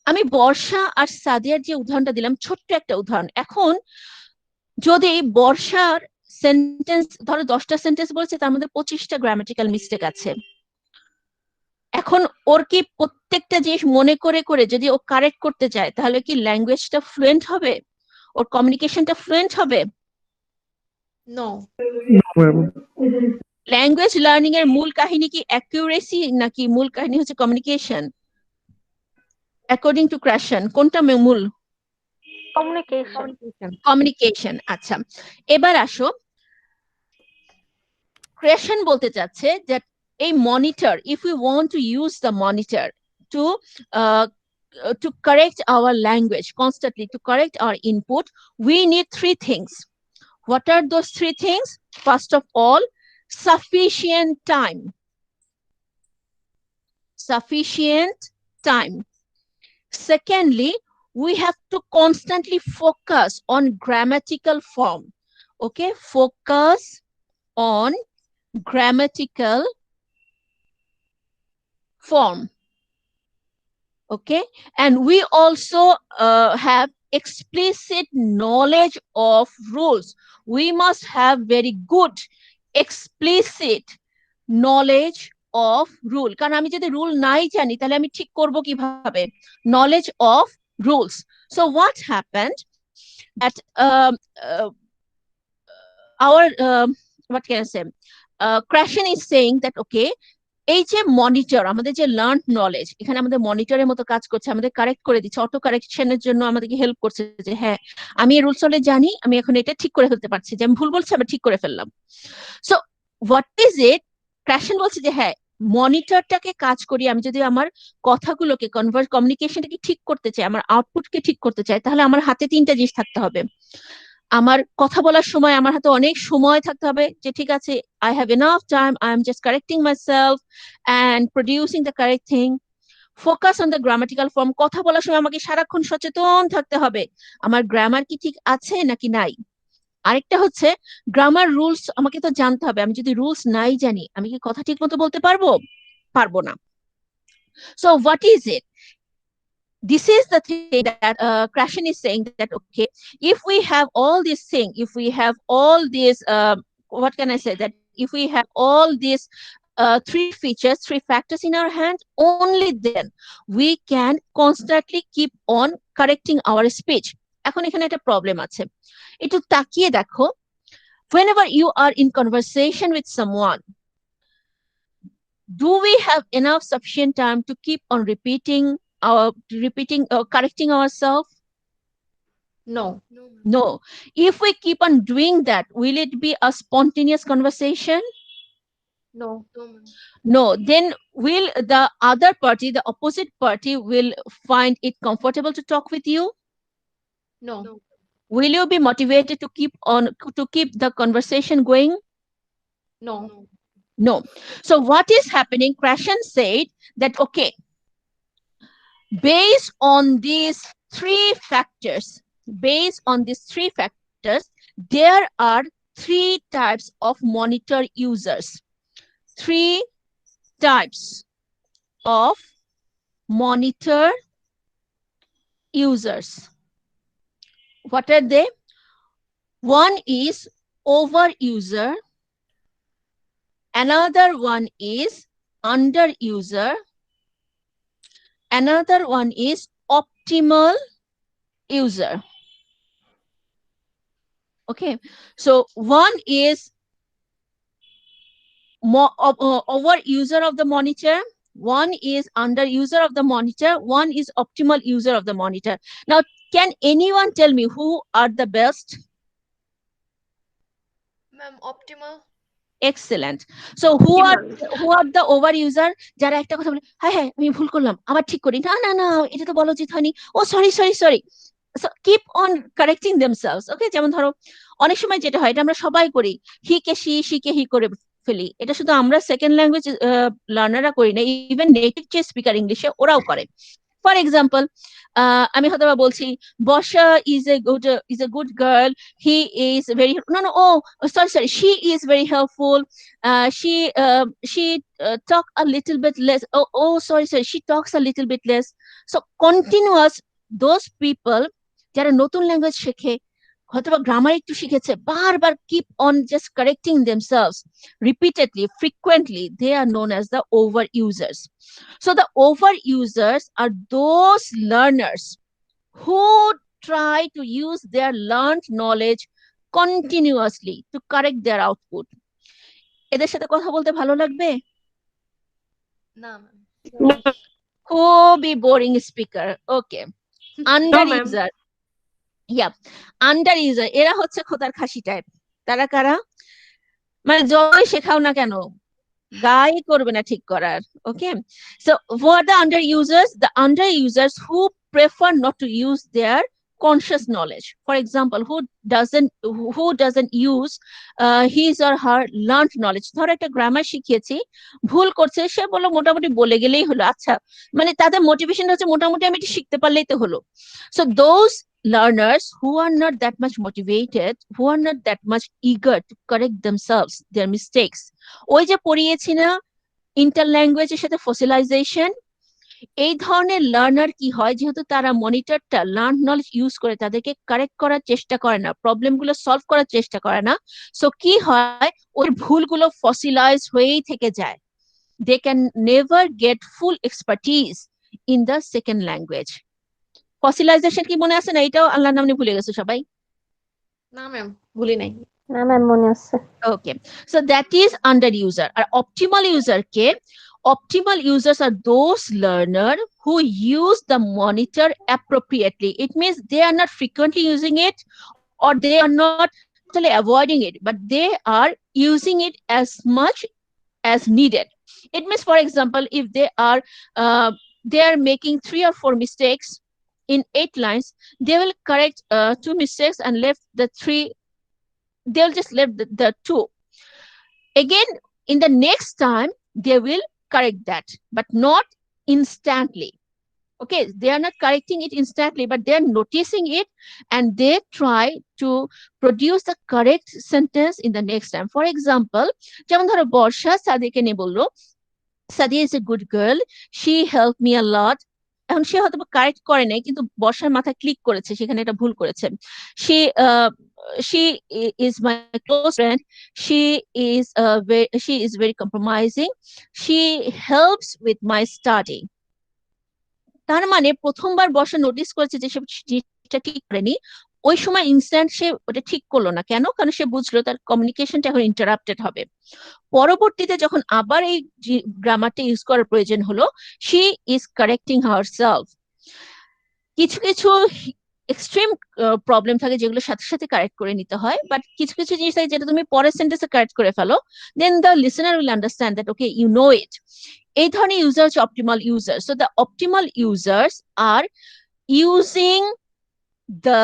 আমি বর্ষা আর সাদিয়ার যে উদাহরণটা দিলাম, ছোট্ট একটা উদাহরণ। এখন যদি বর্ষার সেন্টেন্স, ধরো 10টা সেন্টেন্স বলছে, তার মধ্যে 25টা গ্রামাটিক্যাল মিস্টেক আছে। এখন ওর কি প্রত্যেকটা জিনিস মনে করে করে যদি ও কারেক্ট করতে চায়, তাহলে কি ল্যাঙ্গুয়েজটা ফ্লুয়েন্ট হবে? ওর কমিউনিকেশনটা ফ্লুয়েন্ট হবে? নো। ল্যাঙ্গুয়েজ লার্নিং এর মূল কাহিনী কি অ্যাকিউরেসি, নাকি মূল কাহিনী হচ্ছে কমিউনিকেশন? অ্যাকর্ডিং টু ক্রাশন কোনটা মূল? কমিউনিকেশন। কমিউনিকেশন। আচ্ছা, এবার আসো, ক্রাশন বলতে চাচ্ছে যে এই monitor, if we want to use the monitor to to correct our language constantly, to correct our input, we need 3 things. What are those 3 things? First of all, sufficient time. Sufficient time. Secondly, we have to constantly focus on grammatical form. Okay, focus on grammatical form. Okay, and we also have explicit knowledge of rules. We must have very good explicit knowledge of rule. কারণ আমি যদি rule নাই জানি, তাহলে আমি ঠিক করব কিভাবে? Knowledge of rules. So what happened that our what can I say? Krashen is saying that okay, এই যে মনিটর, আমাদের যে লার্ন নলেজ, এখানে আমাদের মনিটরের মতো কাজ করছে, আমাদের কারেক্ট করে দিচ্ছে, অটো কারেকশনের জন্য আমাদেরকে হেল্প করছে, যে হ্যাঁ আমি এই রুলস অলরেডি জানি, আমি এখন এটা ঠিক করে ফেলতে পারছি, যে আমি ভুল বলছি আবার ঠিক করে ফেললাম। So what is it? Krashen বলছে যে হ্যাঁ, মনিটরটাকে কাজ করি, আমি যদি আমার কথাগুলোকে কমিউনিকেশনটাকে ঠিক করতে চাই, আমার আউটপুটকে ঠিক করতে চাই, তাহলে আমার হাতে 3টা জিনিস থাকতে হবে। আমার কথা বলার সময় আমার হাতে অনেক সময় থাকতে হবে, যে ঠিক আছে, I have enough time, I am just correcting myself and producing the correct thing. Focus on the grammatical form. কথা বলার সময় আমাকে সারাক্ষণ সচেতন থাকতে হবে, আমার গ্রামার কি ঠিক আছে নাকি নাই। আরেকটা হচ্ছে গ্রামার রুলস আমাকে তো জানতে হবে, আমি যদি রুলস নাই জানি, আমি কি কথা ঠিক মতো বলতে পারবো? পারবো না। So what is it? This is the thing that Krashen is saying, that okay, if we have all these things, if we have all these what can I say, that if we have all these three features, three factors in our hand, only then we can constantly keep on correcting our speech. এখন এখানে একটা problem আছে, একটু তাকিয়ে দেখো, whenever you are in conversation with someone, do we have enough sufficient time to keep on correcting ourselves? No. No, ma'am. No. If we keep on doing that, will it be a spontaneous conversation? No. No, ma'am. No. Then will the other party, the opposite party, will find it comfortable to talk with you? No. No. Will you be motivated to keep the conversation going? No. No. No. So what is happening? Krashen said that okay, based on these three factors, there are three types of monitor users. Three types of monitor users. What are they? One is over user, another one is under user, another one is optimal user. Okay, so one is over user of the monitor, one is under user of the monitor, one is optimal user of the monitor. Now, can anyone tell me who are the best? Ma'am, optimal. Excellent. So who are the over user? যারা একটা কথা বলে, হ্যাঁ হ্যাঁ আমি ভুল করলাম, আবার ঠিক করি, না না না এটা তো বলা উচিত হয়নি, ও sorry. So keep on correcting themselves. Okay, যেমন ধরো অনেক সময় যেটা হয়, এটা আমরা সবাই করি, হি কে she কে হি করে ফেলি। এটা শুধু আমরা সেকেন্ড ল্যাঙ্গুয়েজ লার্নাররা করি না, ইভেন নেটিভ যে স্পিকার ইংলিশে ওরাও করে। ফর এক্সাম্পল, আমি হয়তো বা বলছি বর্ষা is a good girl, he is very sorry, she is very helpful, she talk a little bit less, sorry, she talks a little bit less. So continuous, those people যারা নতুন language শেখে, হয়তোবা grammar একটু শিখেছে, বারবার keep on just correcting themselves repeatedly, frequently, they are known as the over users. So the over users are those learners who try to use their learned knowledge continuously to correct their output. এদের সাথে কথা বলতে ভালো লাগবে? না, ma'am. খুবই boring speaker. Okay, under ma'am. User, under user, এরা হচ্ছে খোদার খাসি টাইপ। তারা কারা? মানে যতই শেখাও না কেন, গায়ে করবে না ঠিক করার। ওকে, so what the under users? The under users who prefer not to use their conscious knowledge. For example, who doesn't use his or her learned knowledge. ধর একটা গ্রামার শিখিয়েছি, ভুল করছে, সে বললো মোটামুটি বলে গেলেই হলো, আচ্ছা, মানে তাদের মোটিভেশন হচ্ছে মোটামুটি আমি এটা শিখতে পারলেই তো হলো। So those learners who are not that much motivated, who are not that much eager to correct themselves, their mistakes. ওই যে পড়িয়েছি না ইন্টার ল্যাঙ্গুয়েজের সাথে ফসিলাইজেশন, এই ধরনের লার্নার কি হয়, যেহেতু তারা মনিটরটা লার্ন নলেজ ইউজ করে তাদেরকে কারেক্ট করার চেষ্টা করে না, প্রবলেমগুলো সলভ করার চেষ্টা করে না, সো কি হয়, ওই ভুলগুলো ফসিলাইজ হয়েই থেকে যায়। They can never get full expertise in the second language. Fossilization কি মনে আছে না? এটাও আল্লাহর নামে ভুলে গেছে সবাই? না ম্যাম, ভুলি নাই। না ম্যাম, মনে আছে। Okay, so that is under user. Or optimal user ke, optimal users are those learner who use the monitor appropriately. It means they are not frequently using it, or they are not totally avoiding it, but they are using it as much as needed. It means, for example, if they are making 3 or 4 mistakes in 8 lines, they will correct 2 mistakes and left the 3. They'll just leave the 2. Again, in the next time, they will correct that, but not instantly. Okay, they are not correcting it instantly, but they are noticing it and they try to produce the correct sentence in the next time. For example, যেমন ধরো বর্ষা সাদিকে নিয়ে বললো, Sadi is a good girl, she helped me a lot. এখন সে হয়তো correct করে নাই, কিন্তু বর্ষার মাথায় ক্লিক করেছে, সেখানে এটা ভুল করেছে। সে she is my close friend. She is very compromising. She helps with my study. তার মানে প্রথমবার বর্ষা নোটিস করেছে যে সে জিনিসটা ঠিক করেনি, ওই সময় ইনস্ট্যান্ট সে ওটা ঠিক করলো না। কেন? কারণ সে বুঝলো তার কমিউনিকেশনটা এখন ইন্টারাপ্টেড হবে। পরবর্তীতে যখন আবার এই গ্রামারটা ইউজ করার প্রয়োজন হলো, শি ইজ কারেক্টিং হারসেলফ। কিছু কিছু এক্সট্রিম প্রবলেম থাকে যেগুলো সাথে সাথে কারেক্ট করে নিতে হয়, বাট কিছু কিছু জিনিস থাকে যেটা তুমি পরের সেন্টেন্সে কারেক্ট করে ফেলো, then the listener will understand that okay you know it. এই ধরনের ইউজার হচ্ছে optimal user. So the optimal users are using the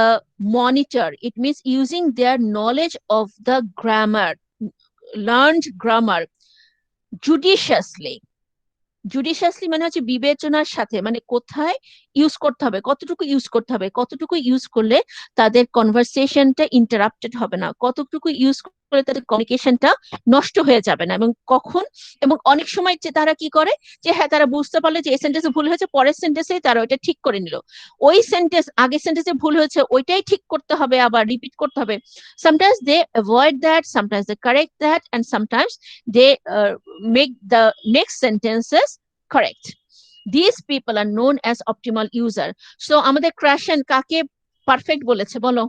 monitor. It means using their knowledge of the grammar, learned grammar, judiciously. জুডিশিয়াসলি মানে হচ্ছে বিবেচনার সাথে, মানে কোথায় use করতে হবে, কতটুকু ইউজ করতে হবে, কতটুকু ইউজ করলে তাদের কনভারসেশনটা ইন্টারাপ্টেড হবে না, কতটুকু ইউজ করলে তাদের কমিউনিকেশনটা নষ্ট হয়ে যাবে না, এবং কখন। এবং অনেক সময় যে তারা কি করে যে হ্যাঁ তারা বুঝতে পারলে যে এই সেন্টেন্সে ভুল হয়েছে, পরের সেন্টেন্সেই তারা ওইটা ঠিক করে নিল। ওই সেন্টেন্স আগের সেন্টেন্সে ভুল হয়েছে ওইটাই ঠিক করতে হবে, আবার রিপিট করতে হবে। Sometimes they avoid that, sometimes they correct that, and sometimes they make the next sentences correct. These people are known as optimal user. So আমাদের ক্রাশন কাকে পারফেক্ট বলেছে বলো?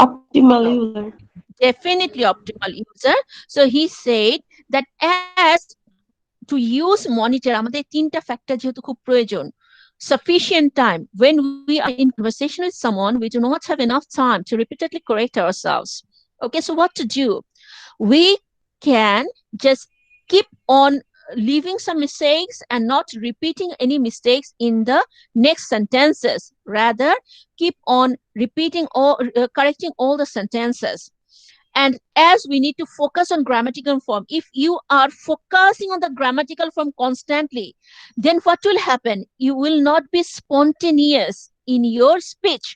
Optimal user. Definitely optimal user. So he said that as to use monitor, আমাদের তিনটা factor যেহেতু খুব প্রয়োজন। Sufficient time. When we are in conversation with someone, we do not have enough time to repeatedly correct ourselves. Okay, so what to do? We can just keep on leaving some mistakes and not repeating any mistakes in the next sentences. Rather, keep on repeating or correcting all the sentences. And as we need to focus on grammatical form, if you are focusing on the grammatical form constantly, then what will happen? You will not be spontaneous in your speech.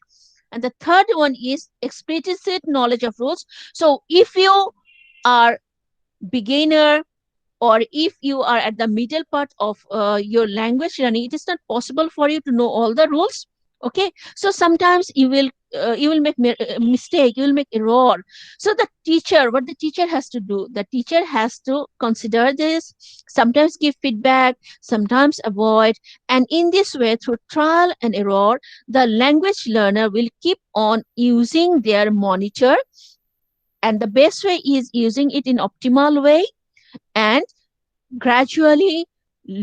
And the third one is explicit knowledge of rules. So if you are beginner, or if you are at the middle part of your language learning, it is not possible for you to know all the rules. Okay, so sometimes you will make mistake, you will make error. So the teacher, what the teacher has to do, the teacher has to consider this, sometimes give feedback, sometimes avoid, and in this way, through trial and error, the language learner will keep on using their monitor, and the best way is using it in optimal way, and gradually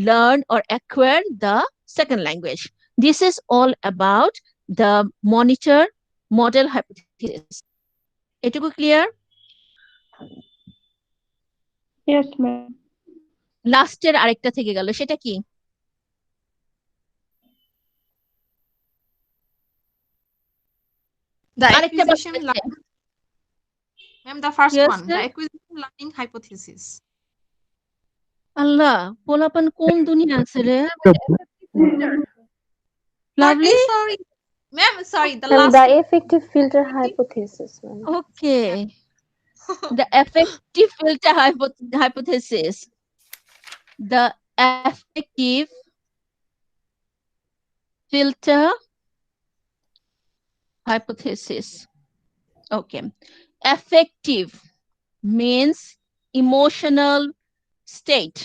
learn or acquire the second language. This is all about the monitor model hypothesis. এটুকু clear? Yes, ma'am. লাস্টের আরেকটা থেকে গেল, সেটা কি? The আরেকটা acquisition বলতে learning. Ma'am, the first Yes, one, sir. the acquisition learning hypothesis. আল্লাহ, পোলাপান কোন দুনিয়া আছে রে? Sorry, Lovely. sorry. Ma'am, sorry, the And last the effective filter hypothesis, ma'am. Okay. The effective filter hypothesis. The effective filter hypothesis. Okay. Affective means emotional state,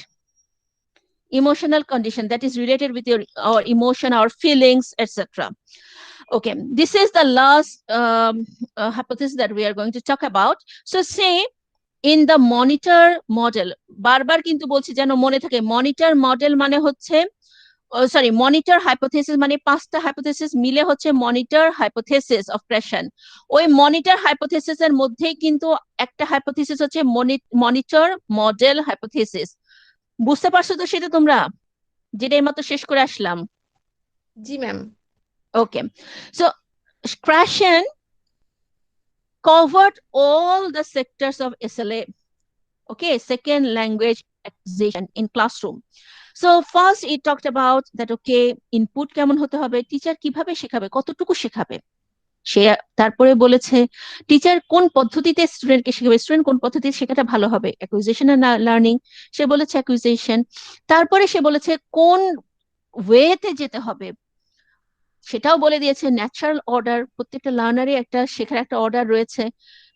emotional condition that is related with our emotion, our feelings, etc. Okay, this is the last hypothesis that we are going to talk about. So say in the monitor model, বারবার কিন্তু বলছি যেন মনে থাকে, monitor model মানে হচ্ছে monitor hypothesis মানে পাঁচটা হাইপোথেসিস মিলে হচ্ছে মনিটর হাইপোথেসিস অফ ক্রেশন। ওই মনিটর হাইপোথেসিস এর মধ্যেই কিন্তু একটা হাইপোথেসিস হচ্ছে মনিটর মডেল হাইপোথেসিস। বুঝতে পারছো তো সেটা তোমরা, যেটা এইমাত্র শেষ করে আসলাম? জি ma'am. Okay, so Krashen covered all the sectors of SLA, okay, second language acquisition in classroom. So first it talked about that, okay, input কেমন হতে হবে, টিচার কিভাবে শেখাবে, কতটুকু শেখাবে, সে তারপরে বলেছে টিচার কোন পদ্ধতিতে স্টুডেন্টকে শেখাবে, স্টুডেন্ট কোন পদ্ধতিতে শেখাটা ভালো হবে, অ্যাকুইজিশন না লার্নিং, সে বলেছে অ্যাকুইজিশন। তারপরে সে বলেছে কোন ওয়েতে যেতে হবে, সেটাও বলে দিয়েছে। ন্যাচারাল অর্ডার, প্রত্যেকটা লার্নারই একটা শেখার একটা অর্ডার রয়েছে।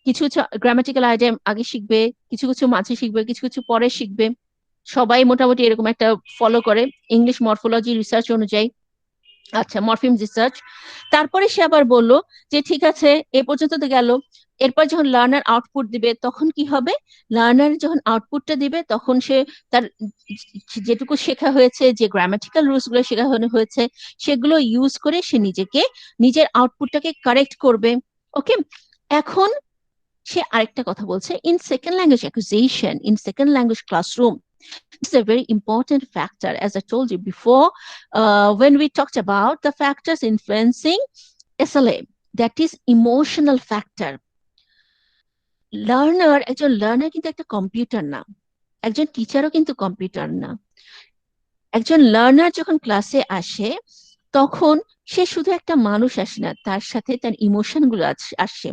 কিছু কিছু গ্রামাটিক্যাল আইডিয়া আগে শিখবে, কিছু কিছু মাঝে শিখবে, কিছু কিছু পরে শিখবে। সবাই মোটামুটি এরকম একটা ফলো করে ইংলিশ মরফোলজি রিসার্চ অনুযায়ী। আচ্ছা, মরফিম রিসার্চ। তারপরে সে আবার বললো যে ঠিক আছে, এ পর্যন্ত তো গেল, এরপর যখন লার্নার আউটপুট দিবে তখন কি হবে? লার্নার যখন আউটপুটটা দিবে তখন সে তার যেটুকু শেখা হয়েছে, যে গ্রামাটিক্যাল রুলস গুলো শেখা হয়েছে, সেগুলো ইউজ করে সে নিজের আউটপুটটাকে কারেক্ট করবে। ওকে, এখন সে আরেকটা কথা বলছে, in second language acquisition, in second language classroom, it's a very important factor, as I told you before, when we talked about the factors influencing SLA, that is emotional factor. একজন learner কিন্তু একটা computer না, একজন টিচারও কিন্তু computer না। একজন learner যখন ক্লাসে আসে তখন সে শুধু একটা মানুষ আসে না, তার সাথে তার ইমোশন গুলো আসে,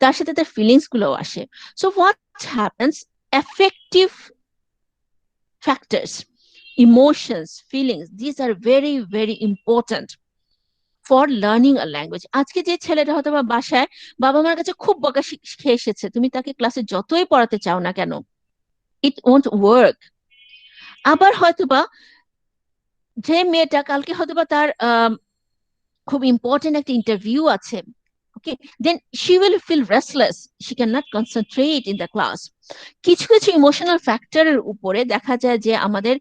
তার সাথে তার ফিলিংস গুলো আসে। So what happens, effective factors, emotions, feelings, these are very, very important for learning a language. আজকে যে ছেলেটা হয়তো বা বাসায় বাবা মার কাছে খুব বকা খেয়ে এসেছে, তুমি তাকে ক্লাসে যতই পড়াতে চাও না কেন, it won't work. আবার হয়তোবা যে মেয়েটা কালকে হয়তোবা তার খুব ইম্পর্টেন্ট একটা ইন্টারভিউ আছে, okay, then she will feel restless, she cannot concentrate in the class. কিছু কিছু ইমোশনাল ফ্যাক্টরের উপরে দেখা যায় যে আমাদের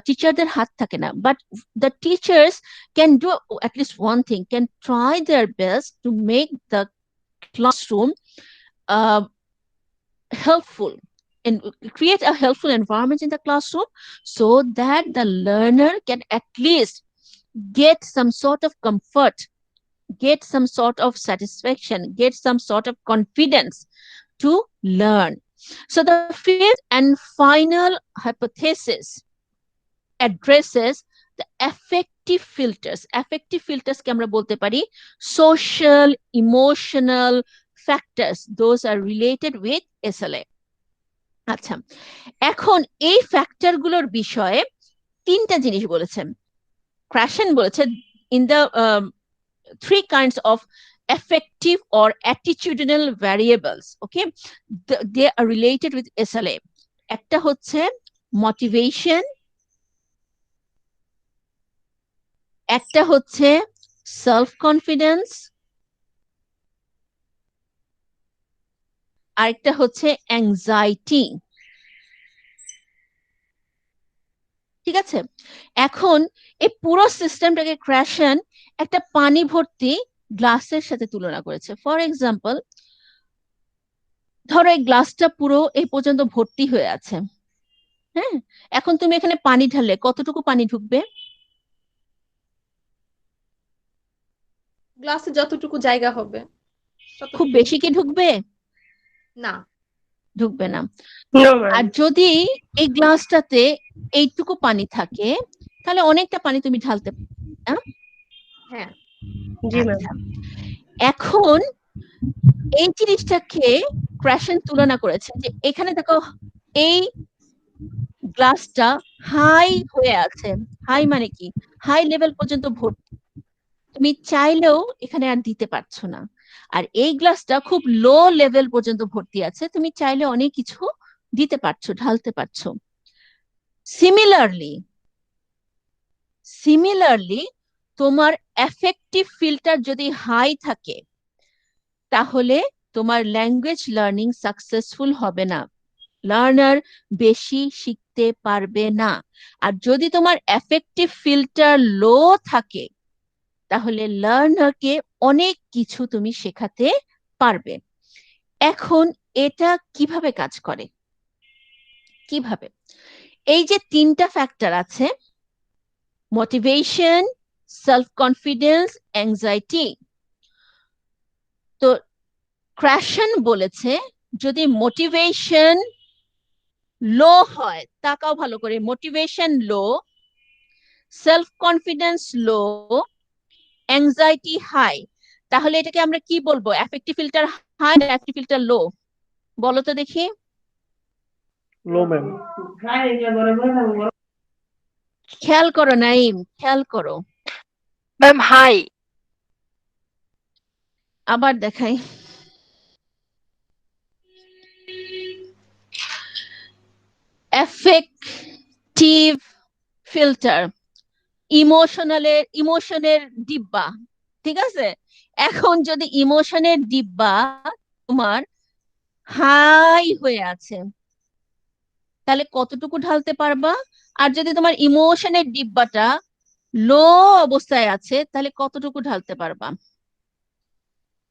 টিচারদের হাত থাকে না, but the teachers can do at least one thing, can try their best to make the classroom helpful and create a helpful environment in the classroom, so that the learner can at least get some sort of comfort, get some sort of satisfaction, get some sort of confidence to learn. So the fifth and final hypothesis addresses the affective filters. Affective filters কে আমরা বলতে পারি social, emotional factors. Those are related with SLA. আচ্ছা, এখন এই factor গুলোর বিষয়ে তিনটা জিনিস বলেছেন। ক্রাশন বলেছে in the three kinds of affective or attitudinal variables, okay, they are related with SLA. একটা হচ্ছে motivation, একটা হচ্ছে self confidence, আরেকটা হচ্ছে anxiety। ঠিক আছে, এখন এই পুরো সিস্টেমটাকে ক্র্যাশন একটা পানি ভর্তি গ্লাসের সাথে তুলনা করেছে। ফর এক্সাম্পল, ধরো এই গ্লাসটা পুরো এই পর্যন্ত ভর্তি হয়ে আছে, হ্যাঁ, এখন তুমি এখানে পানি ঢাললে কতটুকু পানি ঢুকবে? গ্লাসে যতটুকু জায়গা হবে খুব ততটুকু। বেশি কি ঢুকবে? না, ঢুকবে না। No ma'am. আর যদি এই গ্লাসটাতে এইটুকু পানি থাকে তাহলে অনেকটা পানি তুমি ঢালতে পারবে না? হ্যাঁ, জি ম্যাম। আচ্ছা, এখন এই জিনিসটাকে ক্র্যাশন তুলনা করেছে যে এখানে দেখো এই গ্লাসটা হাই হয়ে আছে। হাই মানে কি? হাই লেভেল পর্যন্ত ভর্তি, তুমি চাইলেও এখানে আর দিতে পারছো না। আর এই গ্লাসটা খুব লো লেভেল পর্যন্ত ভর্তি আছে, তুমি চাইলে অনেক কিছু দিতে পারছো, ঢালতে পারছো। সিমিলারলি তোমার এফেক্টিভ ফিল্টার যদি হাই থাকে তাহলে তোমার ল্যাঙ্গুয়েজ লার্নিং সাকসেসফুল হবে না, লার্নার বেশি শিখতে পারবে না। আর যদি তোমার এফেক্টিভ ফিল্টার লো থাকে তাহলে লার্নারকে অনেক কিছু তুমি শেখাতে পারবে। এখন এটা কিভাবে কাজ করে? কিভাবে? এই যে তিনটা ফ্যাক্টর আছে, মোটিভেশন, সেলফ কনফিডেন্স, অ্যাংজাইটি, তো ক্র্যাশন বলেছে যদি মোটিভেশন লো হয়, তাকাও ভালো করে, মোটিভেশন লো, সেলফ কনফিডেন্স লো, অ্যাংজাইটি হাই, তাহলে এটাকে আমরা কি বলবো? অ্যাফেক্টিভ ফিল্টার হাই না অ্যাফেক্টিভ ফিল্টার লো? বলো তো দেখি। লো ম্যাম। খেয়াল করো নাইম, খেয়াল করো। Ma'am hi. আবার দেখাই। এফেক্টিভ ফিল্টার, ইমোশনের ডিব্বা, ঠিক আছে? এখন যদি ইমোশনের ডিব্বা তোমার হাই হয়ে আছে, তাহলে কতটুকু ঢালতে পারবা? আর যদি তোমার ইমোশনের ডিব্বাটা লো অবস্থায় আছে, তাহলে কতটুকু ঢালতে পারবা?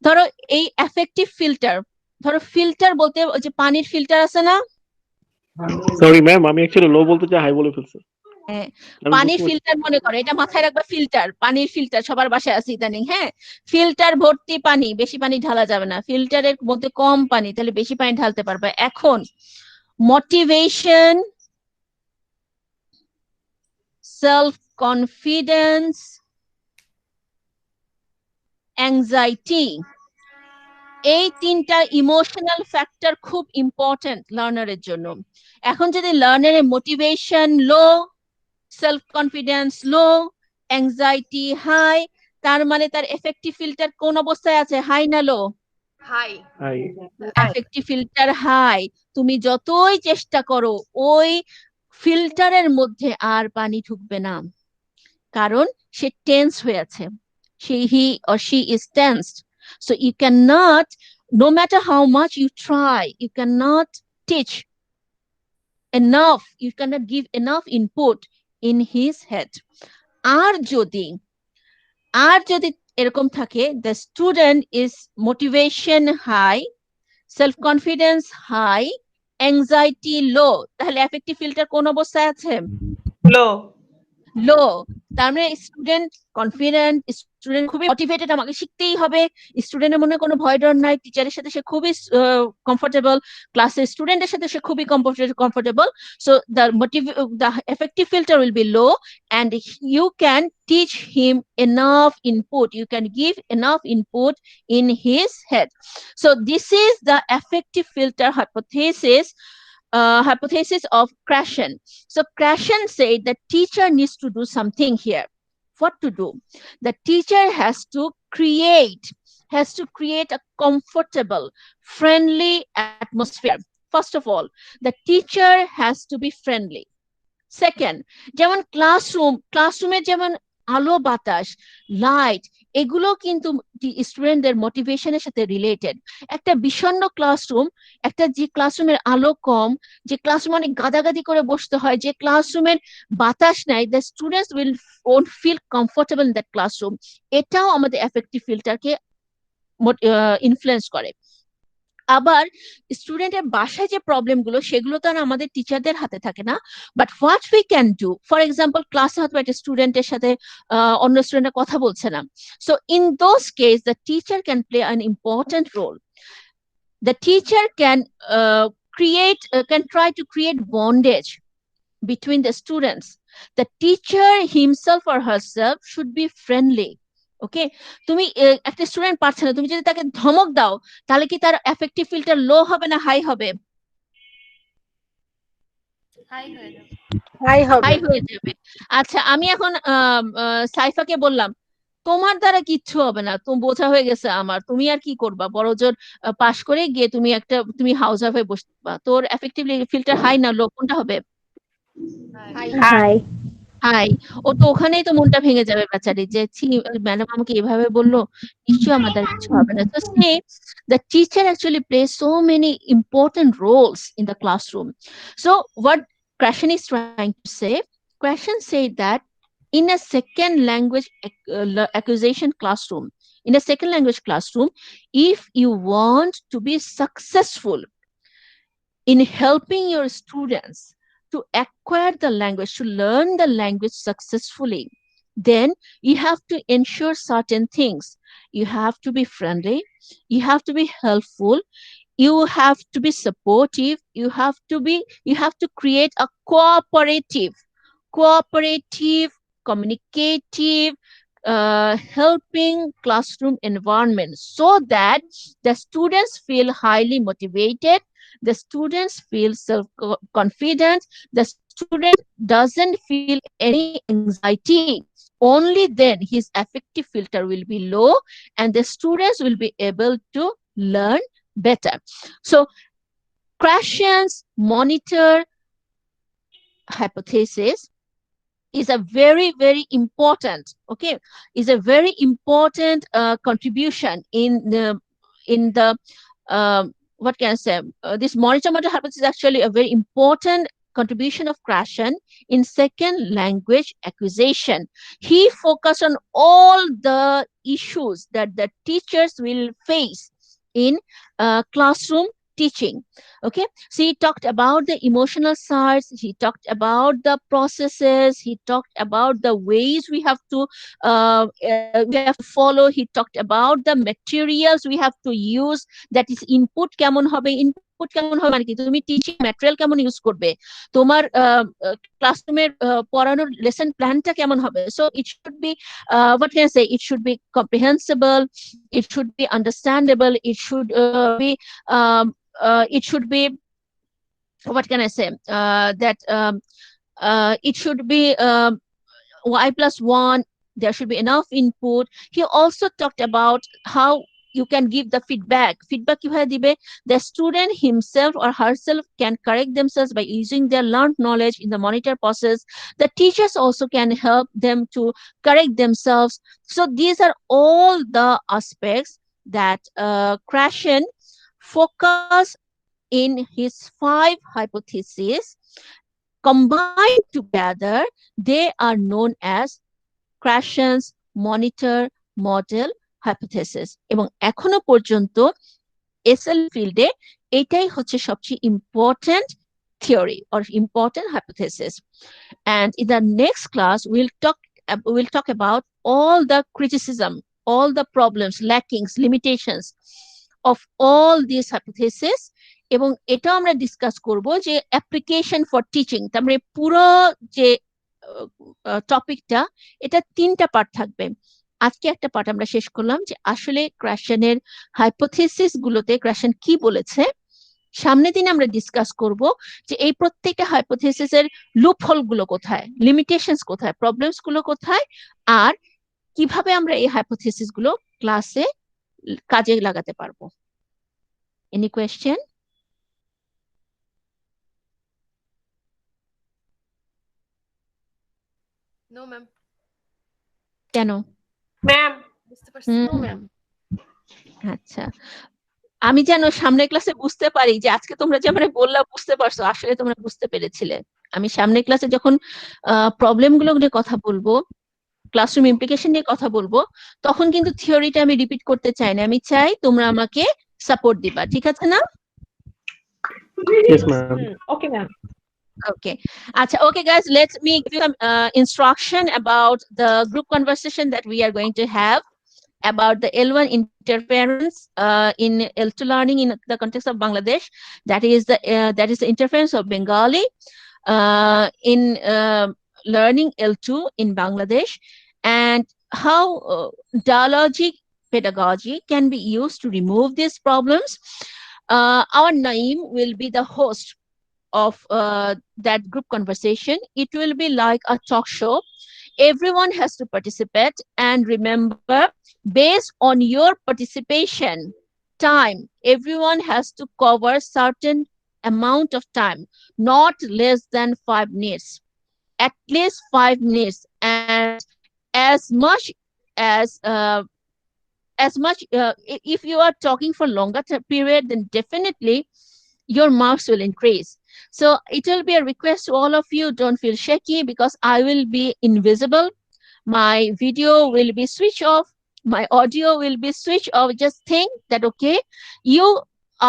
ধরো এই এফেক্টিভ ফিল্টার, ধরো ফিল্টার বলতে ওই যে পানির ফিল্টার আছে না, সরি ম্যাম, আমি অ্যাকচুয়ালি লো বলতে চাই, হাই বলে ফেলছি। হ্যাঁ, আমি বুঝতে পানির পারছি। ফিল্টার মনে করো, এটা মাথায় রাখবা, ফিল্টার, পানির ফিল্টার সবার বাসায় আছে ইদানিং। হ্যাঁ, ফিল্টার ভর্তি পানি, বেশি পানি ঢালা যাবে না, ফিল্টারের মধ্যে কম পানি, তাহলে বেশি পানি ঢালতে পারবে। এখন মোটিভেশন, সেলফ কনফিডেন্স, অ্যাংজাইটি, এই তিনটা ইমোশনাল ফ্যাক্টর খুব ইম্পর্টেন্ট লার্নারের জন্য। এখন যদি লার্নারের মোটিভেশন লো, সেলফ কনফিডেন্স লো, অ্যাংজাইটি হাই, তার মানে তার এফেক্টিভ ফিল্টার কোন অবস্থায় আছে, হাই না low? High. High. Effective filter high. তুমি যতই চেষ্টা করো ওই ফিল্টারের মধ্যে আর পানি ঢুকবে না, কারণ সে টেন্স হয়ে আছে, he or she is tensed. So you cannot, no matter how much you try, you cannot teach enough, you cannot give enough input in his head. আর যদি এরকম থাকে, the student is motivation high, self confidence high, anxiety low, তাহলে affective filter কোন অবস্থায় আছে? লো। লো। তার মানে student confident, student খুবই মোটিভেটেড, আমাকে শিখতেই হবে, স্টুডেন্টের মনে কোনো ভয় ডর নাই, টিচারের সাথে সে খুবই কমফোর্টেবল, ক্লাসের স্টুডেন্টের সাথে সে খুবই comfortable. So the effective filter will be low, and you can teach him enough input, you can give enough input in his head. So this is the effective filter hypothesis of Krashen. So Krashen said the teacher needs to do something here. What to do? The teacher has to create a comfortable, friendly atmosphere. First of all, the teacher has to be friendly. Second, যেমন ক্লাসরুমে যেমন আলো বাতাস light, এগুলো কিন্তু স্টুডেন্টদের মোটিভেশনের সাথে related. একটা বিষণ্ণ ক্লাসরুম, একটা যে ক্লাসরুমের আলো কম, যে ক্লাসরুমে অনেক গাদাগাদি করে বসতে হয়, যে ক্লাসরুমের বাতাস নাই, the students won't feel comfortable in that classroom, এটাও আমাদের এফেক্টিভ ফিল্টারকে ইনফ্লুয়েন্স করে। আবার স্টুডেন্টের বাসায় যে প্রবলেম গুলো, সেগুলো তো আর আমাদের টিচারদের হাতে থাকে না, but what we can do, for example ক্লাসে হয়তো একটা স্টুডেন্টের সাথে অন্য স্টুডেন্টের কথা বলছে না, so in those case the teacher can play an important role. The teacher can try to create bondage between the students. The teacher himself or herself should be friendly. ওকে, তুমি একটা স্টুডেন্ট পারছে না, তুমি যদি তাকে ধমক দাও, তাহলে কি তার এফেক্টিভ ফিল্টার লো হবে না হাই হবে? হাই হয়ে যাবে। হাই হবে। হাই হয়ে যাবে। আচ্ছা, আমি এখন সাইফাকে বললাম তোমার দ্বারা কিচ্ছু হবে না, তুমি বোঝা হয়ে গেছে আমার, তুমি আর কি করবা, বড় জোর পাশ করে গিয়ে তুমি হাউস হয়ে বসবা, তোর এফেক্টিভ ফিল্টার হাই না লো, কোনটা হবে? হাই। হাই। হাই। ও তো ওখানেই তো মনটা ভেঙে যাবে বেচারি, যে ম্যাডাম আমাকে এভাবে বললো, নিশ্চয়ই আমার দ্বারা কিছু হবে না। তো সে the teacher actually plays so many important roles in the classroom. So what Krashen is trying to say, Krashen said that in a second language acquisition classroom, if you want to be successful in helping your students to acquire the language, to learn the language successfully, then you have to ensure certain things. You have to be friendly, you have to be helpful, you have to be supportive, you have to create a cooperative, communicative, helping classroom environment, so that the students feel highly motivated, the students feel self-confident, the student doesn't feel any anxiety, only then his affective filter will be low and the students will be able to learn better. So Krashen's monitor hypothesis is a very, very important, okay, is a very important contribution in the what can I say? This monitor model hypothesis is actually a very important contribution of Krashen in second language acquisition. He focused on all the issues that the teachers will face in classroom teaching. Okay, so he talked about the emotional sides, he talked about the processes, he talked about the ways we have to follow, he talked about the materials we have to use, that is input কেমন হবে, input কেমন হবে মানে কি তুমি teaching material কেমন use করবে, তোমার ক্লাসরুমের পড়ানোর লেসন প্ল্যানটা কেমন হবে. So it should be what can I say, it should be comprehensible, it should be understandable, it should be it should be what can I say, that it should be y+1, there should be enough input. He also talked about how you can give the feedback কিভাবে দিবে, the student himself or herself can correct themselves by using their learned knowledge in the monitor process. The teachers also can help them to correct themselves. So these are all the aspects that Krashen focus in his 5 hypotheses. Combined together, they are known as Krashen's monitor model hypothesis. এবং এখনো পর্যন্ত SL ফিল্ডে এটাই হচ্ছে সবচেয়ে important theory or important hypothesis. And in the next class, we'll talk about all the criticism, all the problems, lackings, limitations of all these hypotheses. এবং এটাও আমরা ডিসকাস করব যে অ্যাপ্লিকেশন ফর টিচিং, তার মানে পুরো যে টপিকটা এটা 3টা পার্ট থাকবে। আজকে একটা পার্ট আমরা শেষ করলাম যে আসলে ক্রাশেনের হাইপোথিসিস গুলোতে ক্রাশেন কি বলেছে। সামনের দিনে আমরা ডিসকাস করব যে এই প্রত্যেকটা হাইপোথিসিসের লুপহোল গুলো কোথায়, লিমিটেশনস কোথায়, প্রবলেমস গুলো কোথায়, আর কিভাবে আমরা এই হাইপোথিসিস গুলো ক্লাসে কাজে লাগাতে পারবো। Any question? No ma'am. কেন ম্যাম? বুঝতে পারছি। No ma'am. আচ্ছা, আমি যেন সামনের ক্লাসে বুঝতে পারি যে আজকে তোমরা যে মানে বললা বুঝতে পারছো, আসলে তোমরা বুঝতে পেরেছিলে। আমি সামনের ক্লাসে যখন প্রবলেম গুলো নিয়ে কথা বলবো, ক্লাসরুম ইমপ্লিকেশন নিয়ে কথা বলবো, তখন কিন্তু থিওরিটা আমি রিপিট করতে চাই না, আমি চাই তোমরা আমাকে সাপোর্ট দিবা, ঠিক আছে না? Yes, ma'am. Okay ma'am. Okay. Okay, guys, let me give you some instruction about the group conversation that we are going to have about the L1 interference in L2 learning in the context of Bangladesh. That is the interference of Bengali in learning L2 in Bangladesh, and how dialogic pedagogy can be used to remove these problems. Our Naeem will be the host of that group conversation. It will be like a talk show. Everyone has to participate, and remember, based on your participation time, everyone has to cover certain amount of time, not less than 5 minutes, at least 5 minutes, and as much if you are talking for longer period, then definitely your marks will increase. So it will be a request to all of you, don't feel shaky because I will be invisible. My video will be switched off. My audio will be switched off. Just think that, okay, you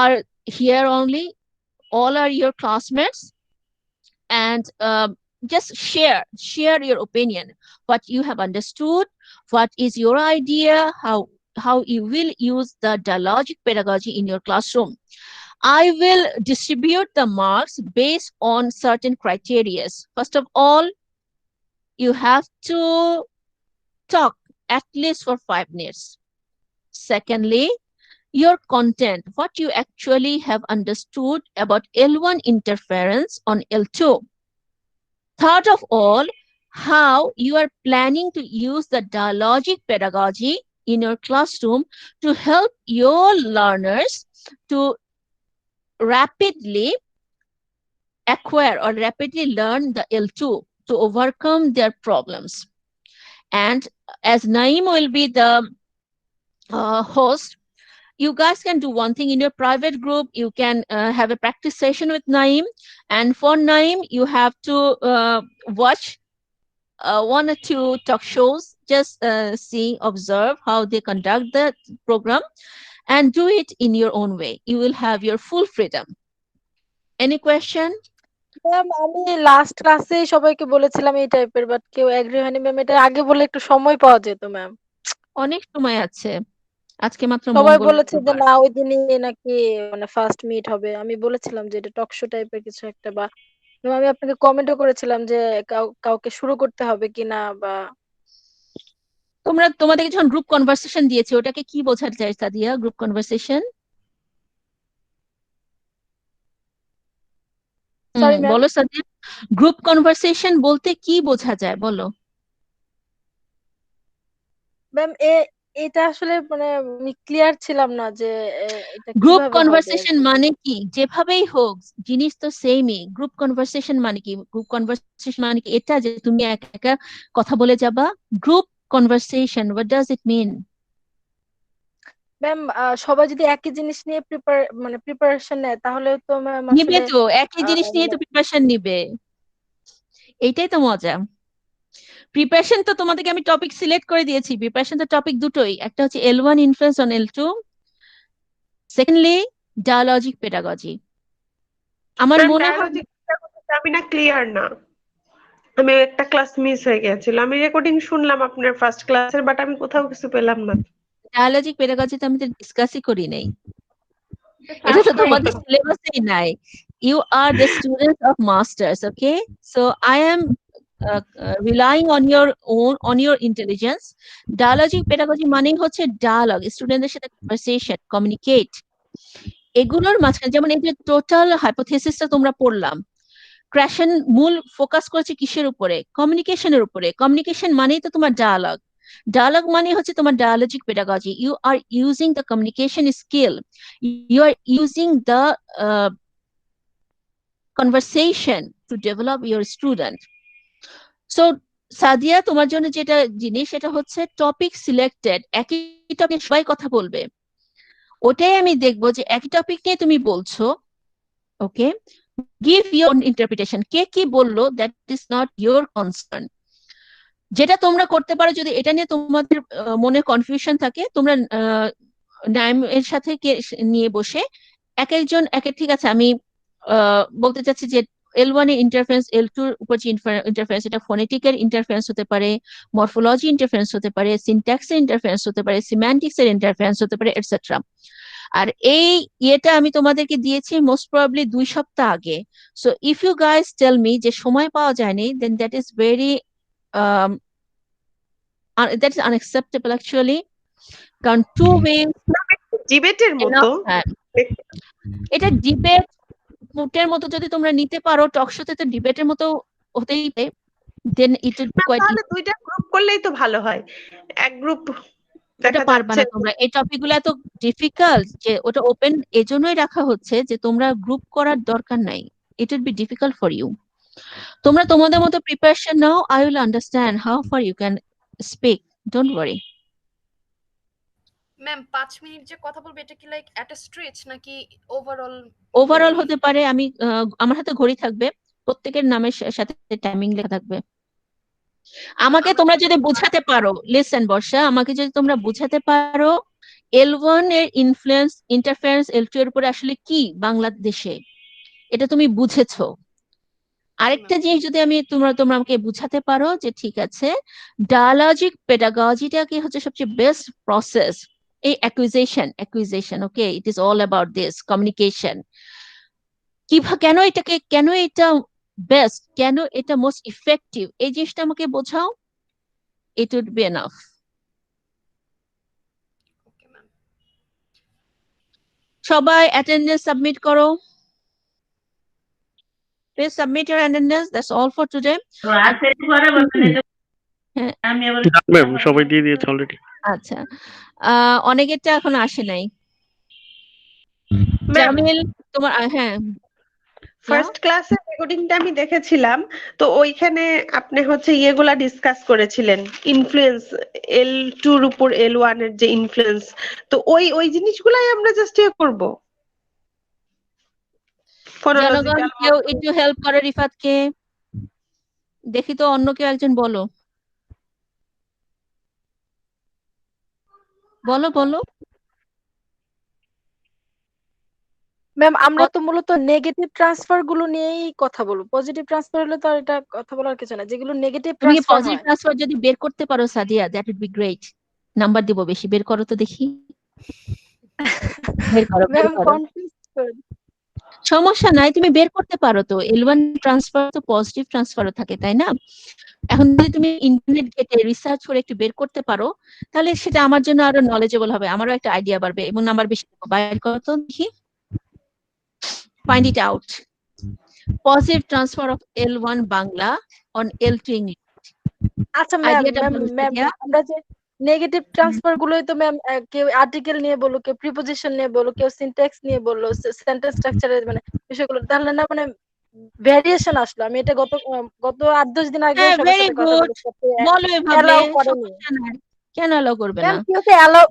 are here only. All are your classmates. And just share your opinion, what you have understood, what is your idea, how you will use the dialogic pedagogy in your classroom. I will distribute the marks based on certain criteria. First of all, you have to talk at least for 5 minutes. Secondly, your content, what you actually have understood about L1 interference on L2. Third of all, how you are planning to use the dialogic pedagogy in your classroom to help your learners to rapidly acquire or rapidly learn the L2 to overcome their problems. And as Naeem will be the host, you guys can do one thing in your private group. You can have a practice session with Naeem, and for Naeem, you have to watch one or two talk shows, just see, observe how they conduct the program, and do it in your own way. You will have your full freedom. Any question? Ma'am আমি last ক্লাসে সবাইকে বলেছিলাম এই টাইপের, but কেউ agri হয়নি ma'am. এটা আগে বলে একটু সময় পাওয়া যেত ম্যাম। অনেক সময় আছে, আজকে মাত্র সবাই মঙ্গল বলেছে যে বুধবার। না ওই দিনই নাকি মানে ফার্স্ট মিট হবে। আমি বলেছিলাম যে এটা টক শো টাইপের কিছু একটা, বা আমি আপনাকে কমেন্টও করেছিলাম যে কাউকে শুরু করতে হবে কিনা, বা তোমাদেরকে যখন গ্রুপ কনভারসেশন দিয়েছে, ওটাকে কি বোঝাতে চাই Sadia? Group conversation sorry ma'am. বলো সাদিয়া, গ্রুপ কনভারসেশন বলতে কি বোঝা যায় বলো? ম্যাম এটা আসলে মানে আমি ক্লিয়ার ছিলাম না যে এটা গ্রুপ কিভাবে হবে আর কনভারসেশন কি। মানে কি? যেভাবেই হোক, জিনিস তো সেমই। গ্রুপ কনভারসেশন মানে কি? গ্রুপ কনভারসেশন মানে কি এটা যে তুমি একা একা কথা বলে যাবা? Group conversation, what does it mean? Ma'am সবাই যদি একই জিনিস নিয়ে প্রিপারেশন নেয় তাহলে তো ম্যাম নিবে আসলে তো, একই জিনিস নিয়ে তো মানে প্রিপারেশন নিবে, এইটাই তো মজা। প্রিপারেশন তো তোমাদেরকে আমি টপিক সিলেক্ট করে দিয়েছি। প্রিপারেশন তো টপিক দুটোই, একটা হচ্ছে L1 influence on L2, secondly dialogic pedagogy. আমার ম্যাম মনে হয় ডায়ালজিক আমি না ক্লিয়ার না, আমি একটা ক্লাস মিস হয়ে গেছিল। আমি রেকর্ডিং শুনলাম আপনার ফার্স্ট ক্লাসের, বাট আমি কোথাও কিছু পেলাম না। ডায়ালজিক পেডাগজিতে আমি তো ডিসকাসই করি নাই, এটা তো তোমাদের সিলেবাসেই নাই। You are the students of masters, okay? So I am relying on your intelligence. Dialogic pedagogy মানেই হচ্ছে ডায়ালগ, স্টুডেন্টদের সাথে কনভারসেশন, কমিউনিকেট, এগুলোর মাঝখানে। যেমন এই যে টোটাল হাইপোথেসিসটা তোমরা পড়লাম, ক্র্যাশন মূল ফোকাস করেছে কিসের উপরে? কমিউনিকেশনের উপরে। কমিউনিকেশন মানেই তো তোমার ডায়ালগ। ডায়ালগ মানে হচ্ছে তোমার dialogic pedagogy. You are using the communication skill, you are using the conversation to develop your student. So Sadia, তোমার জন্য যেটা জিনিস, সেটা হচ্ছে টপিক সিলেক্টেড। একই টপিক সবাই কথা বলবে, ওটাই আমি দেখবো যে একই টপিক নিয়ে তুমি বলছো, ওকে? Give your interpretation. কে কি বললো that is not your concern. যেটা তোমরা করতে পারো, যদি এটা নিয়ে তোমাদের মনে কনফিউশন থাকে, তোমরা নাইম এর সাথে নিয়ে বসে এক একজন ঠিক আছে, আমি বলতে চাচ্ছি যে L1 এর ইন্টারফারেন্স, L2 এর উপর যে ইন্টারফারেন্স, এটা ফোনেটিকের ইন্টারফারেন্স হতে পারে, মরফোলজি ইন্টারফারেন্স হতে পারে, সিনট্যাক্সের ইন্টারফারেন্স হতে পারে, সিম্যান্টিক্স এর ইন্টারফারেন্স হতে পারে, এটসেট্রা। আর এই ইয়েটা আমি তোমাদেরকে দিয়েছি মোস্ট প্রবাবলি 2 সপ্তাহ আগে। So if you guys tell me যে সময় পাওয়া যায়নি, then that is very that is unacceptable actually. কারণ 2 weeks ডিবেটের মতো enough time. এটা ডিবেট মুটের মতো যদি তোমরা নিতে পারো, টক শোতে তো ডিবেটের মতো হতেই পারে, দেন ইট উইল বি কোয়াইট তাহলে দুইটা গ্রুপ করলেই তো ভালো হয়। এক গ্রুপ ওটা দেখা পারবা যাচ্ছে না তোমরা। এই টপিক গুলো এত ডিফিকাল্ট যে ওটা ওপেন এজন্যই রাখা হচ্ছে যে তোমরা গ্রুপ করার দরকার নাই। It will be difficult for you. তোমরা তোমাদের মতো প্রিপারেশন নাও, I will understand how far you can speak, don't worry. Ma'am 5 minute যে কথা বলবে এটা কি লাইক এট আ স্ট্রেচ নাকি ওভারঅল? ওভারঅল হতে পারে। আমি আমার হাতে ঘড়ি থাকবে, প্রত্যেকের নামের সাথে টাইমিং লেখা থাকবে। আমাকে তোমরা যদি বুঝাতে পারো, লিসেন বর্ষা, আমাকে যদি তোমরা বুঝাতে পারো L1 এর ইন্টারফারেন্স L2 এর উপরে আসলে কি বাংলাদেশে, এটা তুমি বুঝেছো। আরেকটা জিনিস যদি তোমরা আমাকে বুঝাতে পারো যে ঠিক আছে, ডায়ালজিক পেডাগজিটা কি হচ্ছে সবচেয়ে বেস্ট প্রসেস, এই acquisition, okay? It is all about this communication. কেন এটা বেস্ট, কেন এটা মোস্ট ইফেক্টিভ, এই জিনিসটা আমাকে বোঝাও, it would be enough. Okay ma'am. সবাই অ্যাটেন্ডেন্স সাবমিট করো। Please submit your attendance. That's all for today. হ্যাঁ, ম্যাম সবাই দিয়ে দিয়েছে অলরেডি। আচ্ছা, অনেকেরটা এখন আসে নাই। ম্যাম জামিল, তোমার হ্যাঁ, ফার্স্ট ক্লাসের রেকর্ডিংটা আমি দেখেছিলাম, তো ওইখানে আপনি হচ্ছে ইয়েগুলা ডিসকাস করেছিলেন, ইনফ্লুয়েন্স L2 উপর L1 এর যে ইনফ্লুয়েন্স, তো ওই জিনিসগুলাই আমরা জাস্ট ইয়ে করব জনগণ ফোনোলজিক্যাল। কেউ একটু হেল্প করে রিফাতকে, দেখি তো অন্য কেউ একজন বলো, বলো বলো। ম্যাম আমরা তো মূলত নেগেটিভ ট্রান্সফার গুলো নিয়েই কথা বলবো, পজিটিভ ট্রান্সফার হলে তো আর এটা কথা বলার কিছু না, যেগুলো নেগেটিভ তুমি ট্রান্সফার পজিটিভ হয়। ট্রান্সফার যদি বের করতে পারো Sadia, that would be great. Number দিব বেশি, বের করো তো দেখি, বের করো বের ম্যাম করো। কনফিউজ করে সমস্যা নাই, তুমি বের করতে পারো তো। L1 ট্রান্সফার তো পজিটিভ ট্রান্সফারও থাকে, তাই না? এখন যদি তুমি ইন্টারনেট ঘেটে রিসার্চ করে একটু বের করতে পারো, তাহলে সেটা আমার জন্য আরো নলেজেবল হবে, আমারও একটা আইডিয়া বাড়বে এবং নাম্বার বেশি দেবো। বাইর করো তো দেখি, find it out. Positive transfer of L1 Bangla on L2 English. আচ্ছা ম্যাম, আইডিয়াটা ম্যাম বলো ম্যাম সাদিয়া। আমরা যে নেগেটিভ ট্রান্সফার গুলোই তো ম্যাম, কেউ আর্টিকেল নিয়ে বললো, কেউ প্রিপোজিশন নিয়ে বললো, কেউ সিনট্যাক্স নিয়ে বললো, সেন্টেন্স স্ট্রাকচারের মানে বিষয়গুলো, তাহলে না মানে ভ্যারিয়েশন আসলো। আমি এটা গত 8-10 দিন আগেও হ্যাঁ, সবার ভেরি সাথে কথা গুড, বলেছি, বলো এভাবে, অ্যালাউ করেনি। সমস্যা নাই, কেন অ্যালাউ করবে ম্যাম না? কি ওকে অ্যালাউ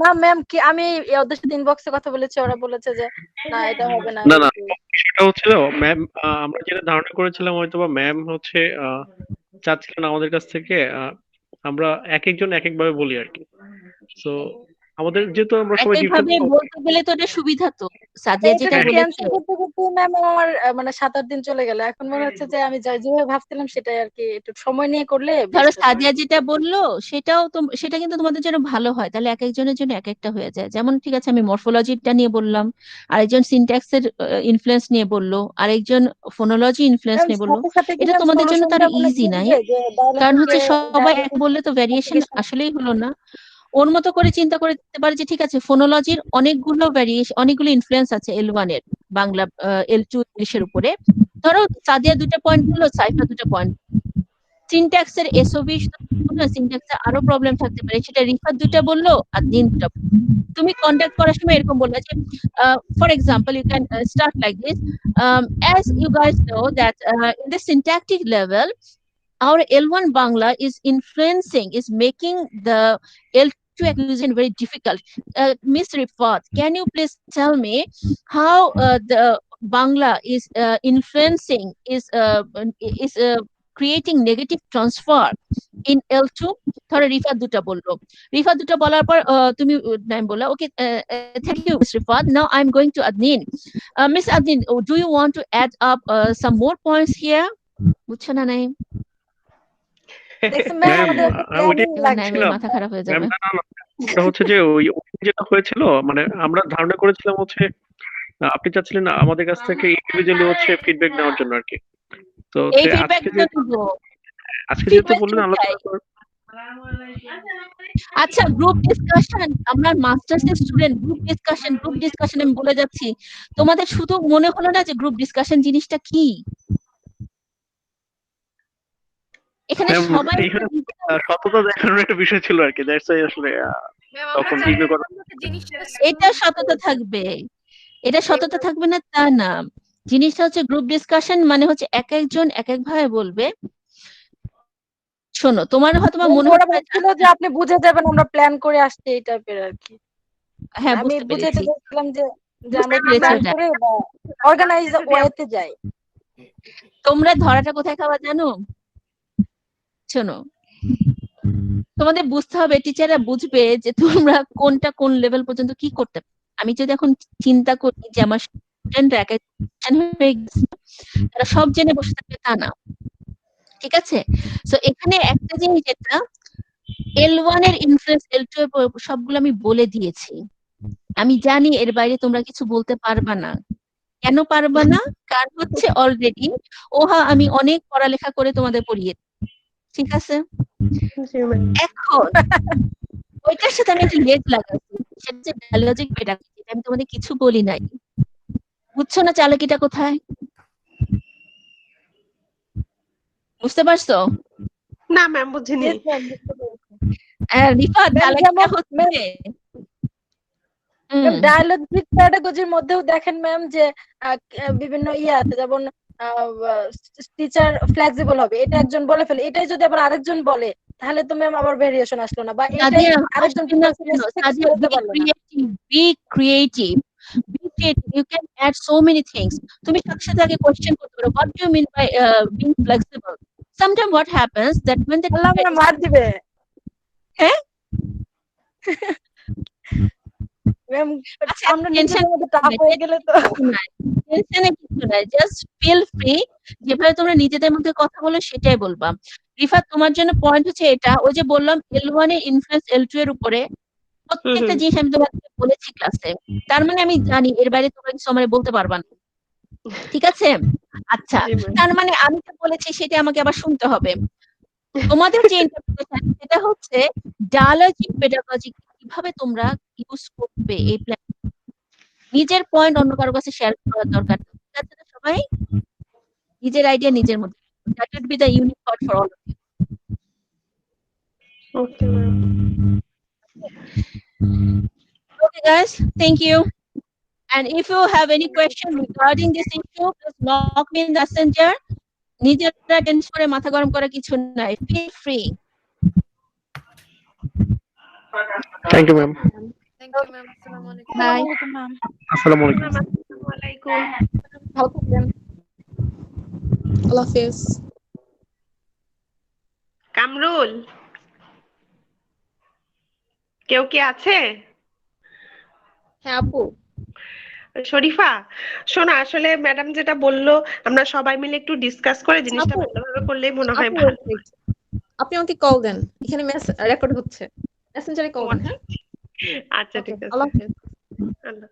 না ম্যাম, কি আমি ওদের সাথে ইনবক্সে কথা বলেছি, ওরা বলেছে যে না এটা হবে না। না না, সেটা হচ্ছিল ম্যাম, আমরা যেটা ধারণা করেছিলাম হয়তোবা ম্যাম হচ্ছে চাচ্ছিলেন আমাদের কাছ থেকে আমরা এক একজন এক একভাবে বলি আর কি। তো আমাদের যেহেতু আমরা এক সবাই একভাবে ডিফারেন্ট। বলতে গেলে তো এটা সুবিধা তো, সাদিয়া যেটা এইটাকে বলেছে। ক্যান্সেল করতে করতে ম্যাম আমার মানে 7-8 দিন চলে গেল। এখন মনে হচ্ছে যে আমি যেভাবে ভাবছিলাম সেটাই আর কি, একটু সময় নিয়ে করলে ধরো বেস্ট হতো। সাদিয়া যেটা বললো সেটাও তো, সেটা কিন্তু তোমাদের জন্য ভালো হয়, তাহলে এক একজনের জন্য এক একটা হয়ে যায়। যেমন ঠিক আছে, আমি মরফোলজিটা নিয়ে বললাম, আরেকজন সিনট্যাক্সের ইনফ্লুয়েন্স নিয়ে বললো, আরেকজন ফোনোলজি ইনফ্লুয়েন্স ম্যাম নিয়ে বললো। সাথে সাথে কি এটা ম্যাম তোমাদের জন্য তো সলিউশনটা আরো মানে ইজি নাই, বলবে যে কারণ ডায়ালজিকে হচ্ছে সবাই এক বললে তো ভ্যারিয়েশন অ্যাপ্লিকেশন। আসলেই হলো না। ওর মতো করে চিন্তা করে দিতে পারে যে ঠিক আছে, ফোনোলজির অনেকগুলো ভ্যারিয়েশন, অনেকগুলো ইনফ্লুয়েন্স আছে L1 এর বাংলা, L2 ইংলিশের উপরে। ধরো সাদিয়া 2টা পয়েন্ট বললো, সাইফা 2টা পয়েন্ট। সিনট্যাক্সের এসওভি, সিনট্যাক্সে আরো প্রবলেম থাকতে পারে, সেটা রিফাত 2টা বললো আর দিন 2টা। তুমি কন্ট্যাক্ট করার সময় এরকম বলবে যে, for example you can start like this, as you guys know that in the syntactic level our L1 Bangla is influencing, is making the L2 acquisition very difficult. Miss Rifat, can you please tell me how the Bangla is influencing, is creating negative transfer in L2? ধরো রিফাত 2টা বললো, রিফাত 2টা বলার পর তুমি নাইম বললা, okay thank you miss Rifat, now I am going to Adnin. Miss Adnin, do you want to add up some more points here? বুঝছো না নাইম? দেখছেন ম্যাম ম্যাম আমাদের একটা ওইটাই প্ল্যানিং এবার লাগবে। নাইমের বলছিলাম মাথা খারাপ হয়ে ম্যাম। যাবে। না না না, এটা হচ্ছে যে ওই যেটা হয়েছিল, মানে আমরা ধারণা করেছিলাম হচ্ছে আপনি চাচ্ছিলেন আমাদের কাছ থেকে ইন্ডিভিজুয়ালি হচ্ছে ফিডব্যাক নেওয়ার জন্য আর কি। তো এই হচ্ছে ফিডব্যাক আজকে তো যেহেতু নিবো, যেহেতু ফিডব্যাক বললেন চাই। আলোচনা আচ্ছা, গ্রুপ ডিসকাশন, আমরা মাস্টার্স এর স্টুডেন্ট, গ্রুপ ডিসকাশন আমি বলে যাচ্ছি, তোমাদের শুধু মনে হলো না যে গ্রুপ ডিসকাশন জিনিসটা কি? এখানে ম্যাম সবাই এখানে সততা দেখানোর একটা বিষয় ছিল আর কি, দ্যাটস ওয়াই আসলে ম্যাম আমরা তখন চাইলে ইগনোর করা। জিনিসটা এটা সততা থাকবে, এটা সততা থাকবে না তা না। জিনিসটা হচ্ছে গ্রুপ ডিসকাশন মানে হচ্ছে এক একজন এক এক ভাবে বলবে। শোনো, তোমার হয়তো মনে ওরা হচ্ছে ভাবছিল যে আপনি বুঝে যাবেন আমরা প্ল্যান করে আসছি এই টাইপের আর কি। হ্যাঁ, আমি বুঝতে বুঝাইতে পেরেছি, চাইছিলাম যে বুঝতে আমরা একটু পেরেছি প্ল্যান ওটা। করে বা অর্গানাইজ ওয়েতে যাই। তোমরা ধরাটা কোথায় খাওয়া জানো? শোনো, তোমাদের বুঝতে হবে, টিচাররা বুঝবে যে তোমরা কোনটা কোন লেভেল পর্যন্ত কি করতে পারো। আমি যদি এখন চিন্তা করি যে আমার স্টুডেন্টরা হয়ে গেছে, তারা সব জেনে বসে থাকবে তা না, ঠিক আছে? সো এখানে একটা জিনিস, যেটা L1 এর ইনফ্লুয়েন্স L2 এর সবগুলো আমি বলে দিয়েছি। আমি জানি এর বাইরে তোমরা কিছু বলতে পারবা না। কেন পারবা না? কারণ হচ্ছে অলরেডি আমি অনেক পড়ালেখা করে তোমাদের পড়িয়ে, ঠিক আছে? এখন ওইটার সাথে আমি একটা লেজ লাগাচ্ছি, সেটা হচ্ছে ডায়ালজিক পেডাগজি, যেটা আমি তোমাদের কিছু বলি নাই। বুঝছো না চালাকিটা কোথায়? বুঝতে পারছো? না ম্যাম বুঝিনি। Yes, ma'am, বুঝতে পেরেছি। রিফাত ম্যাম চালাকিটা যেমন ম্যাম হচ্ছে হুম ডায়ালজিক প্যাডাগজির মধ্যেও দেখেন ম্যাম যে বিভিন্ন ইয়ে আছে, যেমন টিচার ফ্লেক্সিবল হবে, এটা একজন বলে ফেলে, এটাই যদি আবার আরেকজন বলে তাহলে তো ম্যাম আবার ভেরিয়েশন আসলো না, বা এটাই সাদিয়া আরেকজন আসবে না কেন? ফিক্স সাদিয়া করে বি দিতে পারলো না। Creative, be creative, be creative, you can add so many things. তুমি সাথে সাথে আগে কোয়েশ্চেন করতে পারো, what do you mean by being flexible. Sometimes what happens that when the আল্লাহ teacher ম্যাম is মার দিবে হ্যাঁ ম্যাম, আচ্ছা আমরা টেনশন নিজেদের মধ্যে টাফ হয়ে গেলে তো। টেনশনে কিছু নাই, জাস্ট ফিল ফ্রি, যেভাবে তোমরা নিজেদের মধ্যে কথা বলো সেটাই বলবা। রিফাত তোমার জন্য পয়েন্ট হচ্ছে এটা, ওই যে বললাম L1 এর ইনফ্লুয়েন্স L2 এর উপরে, প্রত্যেকটা জিনিস আমি তোমাকে বলেছি ক্লাসে। তার মানে আমি জানি এর বাইরে তোমরা কিছু আমার বলতে পারবা না, ঠিক আছে? আচ্ছা, জি ম্যাম। তার মানে আমি তো বলেছি সেটা আমাকে আবার শুনতে হবে। তোমাদের যে ইন্টারপ্রিটেশন সেটা হচ্ছে ডায়ালজিক পেডাগজি, কিভাবে তোমরা ইউজ করবে এই প্ল্যান। নিজের পয়েন্ট অন্য কারো কাছে শেয়ার করার দরকার নেই, ঠিক আছে না সবাই? নিজের আইডিয়া নিজের মধ্যে, that would be the unique thought for all of you. Okay ma'am. Okay guys, thank you. And if you have any question regarding this issue, please knock me in the messenger. নিজেরা tension করে মাথা গরম করা কিছু নাই, feel free. Thank you ma'am. Thank you ma'am, আসসালামু আলাইকুম। Bye. Ma'am, আসসালামু আলাইকুম। আসসালামু আলাইকুম। ভালো থাকবেন। আল্লাহ হাফেজ। কামরুল, কেউ কি আছে? হ্যাঁ আপু। শরীফা, শোনো, আসলে ম্যাডাম যেটা বললো আমরা সবাই মিলে একটু ডিসকাস করে জিনিসটা আপু ভালোভাবে করলেই মনে হয় আপু ভালো। আপনি আমাকে কল দেন, এখানে রেকর্ড হচ্ছে, মেসেঞ্জারে কল ও দেন। হ্যাঁ আচ্ছা ওকে, ঠিক আছে। আল্লাহ হাফেজ। আল্লাহ।